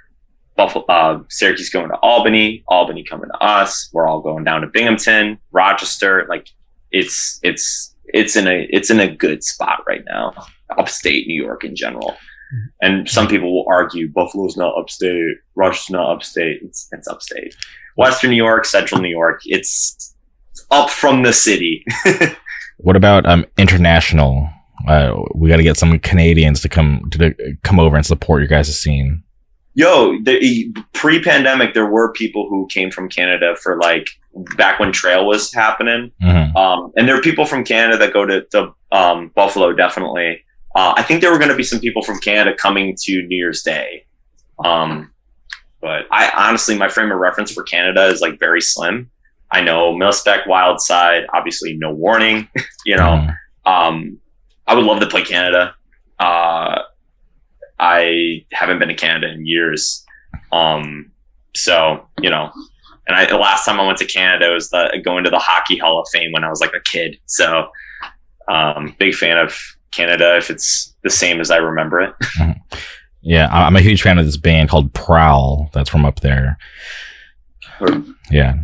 Syracuse going to Albany coming to us. We're all going down to Binghamton, Rochester. Like, it's in a good spot right now, upstate New York in general. And some people will argue Buffalo's not upstate, Rochester's not upstate. It's upstate. Western New York, Central New York, it's up from the city. What about international? We got to get some Canadians to come over and support your guys' scene. Yo, pre-pandemic, there were people who came from Canada for, like, back when trail was happening. And there are people from Canada that go to Buffalo, definitely. I think there were going to be some people from Canada coming to New Year's Day. But I honestly, my frame of reference for Canada is, like, very slim. I know Milspec, Wildside, obviously No Warning, I would love to play Canada. I haven't been to Canada in years. So, and the last time I went to Canada was going to the Hockey Hall of Fame when I was, like, a kid. So, big fan of Canada if it's the same as I remember it. Yeah, I'm a huge fan of this band called Prowl that's from up there. Yeah.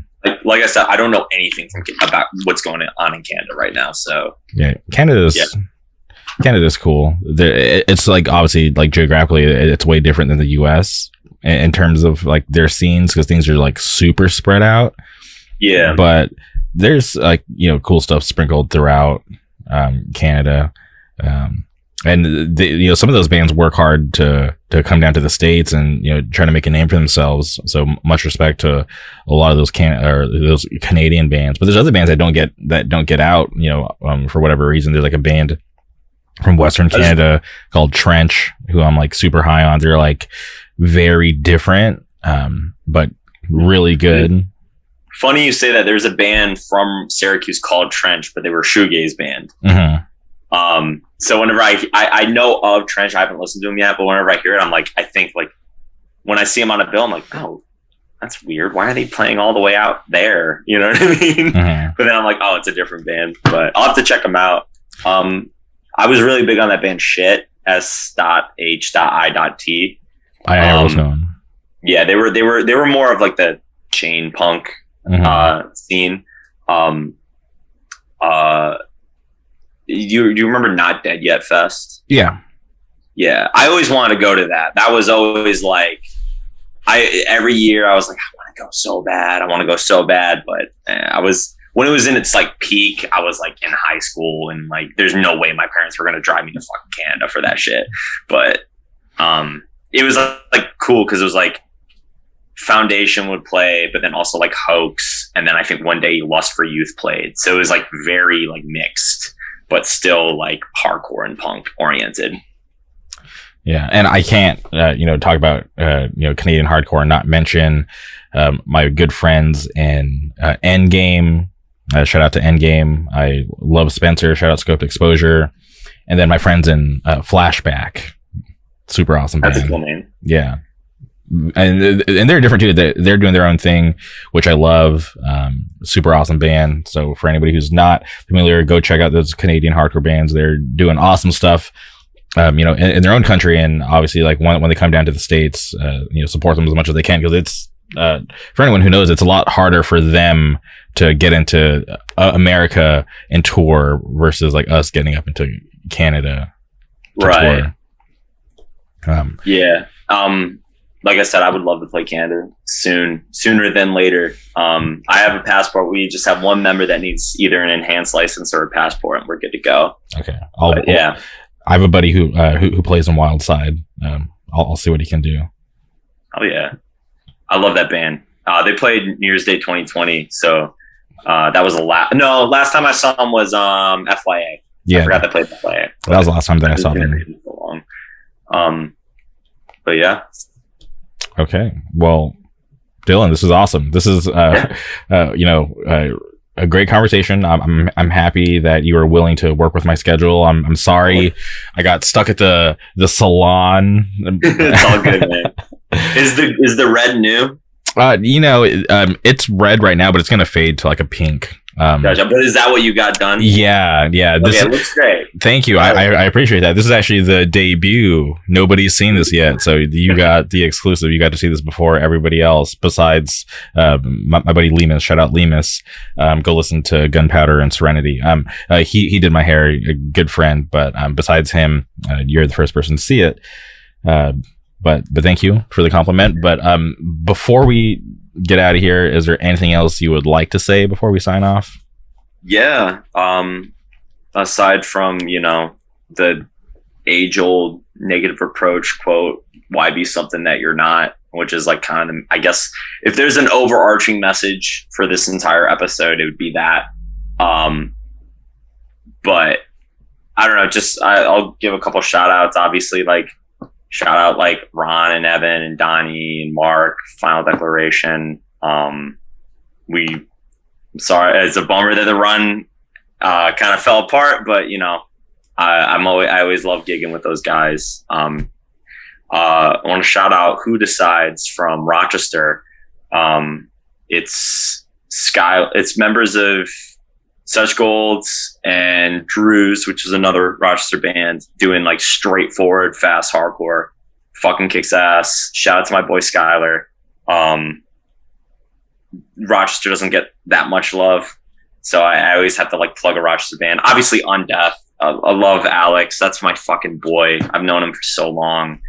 Like I said, I don't know anything about what's going on in Canada right now. So yeah, Canada's cool. It's, like, obviously, like, geographically, it's way different than the U.S. in terms of like their scenes, because things are like super spread out. Yeah, but there's like, you know, cool stuff sprinkled throughout Canada, and you know, some of those bands work hard to come down to the States and, you know, try to make a name for themselves. So much respect to a lot of those those Canadian bands. But there's other bands that don't get out, you know, for whatever reason. There's like a band from Western Canada called Trench, who I'm like super high on. They're like very different, but really good. Funny you say that. There's a band from Syracuse called Trench, but they were a shoegaze band. So whenever I know of Trench, I haven't listened to them yet, but whenever I hear it, I'm like, I think like when I see them on a bill, I'm like, oh, that's weird. Why are they playing all the way out there? You know what I mean? But then I'm like, oh, it's a different band. But I'll have to check them out. I was really big on that band Shit, S.H.I.T. I never was known. Yeah, they were more of like the chain punk scene. You remember Not Dead Yet Fest? Yeah, I always wanted to go to that. That was always like, every year I was like, I want to go so bad. But I was, when it was in its like peak, I was like in high school, and like there's no way my parents were gonna drive me to fucking Canada for that shit. But it was like cool because it was like Foundation would play, but then also like Hoax, and then I think one day Lust for Youth played. So it was like very like mixed, but still like hardcore and punk oriented. Yeah, and I can't, you know, talk about you know, Canadian hardcore and not mention my good friends in Endgame. Shout out to Endgame. I love Spencer. Shout out Scope Exposure, and then my friends in Flashback. Super awesome band. That's a cool name. Yeah. And they're different too. They're doing their own thing, which I love. Super awesome band. So for anybody who's not familiar, go check out those Canadian hardcore bands. They're doing awesome stuff, you know, in their own country. And obviously, like when they come down to the States, you know, support them as much as they can, because it's for anyone who knows, it's a lot harder for them to get into America and tour versus like us getting up into Canada. Right. Yeah. Like I said, I would love to play Canada sooner than later. I have a passport. We just have one member that needs either an enhanced license or a passport, and we're good to go. Okay. Yeah. I have a buddy who plays in Wild Side. I'll see what he can do. Oh yeah, I love that band. They played New Year's Day 2020. So that was last time I saw them was FYA. Yeah, I forgot they played FYA. That was the last time that I saw them. But yeah. Okay. Well, Dylan, this is awesome. This is you know, a great conversation. I'm happy that you were willing to work with my schedule. I'm sorry I got stuck at the salon. It's all good, man. Is the red new? You know, it's red right now, but it's gonna fade to like a pink. Gotcha. But is that what you got done? Yeah. Okay, it looks great. Thank you. I appreciate that. This is actually the debut. Nobody's seen this yet, so you got the exclusive. You got to see this before everybody else. Besides my buddy Lemus. Shout out Lemus. Go listen to Gunpowder and Serenity. He did my hair. A good friend, but besides him, you're the first person to see it. But thank you for the compliment. But before we get out of here, is there anything else you would like to say before we sign off? Yeah. Aside from, you know, the age-old negative approach quote, why be something that you're not, which is like kind of, I guess, if there's an overarching message for this entire episode, it would be that. But I don't know, just I'll give a couple shout outs. Obviously, like shout out like Ron and Evan and Donnie and Mark, Final Declaration. Sorry, it's a bummer that the run kind of fell apart, but you know, I always love gigging with those guys. I want to shout out Who Decides from Rochester. It's members of Such Golds and Drews, which is another Rochester band, doing like straightforward, fast hardcore. Fucking kicks ass. Shout out to my boy Skylar. Rochester doesn't get that much love, so I always have to like plug a Rochester band. Obviously, Undeath. I love Alex. That's my fucking boy. I've known him for so long.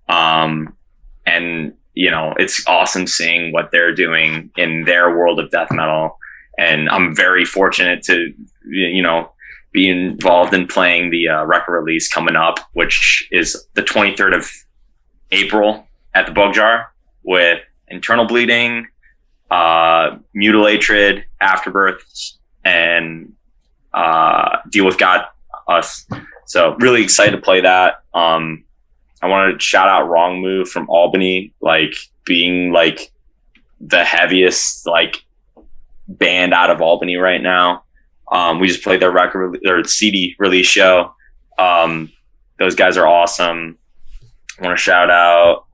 And it's awesome seeing what they're doing in their world of death metal. And I'm very fortunate to, be involved in playing the record release coming up, which is the 23rd of April at the Bug Jar with Internal Bleeding, Mutilatred, Afterbirth, and Deal with God, us. So really excited to play that. I want to shout out Wrong Move from Albany, like being like the heaviest like band out of Albany right now. We just played their CD release show. Those guys are awesome. I want to shout out.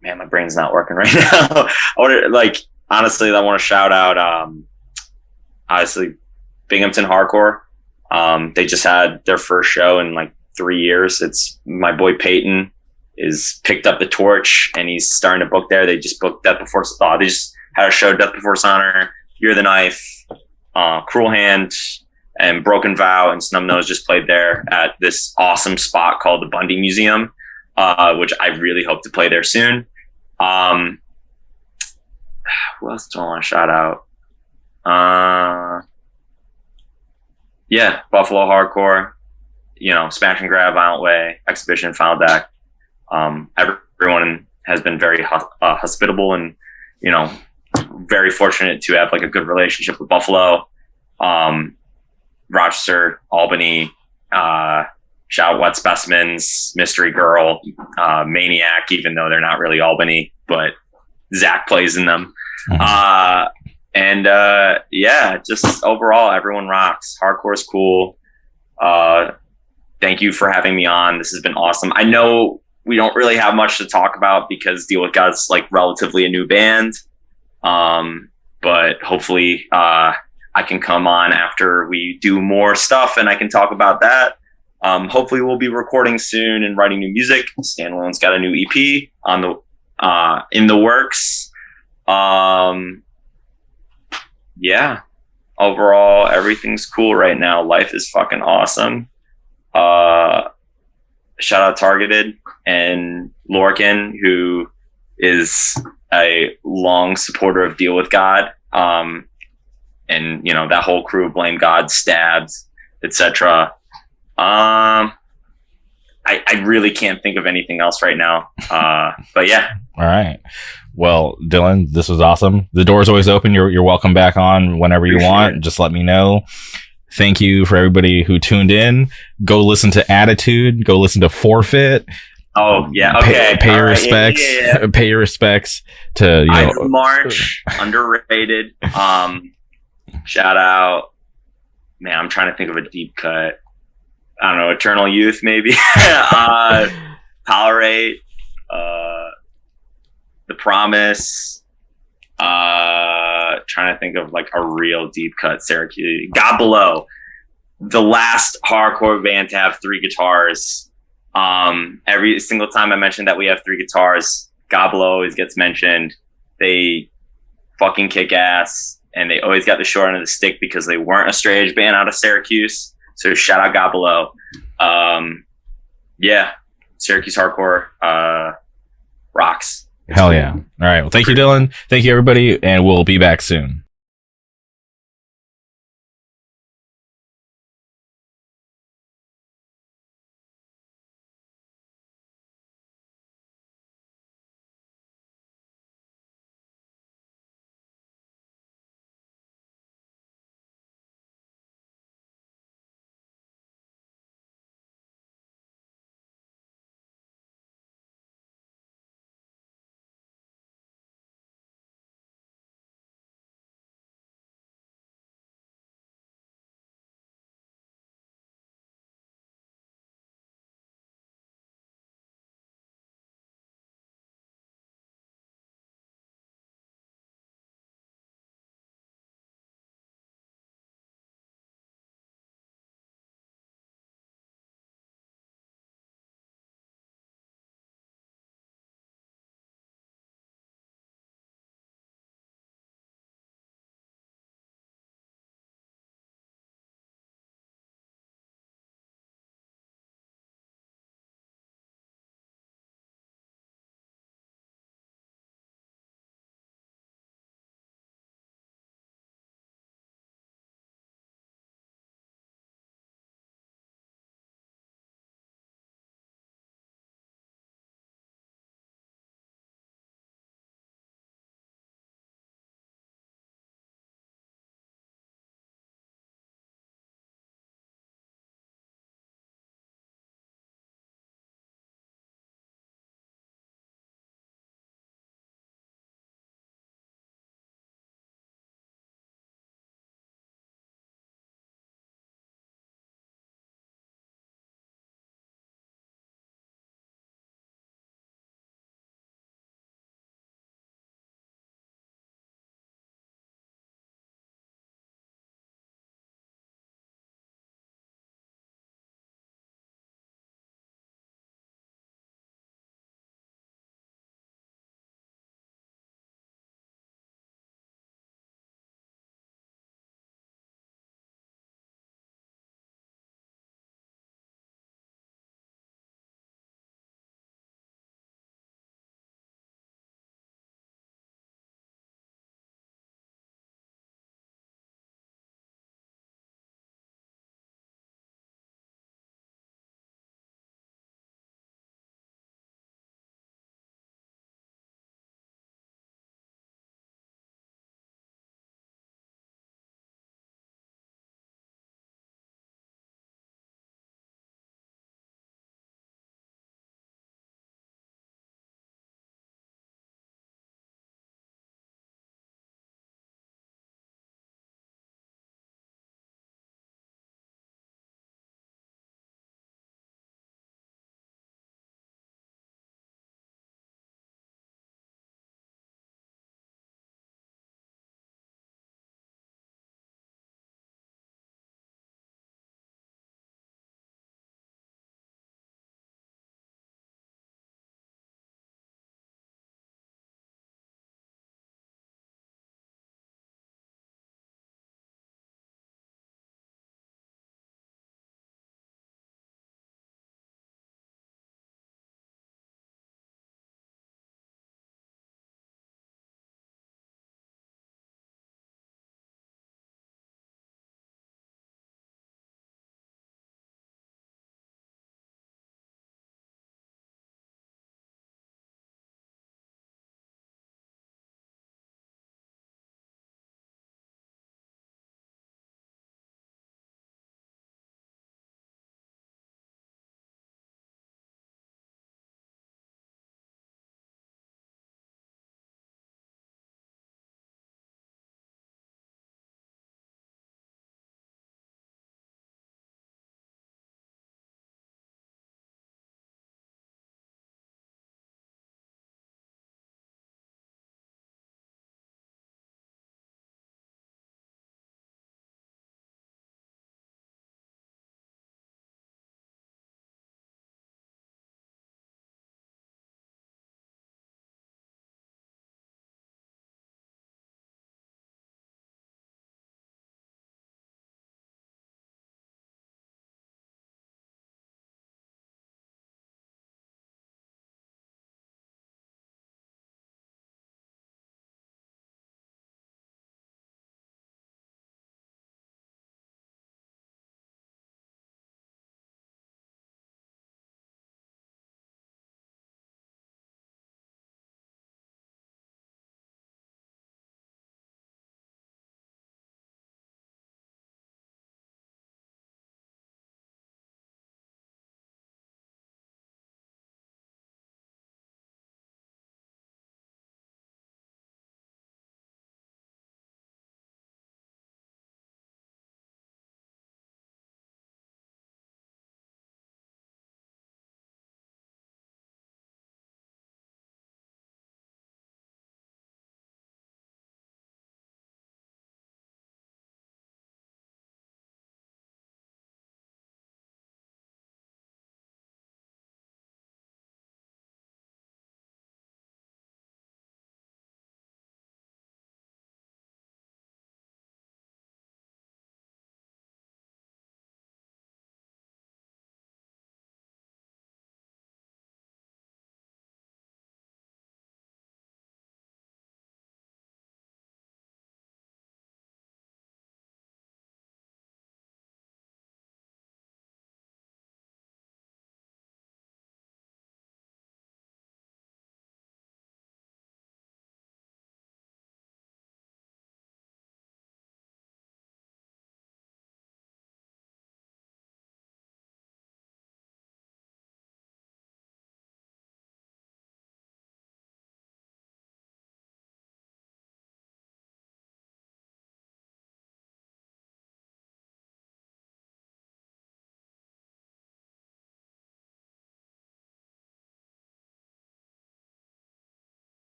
Man, my brain's not working right now. Honestly, I want to shout out. Obviously, Binghamton Hardcore. They just had their first show in like 3 years. It's my boy Peyton is picked up the torch and he's starting to book there. They just booked Death Before. They just had a show, Death Before Dishonor, Year of the Knife, Cruel Hand, and Broken Vow, and Snub Nose just played there at this awesome spot called the Bundy Museum, which I really hope to play there soon. Who else do I want to shout out? Buffalo Hardcore, Smash and Grab, Violent Way, Exhibition, Final Deck. Everyone has been very hospitable and, very fortunate to have like a good relationship with Buffalo, Rochester, Albany, shout out Wet Specimens, Mystery Girl, Maniac, even though they're not really Albany, but Zach plays in them. Just overall, everyone rocks. Hardcore is cool. Thank you for having me on. This has been awesome. I know we don't really have much to talk about because Deal with God's like relatively a new band. But hopefully, I can come on after we do more stuff and I can talk about that. Hopefully we'll be recording soon and writing new music. Standalone's got a new EP on the, in the works. Overall, everything's cool right now. Life is fucking awesome. Shout out Targeted and Lorcan, who is a long supporter of Deal with God. And that whole crew, Blame God, Stabbed, etc. I really can't think of anything else right now. But yeah. All right. Well, Dylan, this was awesome. The door's always open. You're welcome back on whenever you want. It. Just let me know. Thank you for everybody who tuned in. Go listen to Attitude. Go listen to Forfeit. Oh yeah. Okay. Pay your respects. Yeah. Pay your respects to March. Underrated. Shout out. Man, I'm trying to think of a deep cut. I don't know. Eternal Youth, maybe. Tolerate. The Promise. Trying to think of like a real deep cut. Syracuse. God Below. The last hardcore band to have 3 guitars. Every single time I mention that we have 3 guitars, God Below always gets mentioned. They fucking kick ass, and they always got the short end of the stick because they weren't a straight edge band out of Syracuse. So shout out God Below. Syracuse hardcore rocks. Hell yeah. All right. Well, thank you, Dylan. Thank you, everybody, and we'll be back soon.